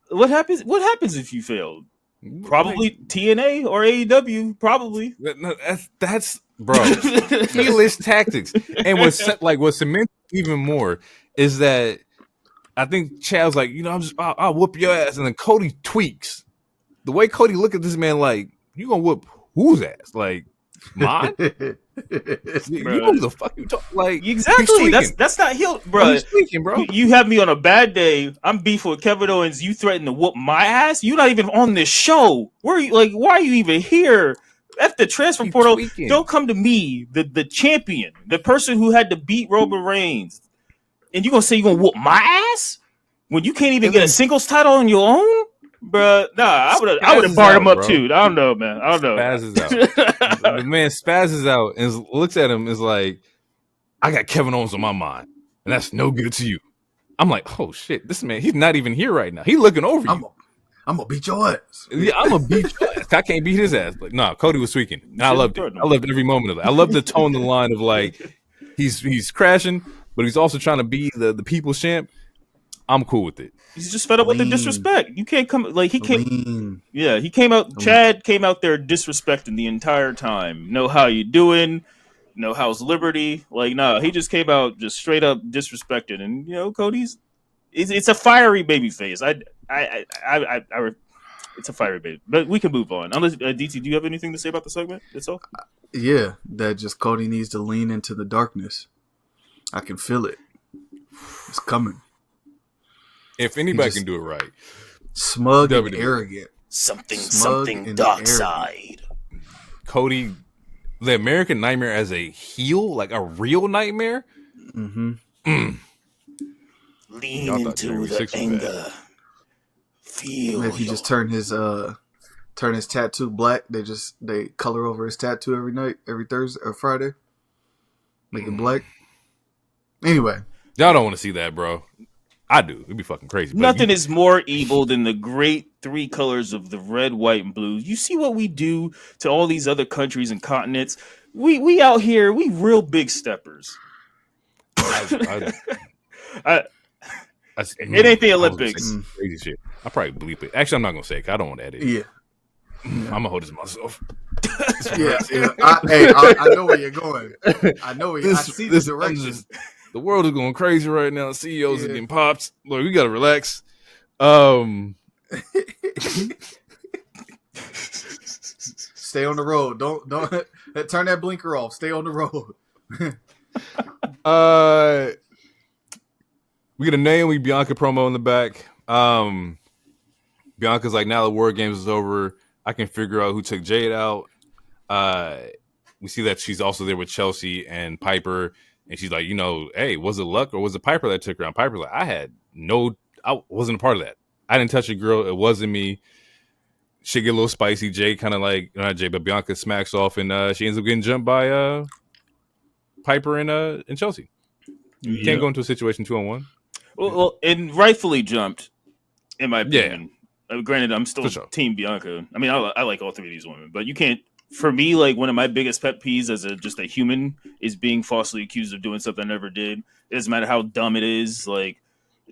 What happens? What happens if you failed? Probably TNA or AEW. Probably. That's bro. Heelish tactics. And what cements even more is that I think Chad was like, I'll whoop your ass, and then Cody tweaks the way Cody look at this man like, you gonna whoop whose ass? Like mine? You know who the fuck you talk like? Exactly. That's not heel, bro. He's tweaking, bro. You have me on a bad day. I'm beefing with Kevin Owens. You threaten to whoop my ass. You're not even on this show. Where are you? Like, why are you even here? At the transfer portal, don't come to me, the champion, the person who had to beat Roman Reigns, and you gonna say you gonna whoop my ass when you can't even get a singles title on your own, bro? Nah, I would have barred him up too. I don't know, man. I don't know. Spazzes out. The man spazzes out and looks at him. Is like, I got Kevin Owens on my mind, and that's no good to you. I'm like, oh shit, this man, he's not even here right now. He's looking over you. I'm gonna beat your ass. Yeah, I'm gonna beat your ass. I can't beat his ass. Like, nah, Cody was tweaking. And I loved it. I loved every moment of it. I love the tone, the line of like, he's crashing, but he's also trying to be the people's champ. I'm cool with it. He's just fed up with the disrespect. You can't come like he came. Yeah, he came out. Chad came out there disrespecting the entire time. Know how you doing? Know how's Liberty? Like, no, he just came out just straight up disrespected. And Cody's it's a fiery baby face. It's a fiery baby. But we can move on. Unless DT, do you have anything to say about the segment itself? Yeah, that just Cody needs to lean into the darkness. I can feel it. It's coming. If anybody can do it right, smug and arrogant. Something dark side. Cody, the American Nightmare as a heel, like a real nightmare. Mm-hmm. Lean into the anger. Feel. If he just turn his tattoo black, they color over his tattoo every night, every Thursday or Friday, make it black. Anyway, y'all don't want to see that, bro. I do. It'd be fucking crazy. Nothing is more evil than the great three colors of the red, white, and blue. You see what we do to all these other countries and continents. We out here, we real big steppers. It ain't the Olympics. Crazy shit. I probably bleep it. Actually, I'm not gonna say it. I don't want to edit. Yeah. I'm gonna hold this to myself. Yeah. I know where you're going. I know where I see the direction. The world is going crazy right now. CEOs are getting pops. Look, we gotta relax. Stay on the road. Don't turn that blinker off. Stay on the road. We get a Naomi Bianca promo in the back. Bianca's like, now the War Games is over, I can figure out who took Jade out. We see that she's also there with Chelsea and Piper, and she's like, hey, was it Luck or was it Piper that took her out? Piper's like, I wasn't a part of that. I didn't touch a girl. It wasn't me. She get a little spicy. Jade kind of like, not Jade, but Bianca smacks off, and she ends up getting jumped by Piper and Chelsea. You can't go into a situation 2-on-1. Well, and rightfully jumped, in my opinion. Yeah. Granted, I'm still Team Bianca. I mean, I like all three of these women, but you can't. For me, like one of my biggest pet peeves as just a human is being falsely accused of doing something I never did. It doesn't matter how dumb it is. Like,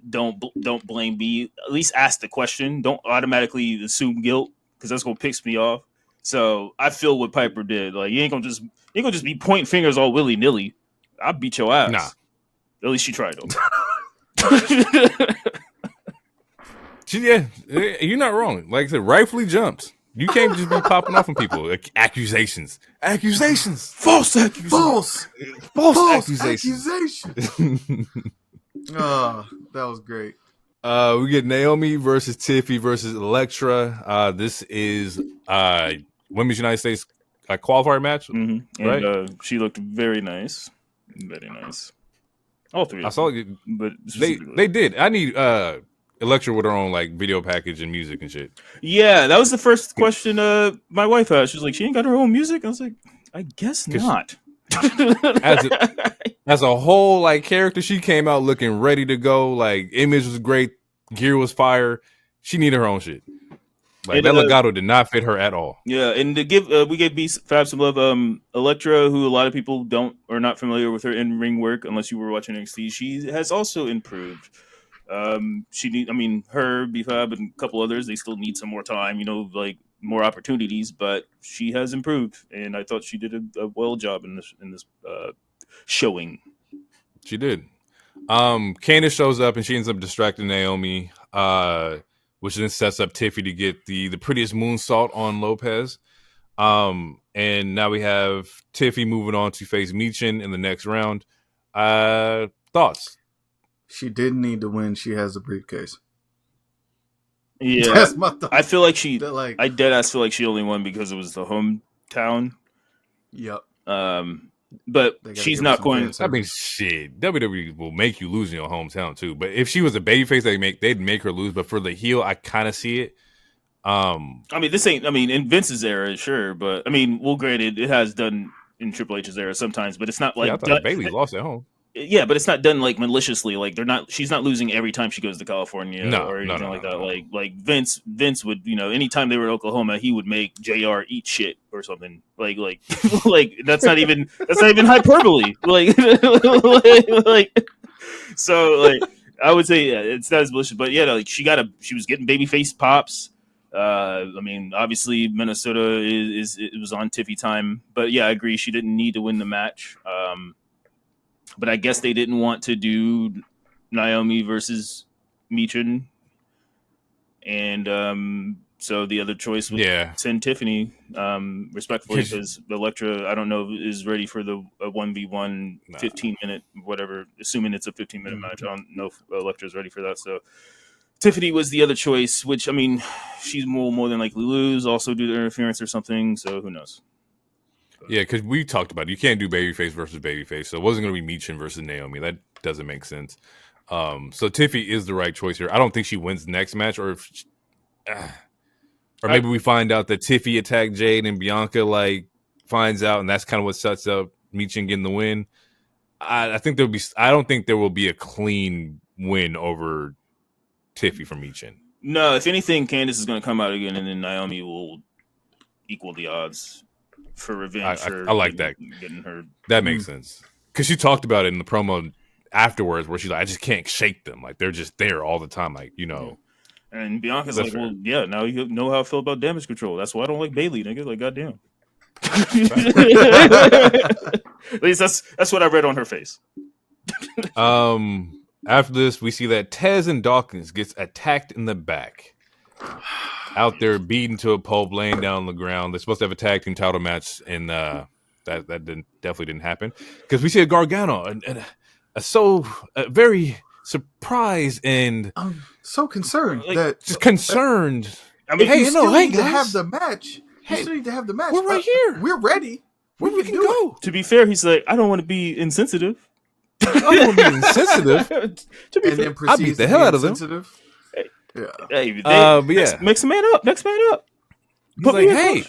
don't blame me. At least ask the question. Don't automatically assume guilt because that's gonna piss me off. So I feel what Piper did. Like, you ain't gonna just be pointing fingers all willy nilly. I'll beat your ass. Nah. At least she tried though. Yeah, you're not wrong. Like I said, rightfully jumped. You can't just be popping off on people. Like, accusations. False accusations. Oh, that was great. We get Naomi versus Tiffy versus Elektra. This is Women's United States qualifier match, mm-hmm. Right? And, she looked very nice. Very nice. All three. I saw it, but they did. I need Elektra with her own like video package and music and shit. Yeah, that was the first question my wife had. She was like, "She ain't got her own music." I was like, "I guess not." As a whole like character, she came out looking ready to go. Like, image was great, gear was fire. She needed her own shit. Like that legato did not fit her at all. Yeah, and to give we gave Fab some love. Electra, who a lot of people are not familiar with her in ring work unless you were watching NXT, she has also improved. Her, B-Fab, and a couple others, they still need some more time, like more opportunities, but she has improved, and I thought she did a well job in this showing. She did. Candice shows up and she ends up distracting Naomi, which then sets up Tiffy to get the prettiest moonsault on Lopez. And now we have Tiffy moving on to face Michin in the next round. Thoughts? She didn't need to win. She has a briefcase. Yeah, that's my thought. I feel like I deadass feel like she only won because it was the hometown. Yep. But she's not going. I mean, shit. WWE will make you lose in your hometown too. But if she was a babyface, they'd make her lose. But for the heel, I kind of see it. This ain't. In Vince's era, sure, but granted, it has done in Triple H's era sometimes, but it's not like I thought Bayley lost at home. Yeah, but it's not done like maliciously. Like she's not losing every time she goes to California or anything like that. No. Like Vince would, anytime they were in Oklahoma, he would make JR eat shit or something. Like that's not even hyperbole. So I would say it's not as malicious, but yeah, she was getting babyface pops. Obviously Minnesota it was on Tiffy time, but yeah, I agree she didn't need to win the match. But I guess they didn't want to do Naomi versus Michin. And so the other choice was send Tiffany, respectfully, because Electra, I don't know, is ready for the 1v1 15-minute, whatever, assuming it's a 15-minute match. I don't know if Electra's ready for that. So Tiffany was the other choice, which, she's more than likely lose, also do the interference or something. So who knows? Yeah, because we talked about it. You can't do babyface versus babyface, so it wasn't going to be Michin versus Naomi. That doesn't make sense. So Tiffy is the right choice here. I don't think she wins the next match, or maybe we find out that Tiffy attacked Jade and Bianca finds out, and that's kind of what sets up Michin getting the win. I don't think there will be a clean win over Tiffy from Michin. No, if anything, Candice is going to come out again, and then Naomi will equal the odds. For revenge, I like that. Getting her. That makes sense because she talked about it in the promo afterwards, where she's like, "I just can't shake them. Like they're just there all the time. And Bianca's like, "Well, yeah, now you know how I feel about damage control. That's why I don't like Bayley, nigga. Like, goddamn." At least that's what I read on her face. After this, we see that Tez and Dawkins gets attacked in the back. Out there beaten to a pulp, laying down on the ground. They're supposed to have a tag team title match, and that definitely didn't happen because we see a Gargano and a very surprised and I'm so concerned concerned. Hey, guys, to have the match. Hey, you still need to have the match. We're right here. We're ready. We can go. To be fair, he's like, I don't want to be insensitive. I don't want to be insensitive. To be fair, I beat the hell out of them. Yeah. Hey, next man up. Next man up. He's like, hey,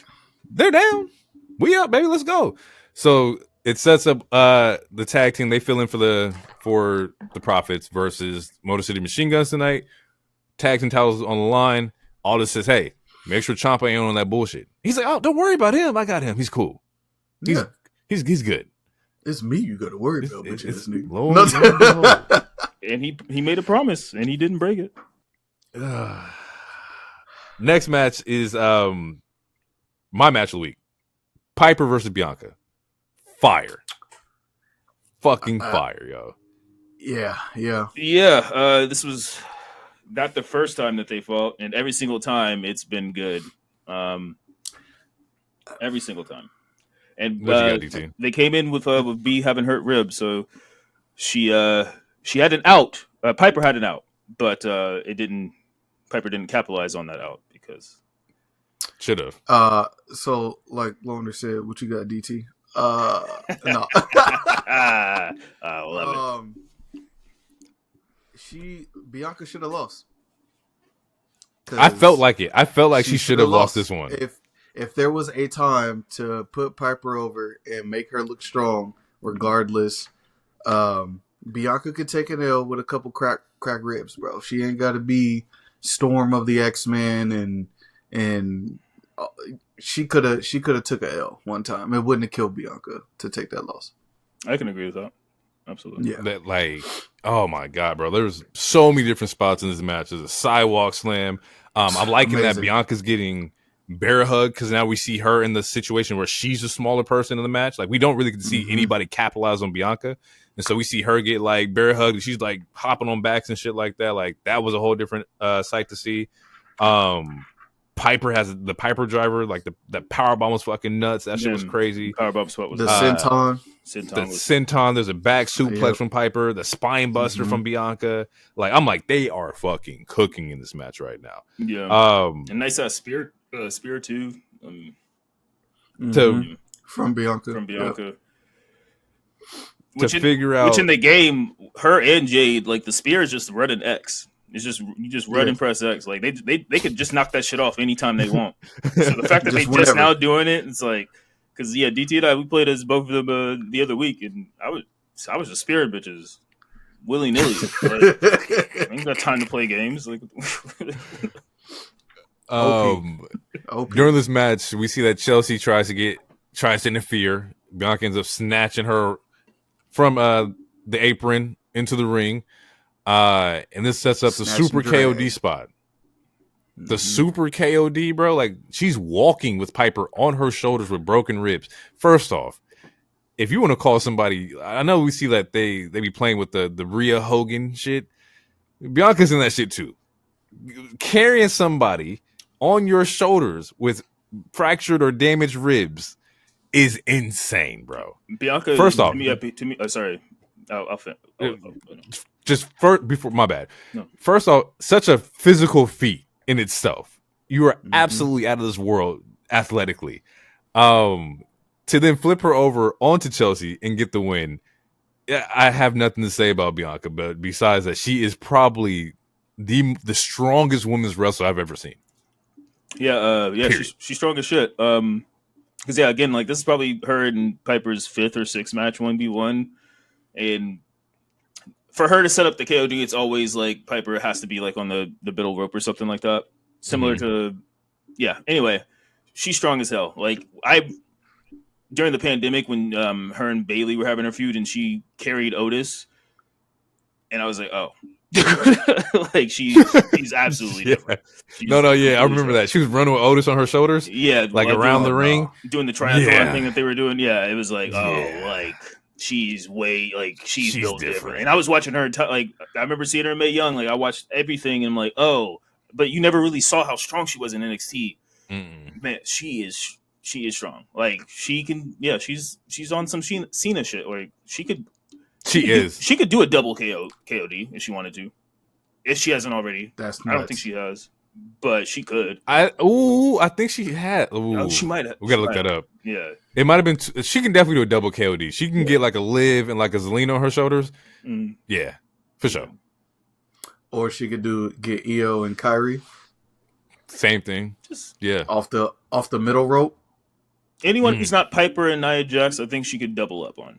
they're down. We up, baby. Let's go. So it sets up the tag team. They fill in for the Profits versus Motor City Machine Guns tonight. Tag team titles on the line. Aldis says, hey, make sure Ciampa ain't on that bullshit. He's like, oh, don't worry about him. I got him. He's cool. He's good. It's me you got to worry about, bitch. Lord. And he made a promise, and he didn't break it. Next match is my match of the week. Piper versus Bianca. Fire. Fucking fire, yo. Yeah. This was not the first time that they fought, and every single time it's been good. Every single time. And they came in with B having hurt ribs, so she had an out. Piper had an out, but Piper didn't capitalize on that out because should have. So like Loner said, what you got, DT? No. I love it. Bianca should have lost. I felt like it. I felt like she should have lost this one. If there was a time to put Piper over and make her look strong, regardless, Bianca could take an L with a couple crack ribs, bro. She ain't got to be Storm of the X-Men and she could have took a L one time. It wouldn't have killed Bianca to take that loss. I can agree with that. Absolutely. Yeah. That, like, oh my god, bro! There's so many different spots in this match. There's a sidewalk slam. I'm liking that Bianca's getting bear hug because now we see her in the situation where she's the smaller person in the match. Like, we don't really get to see anybody capitalize on Bianca, and so we see her get like bear hugged. And she's like hopping on backs and shit like that. Like, that was a whole different sight to see. Piper has the Piper driver, like the power bomb was fucking nuts. That shit was crazy. Power bomb sweat was the senton. Senton. There's a back suplex from Piper, the spine buster from Bianca. Like, I'm like, they are fucking cooking in this match right now. Yeah. And nice spear too. From Bianca. Yep. Which in the game, her and Jade, like, the spear is just running X. It's just you just run and press X. Like, they could just knock that shit off anytime they want. So the fact that they just now doing it, it's like, because DT and I, we played as both of them the other week, and I was just spearing bitches willy nilly. Like, I ain't got time to play games. Like, during this match, we see that Chelsea tries to interfere. Bianca ends up snatching her from the apron into the ring. And this sets up the super KOD spot. The super KOD, bro. Like, she's walking with Piper on her shoulders with broken ribs. First off, if you want to call somebody, I know we see that they be playing with the Rhea Hogan shit. Bianca's in that shit too. Carrying somebody on your shoulders with fractured or damaged ribs is insane, bro. Bianca, first off, to me, sorry. Just before my bad. No. First off, such a physical feat in itself. You are absolutely out of this world athletically. To then flip her over onto Chelsea and get the win. I have nothing to say about Bianca, but besides that, she is probably the strongest women's wrestler I've ever seen. Yeah, she's strong as shit. Because again, like, this is probably her and Piper's 5th or 6th match 1v1, and for her to set up the KOD, it's always like Piper has to be like on the middle rope or something like that. Similar to, anyway, she's strong as hell. Like, during the pandemic when her and Bailey were having her feud and she carried Otis, and I was like, oh. Like, she's absolutely different. I remember that. She was running with Otis on her shoulders. Yeah. Like around the ring. Doing the triathlon thing that they were doing. Yeah, it was like, like, she's she's built different. And I was watching her, I remember seeing her in Mae Young. Like, I watched everything, and I'm like, oh, but you never really saw how strong she was in NXT. Man, she is strong. Like, she can, she's on some Cena shit. Like, she could do a double KOD if she wanted to, if she hasn't already. I don't think she has, but she could. I think she had. She might have. We gotta look that up. Yeah, it might have been. She can definitely do a double KOD. She can get like a Liv and like a Zelina on her shoulders. Yeah, for sure. Or she could get Io and Kyrie. Same thing. Off the middle rope. Anyone who's not Piper and Nia Jax, I think she could double up on.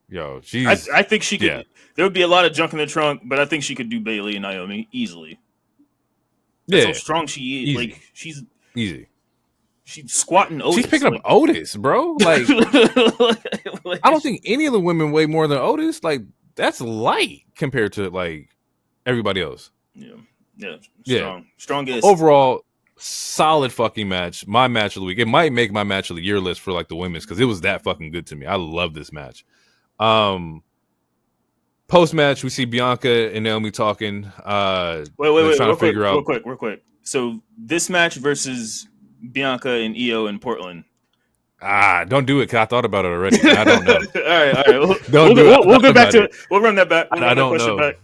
Yo, she's. I think she could. Yeah. There would be a lot of junk in the trunk, but I think she could do Bailey and Naomi easily. That's how strong she is. Easy. Like, she's easy. She's squatting Otis. She's picking up Otis, bro. Like, I don't think any of the women weigh more than Otis. Like, that's light compared to like everybody else. Yeah. Strongest. Overall, solid fucking match. My match of the week. It might make my match of the year list for like the women's because it was that fucking good to me. I love this match. Post match, we see Bianca and Naomi talking. Wait, trying to figure out real quick. So this match versus Bianca and Io in Portland. Don't do it because I thought about it already. I don't know. all right. We'll go back to it. We'll run that back. I don't know. Back.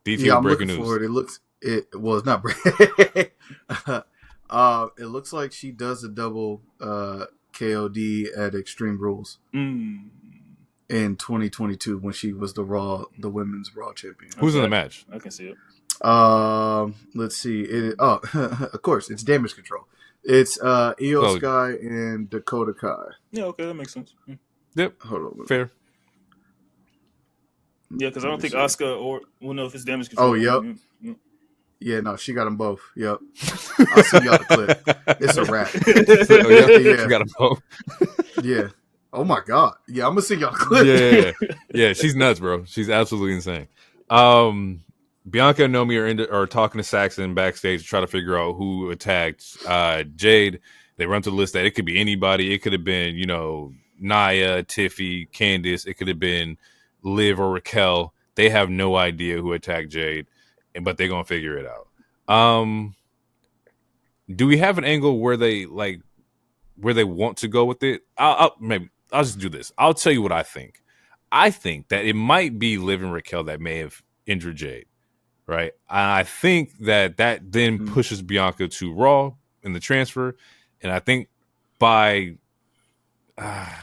DT I'm breaking looking news. for it. It was not breaking. It looks like she does a double KOD at Extreme Rules in 2022 when she was the women's Raw champion. Who's in the match? I can see it. Let's see. Of course, it's Damage Control. It's Io Sky and Dakota Kai. Yeah, okay, that makes sense. Yep. Hold on. Fair. Yeah, because I don't think Asuka will know if it's damage control. Oh, yep. Yeah, no, she got them both. Yep. I'll send y'all the clip. It's a wrap. Yeah. She got them both. Yeah. Oh my God. Yeah, I'm gonna send y'all the clip. Yeah. She's nuts, bro. She's absolutely insane. Bianca and Naomi are talking to Saxon backstage to try to figure out who attacked Jade. They run to the list that it could be anybody. It could have been, Nia, Tiffy, Candice. It could have been Liv or Raquel. They have no idea who attacked Jade, but they're gonna figure it out. Do we have an angle where they want to go with it? I'll just do this. I'll tell you what I think. I think that it might be Liv and Raquel that may have injured Jade, right? I think that then pushes Bianca to Raw in the transfer, and I think by I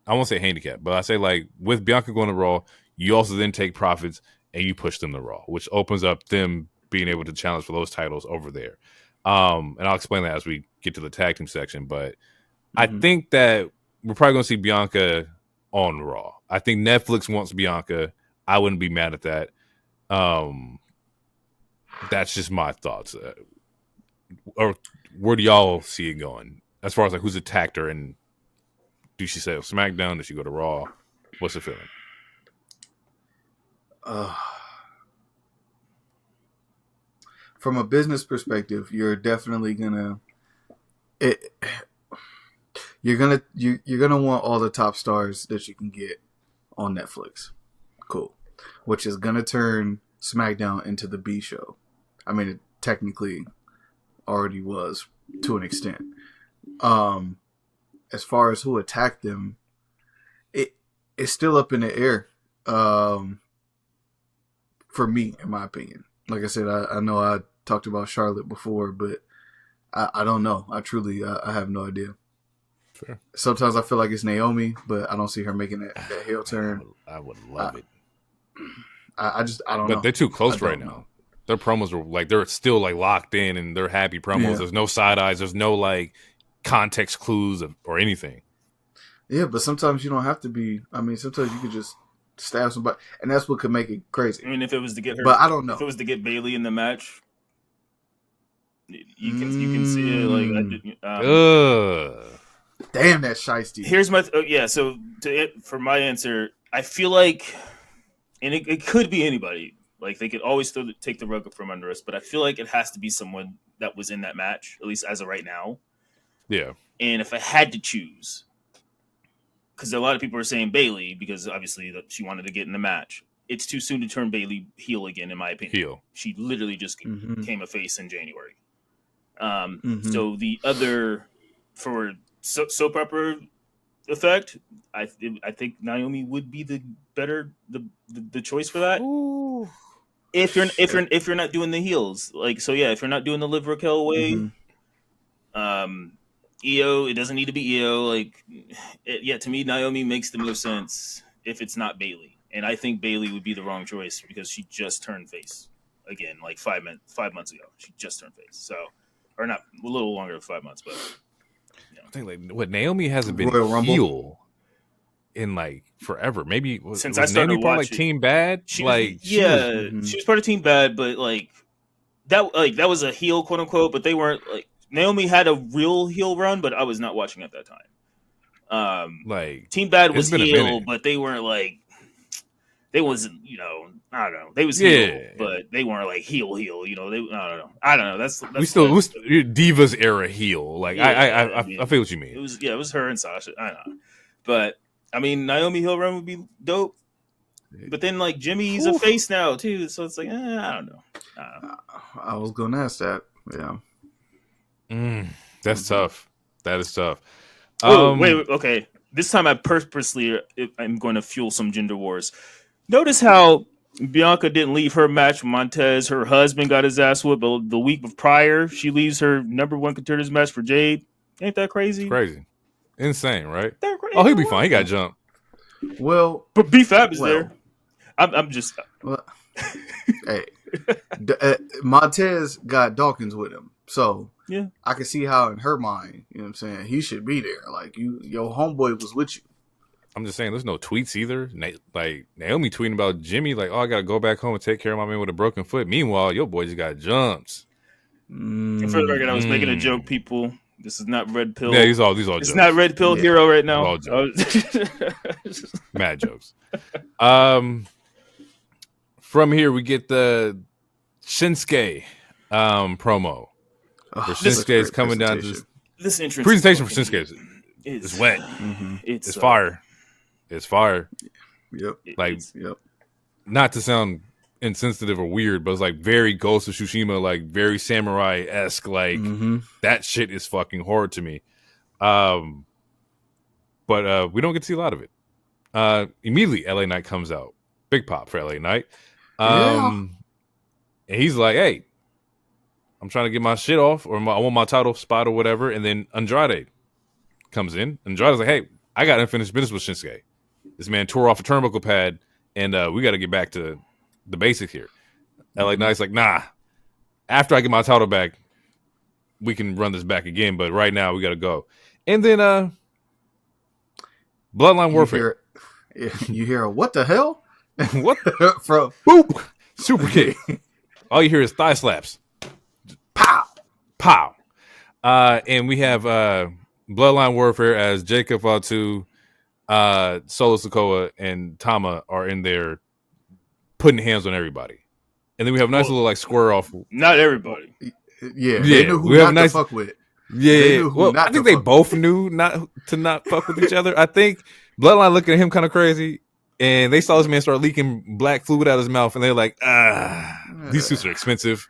won't say handicap, but I say with Bianca going to Raw, you also then take profits and you push them to Raw, which opens up them being able to challenge for those titles over there. And I'll explain that as we get to the tag team section, but I think that we're probably going to see Bianca on Raw. I think Netflix wants Bianca. I wouldn't be mad at that. That's just my thoughts. Or where do y'all see it going? As far as who's attacked her, and do she say SmackDown? Does she go to Raw? What's the feeling? From a business perspective, you're definitely you're gonna want all the top stars that you can get on Netflix. Cool. Which is gonna turn SmackDown into the B show. I mean, it technically already was to an extent. As far as who attacked them, it's still up in the air. For me, in my opinion. Like I said, I know I talked about Charlotte before, but I don't know. I have no idea. Fair. Sometimes I feel like it's Naomi, but I don't see her making that heel turn. I would love it. I don't know. But they're too close right now. Their promos are they're still locked in, and they're happy promos. Yeah. There's no side eyes. There's no context clues or anything. Yeah, but sometimes you don't have to be. I mean, sometimes you could just stab somebody, and that's what could make it crazy. I mean, if it was to get her, but I don't know. If it was to get Bayley in the match, you can see it. Damn, that's shiesty. Here's my So for my answer, I feel like, and it could be anybody. They could always take the rug up from under us, but I feel like it has to be someone that was in that match, at least as of right now. Yeah. And if I had to choose, because a lot of people are saying Bayley because obviously she wanted to get in the match. It's too soon to turn Bayley heel again, in my opinion. Heel. She literally just became a face in January. So the other for soap opera effect, I think Naomi would be the choice for that. Ooh. If you're not doing the heels, if you're not doing the Liv Raquel way, EO, it doesn't need to be EO. To me, Naomi makes the most sense if it's not Bayley, and I think Bayley would be the wrong choice because she just turned face again, 5 months ago. She just turned face, or not a little longer than 5 months, but. I think Naomi hasn't been heel in forever. Maybe since I started Naomi part watching Team Bad. She was part of Team Bad, but that was a heel, quote unquote. But they weren't Naomi had a real heel run, but I was not watching at that time. Team Bad was heel, but they weren't they wasn't I don't know. They was heel, but they weren't heel. They I don't know. That's we still Divas era heel. I feel what you mean. It was her and Sasha. I know, but I mean Naomi heel run would be dope. But then Jimmy's a face now too, so it's I don't know. I was gonna ask that. Yeah, that's tough. That is tough. Wait, okay. This time I'm going to fuel some gender wars. Notice how Bianca didn't leave her match with Montez. Her husband got his ass whipped, but the week prior, she leaves her number one contenders match for Jade. Ain't that crazy? Crazy. Insane, right? Oh, he'll be fine. He got jumped. Well, but B-Fab is there. I'm just... Well, hey, Montez got Dawkins with him. So, yeah, I can see how in her mind, you know what I'm saying, he should be there. Your homeboy was with you. I'm just saying, there's no tweets either. Like Naomi tweeting about Jimmy, like, "Oh, I gotta go back home and take care of my man with a broken foot." Meanwhile, your boy just got jumped. And for the record, I was making a joke, people. This is not red pill. Yeah, these all It's jokes. not red pill hero right now. All jokes. Mad jokes. From here we get the Shinsuke promo. Where Shinsuke is coming down to this entrance. Presentation for Shinsuke is wet. Mm-hmm. It's fire. It's fire. Yep. Like, yep. Not to sound insensitive or weird, but it's like very Ghost of Tsushima, like very samurai-esque. Like that shit is fucking horror to me. But we don't get to see a lot of it. Immediately, LA Knight comes out. Big pop for LA Knight. And he's like, "Hey, I'm trying to get my shit off, or I want my title spot or whatever." And then Andrade comes in. Andrade's like, "Hey, I got unfinished business with Shinsuke. This man tore off a turnbuckle pad, and we got to get back to the basics here." LA Knight's like, "Nah, after I get my title back, we can run this back again, but right now we got to go." And then Bloodline Warfare. You hear what the hell? What? From Boop! Super kick. All you hear is thigh slaps. Pow! Pow! And we have Bloodline Warfare as Jacob Fatu, Solo Sikoa, and Tama are in there putting hands on everybody. And then we have a nice little like square off. Not everybody. Yeah. They knew who not to fuck with. Yeah. Well, I think they both knew not to fuck with each other. I think Bloodline looking at him kind of crazy. And they saw this man start leaking black fluid out of his mouth, and they're like, these suits are expensive.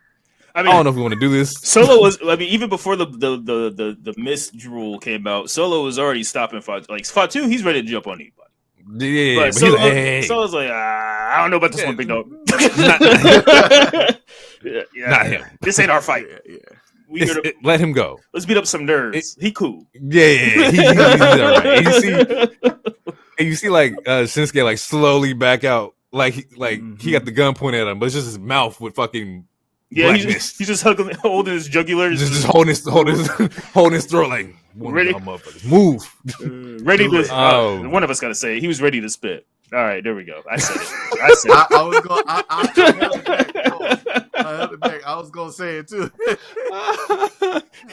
I don't know if we want to do this. Solo was, even before the Miss drool came out, Solo was already stopping Fatu. Like, Fatu, he's ready to jump on anybody. Yeah, but Solo, Solo's like, I don't know about this one, big dog. Not him. This ain't our fight. Let him go. Let's beat up some nerds. He cool. Yeah. He's all right. And you see like Shinsuke like slowly back out, like he got the gun pointed at him, but it's just his mouth with fucking he's just holding his jugular, just holding his throat, like ready, move, ready to. One of us got to say it. He was ready to spit. All right, there we go. I said it. I was going. I held it back. I was going to say it too.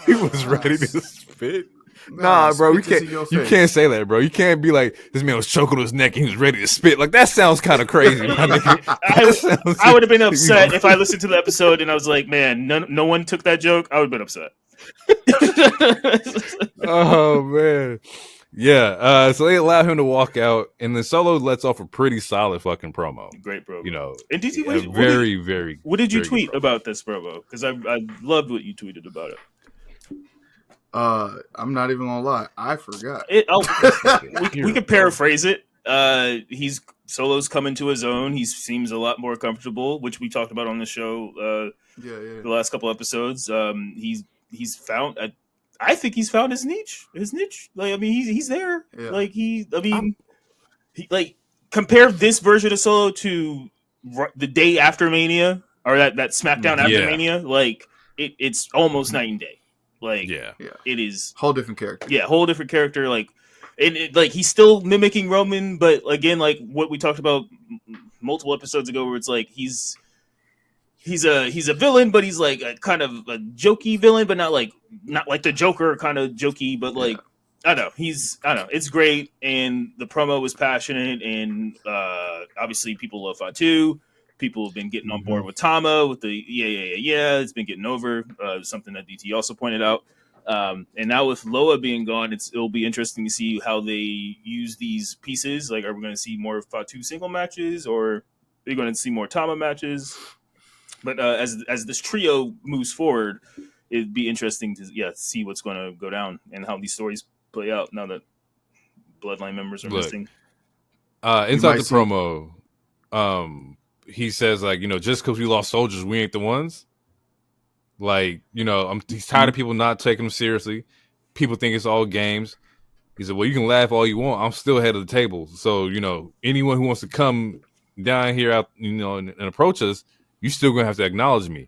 He was ready to spit. Nah, bro, you can't say that, bro. You can't be like, this man was choking to his neck and he was ready to spit. Like, that sounds kind of crazy, my nigga. I would have been upset if I listened to the episode and I was like, man, no one took that joke. I would have been upset. Oh, man. Yeah, so they allow him to walk out, and then Solo lets off a pretty solid fucking promo. Great promo. You know, and did you, what did you tweet about this promo? Because I loved what you tweeted about it. I'm not even gonna lie, I forgot. We can paraphrase it. Solo's coming to his own. He seems a lot more comfortable, which we talked about on the show. The last couple episodes. He's found. I think he's found his niche. Like, I mean, he's there. Yeah. Like he compare this version of Solo to the day after Mania or that SmackDown after Mania. Like it's almost night and day. Like, it is whole different character. Yeah, whole different character. Like, like he's still mimicking Roman, but again, like what we talked about multiple episodes ago, where it's like he's a villain, but he's like a kind of a jokey villain, but not like the Joker kind of jokey, but like I don't know. It's great, and the promo was passionate, and obviously people love Fatu. People have been getting on board with Tama with the yeah. It's been getting over. Something that DT also pointed out. And now with Loa being gone, it'll be interesting to see how they use these pieces. Like, are we going to see more Fatu single matches, or are we going to see more Tama matches? But as this trio moves forward, it'd be interesting to see what's going to go down and how these stories play out now that Bloodline members are missing. Inside the promo, he says, like, just because we lost soldiers, we ain't the ones. Like, he's tired of people not taking him seriously. People think it's all games. He said, well, you can laugh all you want. I'm still head of the table. So, anyone who wants to come down here out, and approach us, you still going to have to acknowledge me.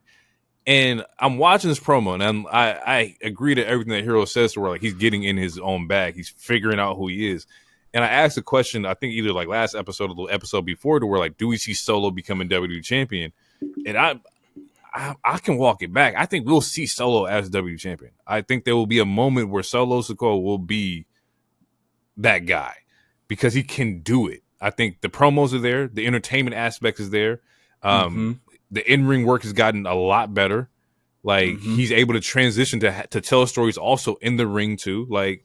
And I'm watching this promo, and I agree to everything that Hero says to where, like, he's getting in his own bag. He's figuring out who he is. And I asked a question, I think either like last episode or the episode before, to where like, do we see Solo becoming WWE champion? And I can walk it back. I think we'll see Solo as WWE champion. I think there will be a moment where Solo Sikoa will be that guy because he can do it. I think the promos are there. The entertainment aspect is there. The in-ring work has gotten a lot better. Like he's able to transition to tell stories also in the ring too. Like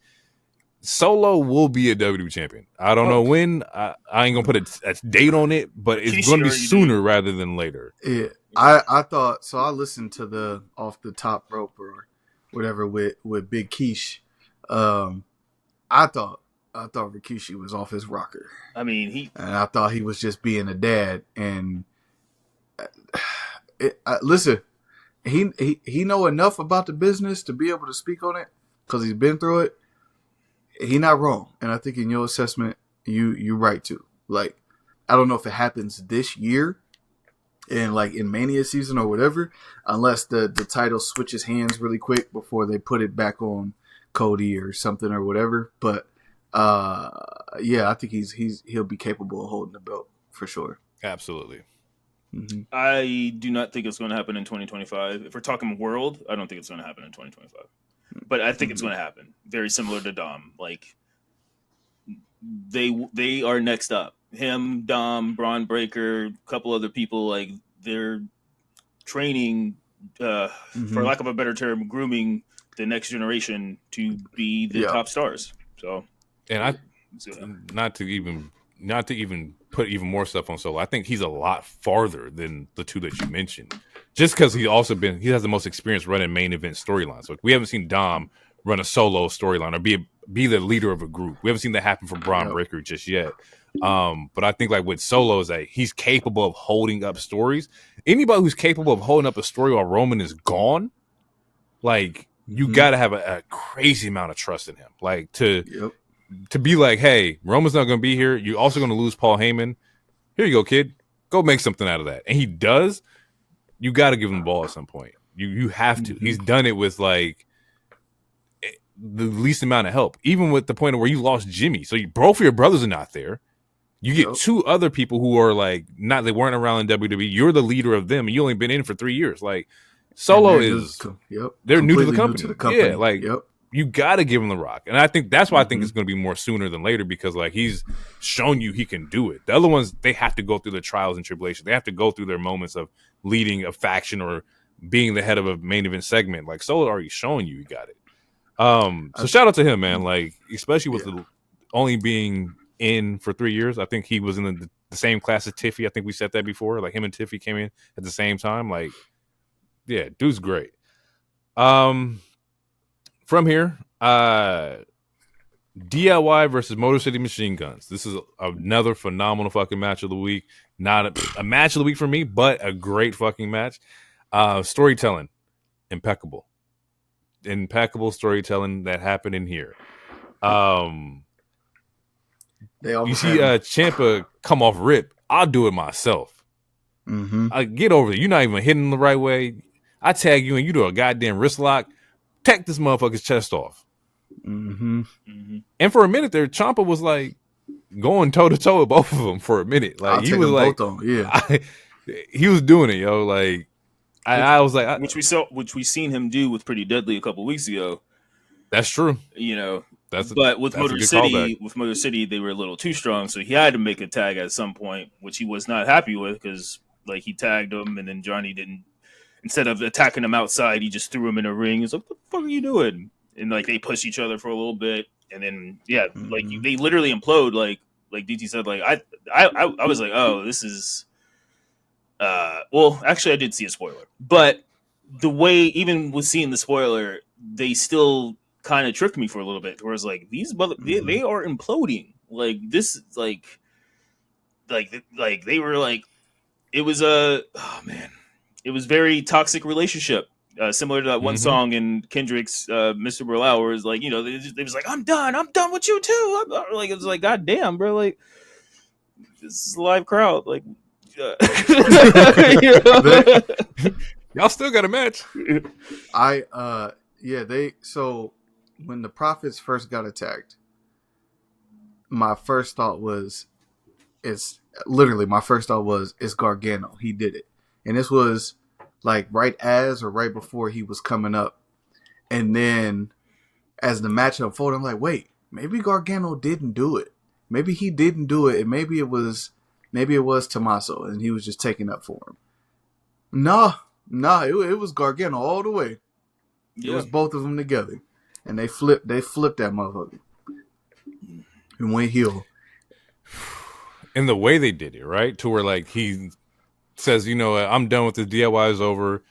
Solo will be a WWE champion. I don't know when. I ain't gonna put a date on it, but it's going to be sooner rather than later. Yeah, I thought so. I listened to the Off the Top Rope or whatever with Big Keish. I thought Rikishi was off his rocker. I mean, I thought he was just being a dad. And listen, he know enough about the business to be able to speak on it because he's been through it. He not wrong, and I think in your assessment, you right too. Like, I don't know if it happens this year, and like in Mania season or whatever, unless the title switches hands really quick before they put it back on Cody or something or whatever. But yeah, I think he'll be capable of holding the belt for sure. Absolutely. I do not think it's going to happen in 2025. If we're talking world, I don't think it's going to happen in 2025. But I think it's going to happen. Very similar to Dom. Like they are next up. Him, Dom, Braun Breaker, a couple other people. Like they're training, for lack of a better term, grooming the next generation to be the top stars. So, and not to even put even more stuff on Solo. I think he's a lot farther than the two that you mentioned. Just because he has the most experience running main event storylines. So we haven't seen Dom run a solo storyline or be the leader of a group. We haven't seen that happen for Braun Breaker just yet. But I think like with Solo is that he's capable of holding up stories. Anybody who's capable of holding up a story while Roman is gone, like you got to have a crazy amount of trust in him. Like to be like, hey, Roman's not going to be here. You're also going to lose Paul Heyman. Here you go, kid. Go make something out of that. And he does. You got to give him the ball at some point. You have to. He's done it with like the least amount of help. Even with the point of where you lost Jimmy. So both of your brothers are not there. You get two other people who are like they weren't around in WWE. You're the leader of them, and you only been in for 3 years. Like Solo is, they're new to the company. Yeah, like you got to give him the rock, and I think that's why I think it's going to be more sooner than later because like he's shown you he can do it. The other ones they have to go through the trials and tribulations. They have to go through their moments of leading a faction or being the head of a main event segment. Like Solo already showing you he got it. So shout out to him, man. Like especially with the only being in for 3 years. I think he was in the same class as Tiffy. I think we said that before. Like him and Tiffy came in at the same time. Like, yeah, dude's great. From here, DIY versus Motor City Machine Guns. This is another phenomenal fucking match of the week. Not a match of the week for me, but a great fucking match. Storytelling, impeccable. Impeccable storytelling that happened in here. You see Ciampa come off rip. I'll do it myself. I get over it. You're not even hitting the right way. I tag you and you do a goddamn wrist lock. Take this motherfucker's chest off. And for a minute there, Ciampa was like going toe to toe with both of them for a minute. Like he was like, he was doing it, yo. Like I was like, which we seen him do with Pretty Deadly a couple weeks ago. That's true. You know, but with Motor City, they were a little too strong, so he had to make a tag at some point, which he was not happy with because like he tagged him, and then Johnny didn't. Instead of attacking him outside, he just threw him in a ring. He's like, "What the fuck are you doing?" And like they push each other for a little bit, and then like they literally implode. Like DT said, like I was like, oh, this is. Well, actually, I did see a spoiler, but the way even with seeing the spoiler, they still kind of tricked me for a little bit. Where it's like these they are imploding. Like this, like they were like it was it was very toxic relationship, similar to that one song in Kendrick's "Mr. Burlau," where it's like they was like I'm done with you too. Like it was like God damn, bro, like this is a live crowd, like. Y'all still got a match. So when the Prophets first got attacked, my first thought was, it's literally my first thought was, it's Gargano. He did it, and this was like right before he was coming up, and then as the match unfolded, I'm like, wait, maybe Gargano didn't do it. Maybe he didn't do it, and maybe it was Tommaso, and he was just taking up for him. Nah, it was Gargano all the way. Yeah. It was both of them together, and they flipped that motherfucker and went heel. And the way they did it, right, to where like he says, you know, I'm done with this. DIY is over.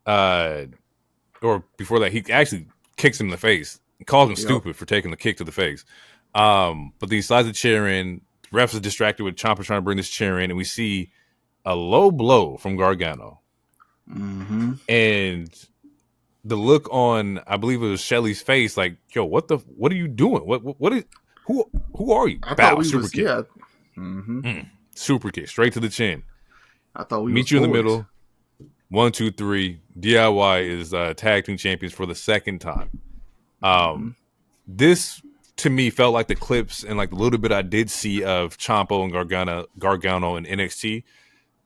Or before that, he actually kicks him in the face. Calls him stupid for taking the kick to the face. But then he slides the chair in. Refs is distracted with Ciampa trying to bring this chair in, and we see a low blow from Gargano. Mm-hmm. And the look on, I believe it was Shelly's face, like, yo, what are you doing? Who are you? Bow, super kick. Yeah. Mm-hmm. Super kick, straight to the chin. I thought we meet you in the middle. 1, 2, 3. DIY is tag team champions for the second time. This to me felt like the clips and like the little bit I did see of Ciampa and Gargano and NXT.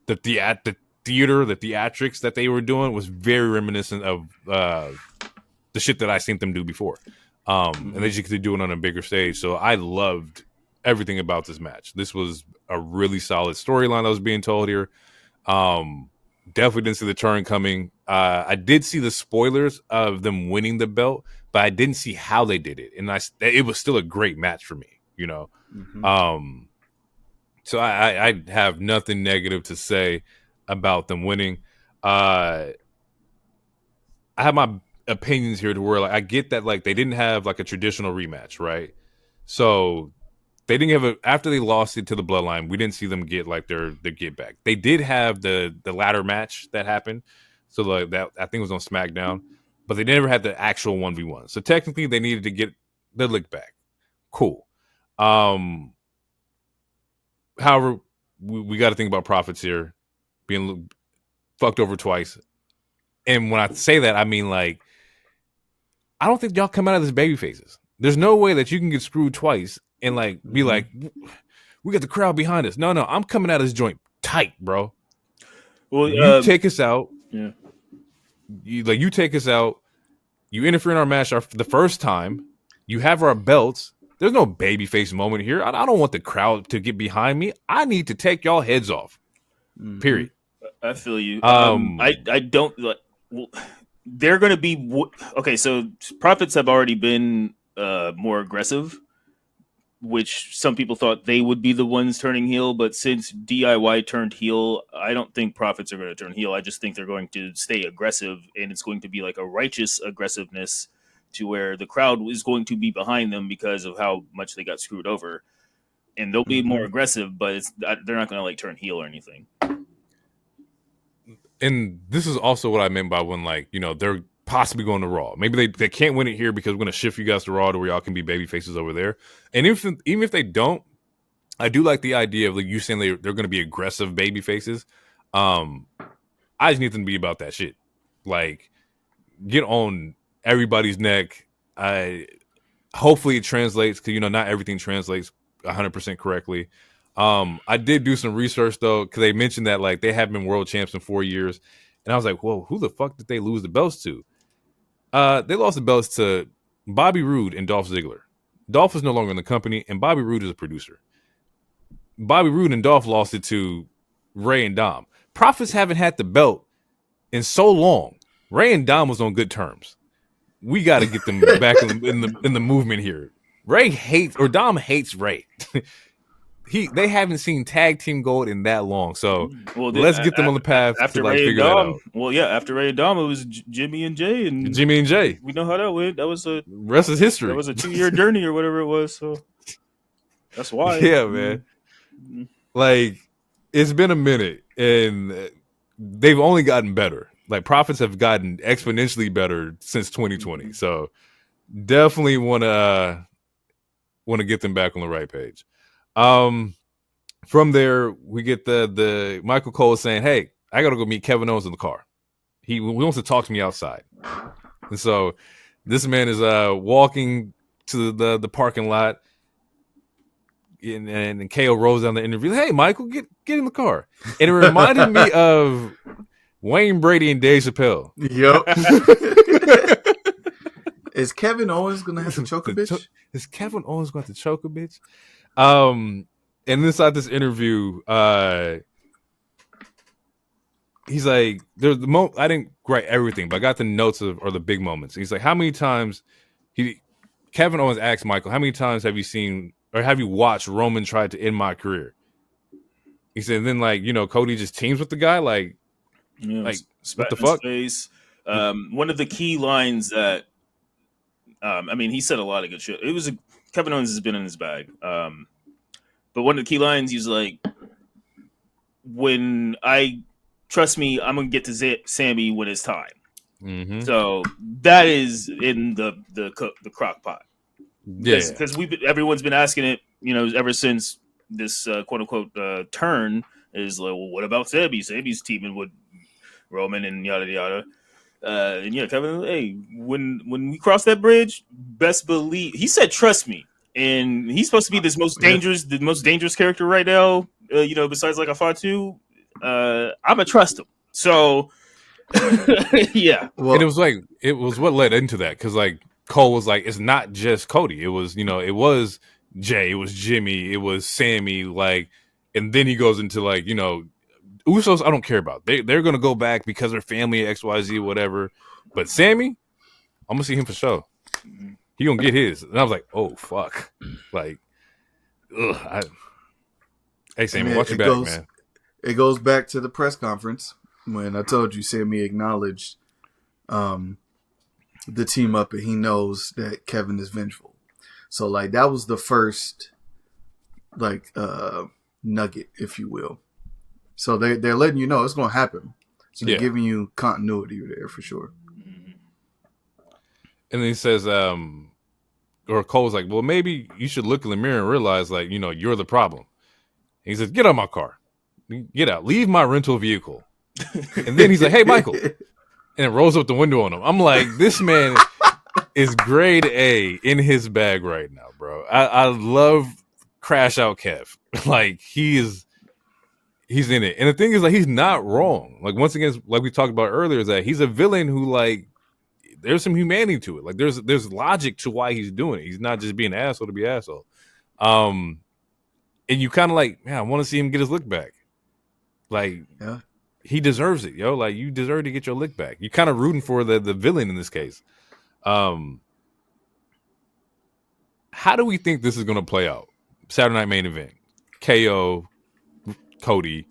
The theatrics that they were doing was very reminiscent of the shit that I seen them do before. And they just could do it on a bigger stage. So I loved everything about this match. This was a really solid storyline that was being told here. Definitely didn't see the turn coming. I did see the spoilers of them winning the belt, but I didn't see how they did it. And it was still a great match for me, you know? Mm-hmm. So I have nothing negative to say about them winning. I have my opinions here to where like I get that like they didn't have like a traditional rematch, right? So they didn't have after they lost it to the Bloodline, we didn't see them get like their get back. They did have the ladder match that happened. So like that I think it was on SmackDown, but they never had the actual 1v1. So technically they needed to get their lick back. Cool. However, we got to think about profits here being fucked over twice. And when I say that, I mean like I don't think y'all come out of this baby faces. There's no way that you can get screwed twice and like be like, we got the crowd behind us. No, I'm coming out of this joint tight, bro. Well, you take us out. Yeah. You take us out. You interfere in our match the first time. You have our belts. There's no babyface moment here. I don't want the crowd to get behind me. I need to take y'all heads off. Period. I feel you. I don't like. Well, they're going to be okay. So profits have already been more aggressive, which some people thought they would be the ones turning heel. But since DIY turned heel, I don't think profits are going to turn heel. I just think they're going to stay aggressive, and it's going to be like a righteous aggressiveness to where the crowd is going to be behind them because of how much they got screwed over, and they'll be more aggressive. But they're not going to like turn heel or anything. And this is also what I meant by when, like, you know, they're possibly going to Raw. Maybe they can't win it here because we're going to shift you guys to Raw to where y'all can be baby faces over there. And even if they don't, I do like the idea of like you saying they're going to be aggressive baby faces. I just need them to be about that shit. Like, get on everybody's neck. Hopefully it translates because, you know, not everything translates 100% correctly. I did do some research though, because they mentioned that like they have been world champs in 4 years, and I was like, whoa, who the fuck did they lose the belts to? They lost the belts to Bobby Roode and Dolph Ziggler. Dolph is no longer in the company, and Bobby Roode is a producer. Bobby Roode and Dolph lost it to Ray and Dom. Profits haven't had the belt in so long. Ray and Dom was on good terms. We got to get them back in the movement here. Dom hates Ray. They haven't seen tag team gold in that long, so let's get them on the path to like figure that out. Well, yeah, after Ray and Dom, it was Jimmy and Jay, and we know how that went. That was the rest is history. That was a 2-year journey or whatever it was. So that's why. Yeah, man. Like it's been a minute, and they've only gotten better. Like profits have gotten exponentially better since 2020. So definitely want to get them back on the right page. From there, we get the Michael Cole saying, "Hey, I gotta go meet Kevin Owens in the car. He wants to talk to me outside." And so this man is walking to the parking lot. and KO rolls down the interview. Hey, Michael, get in the car. And it reminded me of Wayne Brady and Dave Chappelle. Yep. Is Kevin Owens gonna have to choke a bitch? Is Kevin Owens going to choke a bitch? And inside this interview, he's like, "There's the I didn't write everything, but I got the notes or the big moments." He's like, "How many times?" Kevin Owens asked Michael, "How many times have you seen or have you watched Roman try to end my career?" He said, "Then Cody just teams with the guy, like what the fuck?" Face. One of the key lines that, he said a lot of good shit. Kevin Owens has been in his bag, but one of the key lines, he's like, trust me, I'm gonna get to Sammy when it's time. Mm-hmm. So that is in the crock pot. Yeah, because everyone's been asking it, ever since this quote unquote turn is like, well, what about Sammy? Sammy's teaming with Roman and yada yada. And Kevin, hey, when we cross that bridge, best believe he said, "Trust me." And he's supposed to be the most dangerous character right now. Besides like a Fatu, I'm gonna trust him. So, yeah. Well, and it was what led into that, because like Cole was like, it's not just Cody. It was it was Jay, it was Jimmy, it was Sammy, and then he goes into Usos. I don't care about. They're gonna go back because they're family, XYZ, whatever. But Sammy, I'm gonna see him for sure. He gonna get his. And I was like, oh fuck, hey Sammy, watch your back, man. It goes back to the press conference when I told you Sammy acknowledged the team up, and he knows that Kevin is vengeful. So that was the first nugget, if you will. So they're letting you know it's going to happen. So they're giving you continuity there for sure. And then he says, or Cole's like, well, maybe you should look in the mirror and realize you're the problem. And he says, get out of my car. Get out. Leave my rental vehicle. And then he's like, hey, Michael. And it rolls up the window on him. I'm like, this man is grade A in his bag right now, bro. I love Crash Out Kev. He's in it. And the thing is, he's not wrong. Once again, like we talked about earlier, is that he's a villain who, there's some humanity to it. There's logic to why he's doing it. He's not just being an asshole to be an asshole. And you kind of man, I want to see him get his lick back. He deserves it, yo. You deserve to get your lick back. You're kind of rooting for the villain in this case. How do we think this is going to play out? Saturday Night Main Event. KO, Cody.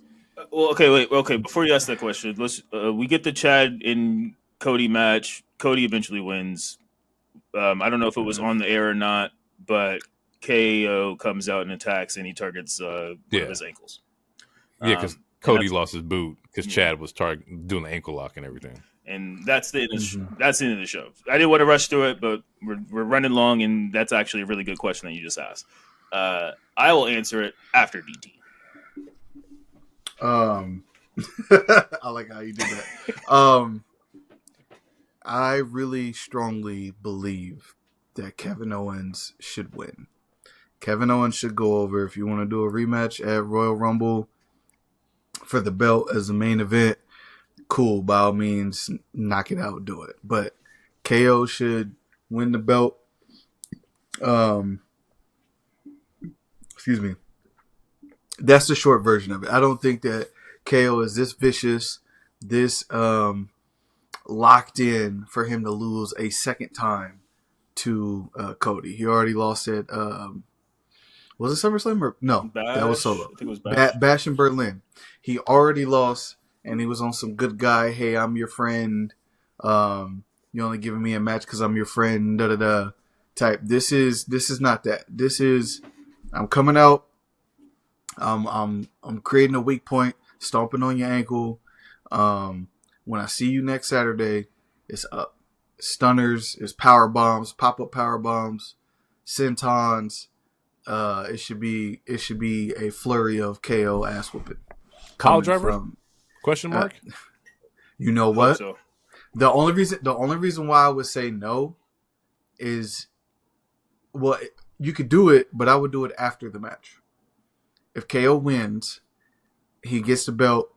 Well, okay, wait. Okay, before you ask that question, let's we get the Chad and Cody match. Cody eventually wins. I don't know if it was on the air or not, but KO comes out and attacks, and he targets one of his ankles. Yeah, because Cody lost his boot because Chad was doing the ankle lock and everything. And that's the end of the show. I didn't want to rush through it, but we're running long, and that's actually a really good question that you just asked. I will answer it after DT. I like how you did that. I really strongly believe that Kevin Owens should win. Kevin Owens should go over. If you want to do a rematch at Royal Rumble for the belt as the main event, cool, by all means, knock it out, do it. But KO should win the belt. Excuse me. That's the short version of it. I don't think that KO is this vicious, this locked in for him to lose a second time to Cody. He already lost at was it SummerSlam or no? That was Solo. I think it was Bash. Bash in Berlin. He already lost, and he was on some good guy. Hey, I'm your friend. You only giving me a match because I'm your friend. Da da da. Type. This is not that. This is I'm coming out. I'm creating a weak point, stomping on your ankle. When I see you next Saturday, it's up. Stunners, it's power bombs, pop up power bombs, sentons. It should be a flurry of KO ass whooping. Kyle driver? Question mark? You know what? So. The only reason why I would say no is, well, you could do it, but I would do it after the match. If KO wins, he gets the belt.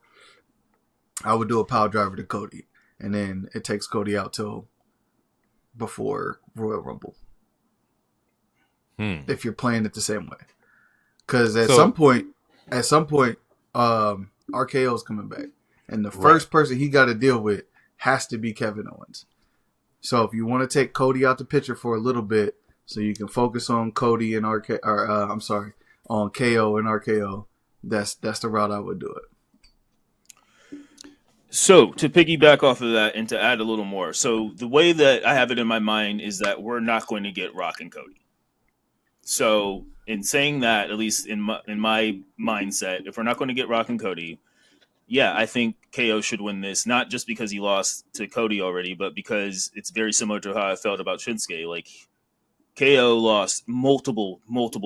I would do a power driver to Cody, and then it takes Cody out till before Royal Rumble. If you're playing it the same way, because at some point, RKO is coming back, and the first person he got to deal with has to be Kevin Owens. So if you want to take Cody out the picture for a little bit, so you can focus on Cody and on KO and RKO, that's the route I would do it. So to piggyback off of that and to add a little more, so the way that I have it in my mind is that we're not going to get Rock and Cody. So in saying that, at least in my mindset, if we're not going to get Rock and Cody, yeah, I think KO should win this, not just because he lost to Cody already, but because it's very similar to how I felt about Shinsuke. Like, KO lost multiple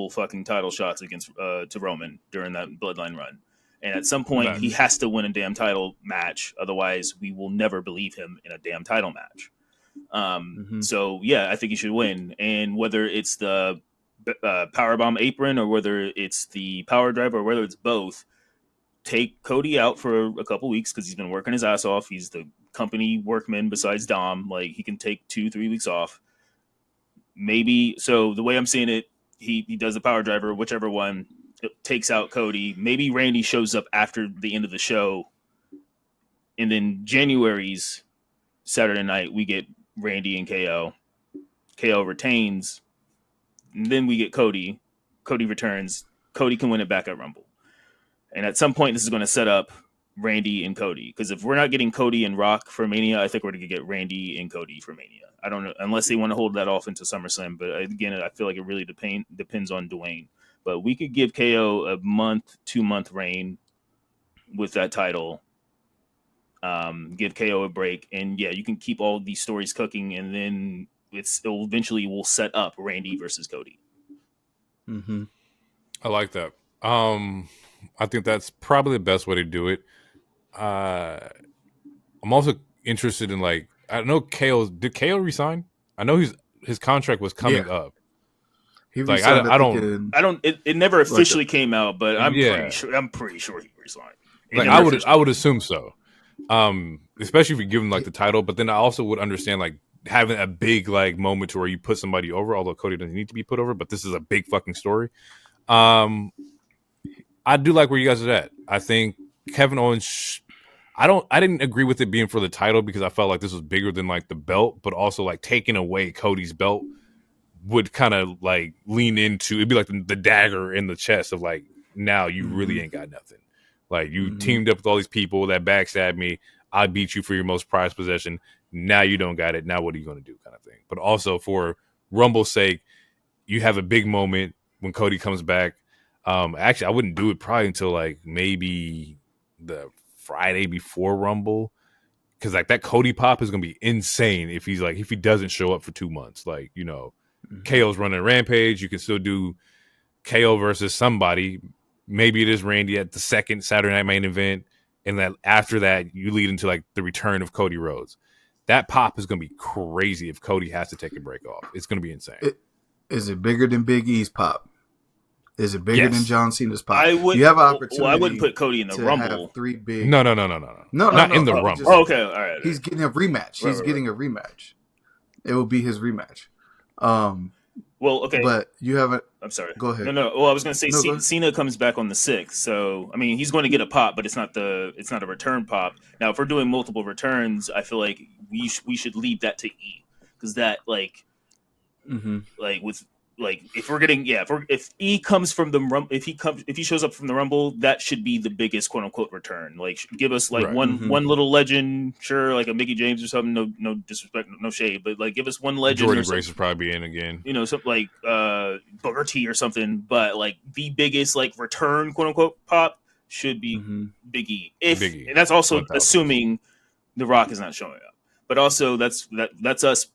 fucking title shots against to Roman during that Bloodline run. And at some point, he has to win a damn title match. Otherwise, we will never believe him in a damn title match. So, yeah, I think he should win. And whether it's the powerbomb apron or whether it's the power drive or whether it's both, take Cody out for a couple weeks because he's been working his ass off. He's the company workman besides Dom. Like, he can take 2-3 weeks off. Maybe, so the way I'm seeing it, he does the power driver, whichever one, takes out Cody. Maybe Randy shows up after the end of the show. And then January's Saturday night, we get Randy and KO. KO retains. And then we get Cody. Cody returns. Cody can win it back at Rumble. And at some point, this is going to set up Randy and Cody. Because if we're not getting Cody and Rock for Mania, I think we're going to get Randy and Cody for Mania. I don't know, unless they want to hold that off into SummerSlam. But again, I feel like it really depends on Dwayne. But we could give KO a 2-month reign with that title. Give KO a break. And yeah, you can keep all these stories cooking. And then it'll eventually will set up Randy versus Cody. I like that. I think that's probably the best way to do it. I'm also interested in, like, I know did KO resign? I know his contract was coming up. He like resigned, I don't. It never officially came out, but I'm pretty sure he resigned. Like I would assume so. Especially if you give him like the title, but then I also would understand like having a big like moment to where you put somebody over, although Cody doesn't need to be put over, but this is a big fucking story. I do like where you guys are at. I think Kevin Owens. I didn't agree with it being for the title because I felt like this was bigger than like the belt, but also like taking away Cody's belt would kind of like lean into, it'd be like the dagger in the chest of like, now you really ain't got nothing. Like you teamed up with all these people that backstabbed me. I beat you for your most prized possession. Now you don't got it. Now what are you going to do, kind of thing. But also for Rumble's sake, you have a big moment when Cody comes back. Actually, I wouldn't do it probably until like maybe the Friday before Rumble, because like that Cody pop is gonna be insane if he doesn't show up for 2 months. Like, you know, KO's running a rampage. You can still do KO versus somebody. Maybe it is Randy at the second Saturday Night main event, and then after that you lead into like the return of Cody Rhodes. That pop is gonna be crazy if Cody has to take a break off. It's gonna be insane. Is it bigger than Big E's pop? Is it bigger than John Cena's pop? You have an opportunity. Well, I wouldn't put Cody in the Rumble. Have 3 big. No. Not in the Rumble. Okay, all right. He's getting a rematch. He's getting a rematch. It will be his rematch. Well, okay, but you haven't. I'm sorry. Go ahead. No. Well, I was going to say Cena comes back on the 6th, so I mean he's going to get a pop, but it's not a return pop. Now, if we're doing multiple returns, I feel like we should leave that to E, because that like with. Like if we're getting if E comes from the Rumble, if he shows up from the Rumble, that should be the biggest quote unquote return. Like give us like one little legend, sure, like a Mickey James or something. No disrespect, no shade, but like give us one legend. Jordan Grace would probably be in again. You know, something like Booker T or something. But like the biggest like return quote unquote pop should be Big E. And that's also 1,000%. Assuming The Rock is not showing up. But also that's us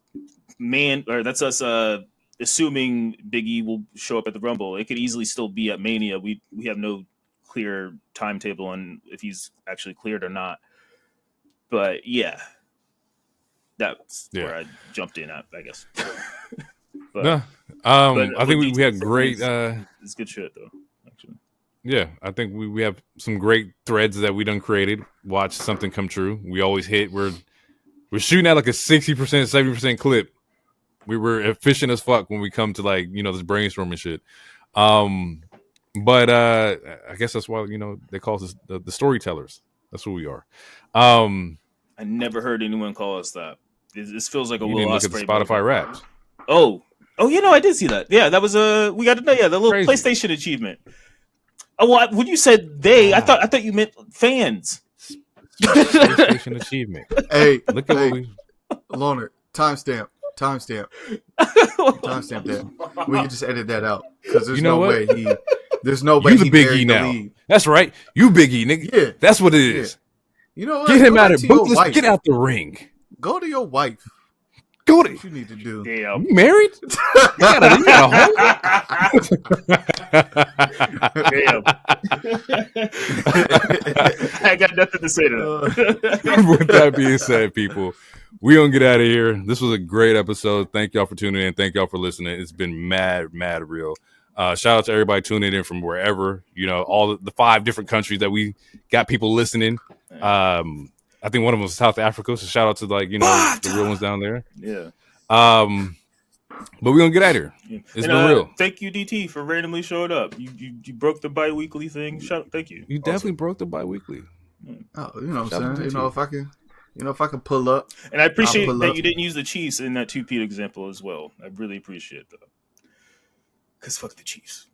assuming Big E will show up at the Rumble. It could easily still be at Mania. We have no clear timetable on if he's actually cleared or not. But yeah, that's where I jumped in at, I guess. I think we had great. It's good shit though, actually. Yeah, I think we have some great threads that we done created. Watch something come true. We always hit. We're shooting at like a 60%, 70% clip. We were efficient as fuck when we come to like this brainstorming shit. But I guess that's why they call us the storytellers. That's who we are. I never heard anyone call us that. This feels like a you Will didn't look at the Ospreay Spotify moment. Raps. Oh, I did see that. Yeah, that was we got to know. Yeah, the little Crazy. PlayStation achievement. Oh, well, when you said they, I thought you meant fans. PlayStation achievement. Hey, Look at what we. Loner, timestamp that. We can just edit that out because there's no way there's no way you the he Big buried E the now. lead. That's right. You Big E, nigga. Yeah. That's what it is. You know what? Get him Go out back of to your bootless. wife. Get out the ring. Go to your wife. Go to. What you need to do. Damn. You married? You got a home? Damn. I got nothing to say to that. With that being said, people, we gonna get out of here. This was a great episode. Thank y'all for tuning in. Thank y'all for listening. It's been mad real. Shout out to everybody tuning in from wherever, all the 5 different countries that we got people listening. I think one of them was South Africa, so shout out to the real ones down there. Yeah. But we're gonna get out of here. It's been real. Thank you, DT, for randomly showing up. You broke the bi-weekly thing. Thank you. You definitely broke the bi-weekly. Oh, you know what I'm saying? If I can pull up. And I appreciate that you didn't use the Chiefs in that 2-Pete example as well. I really appreciate that. Because fuck the Chiefs.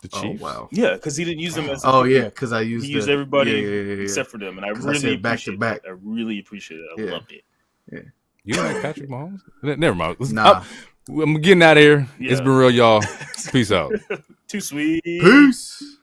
The Chiefs? Oh, wow. Yeah, because he didn't use them as because I used everybody except for them. And I really appreciate back. I really appreciate it. I loved it. Yeah. You don't like Patrick Mahomes? Never mind. Nah. I'm getting out of here. Yeah. It's been real, y'all. Peace out. Too sweet. Peace.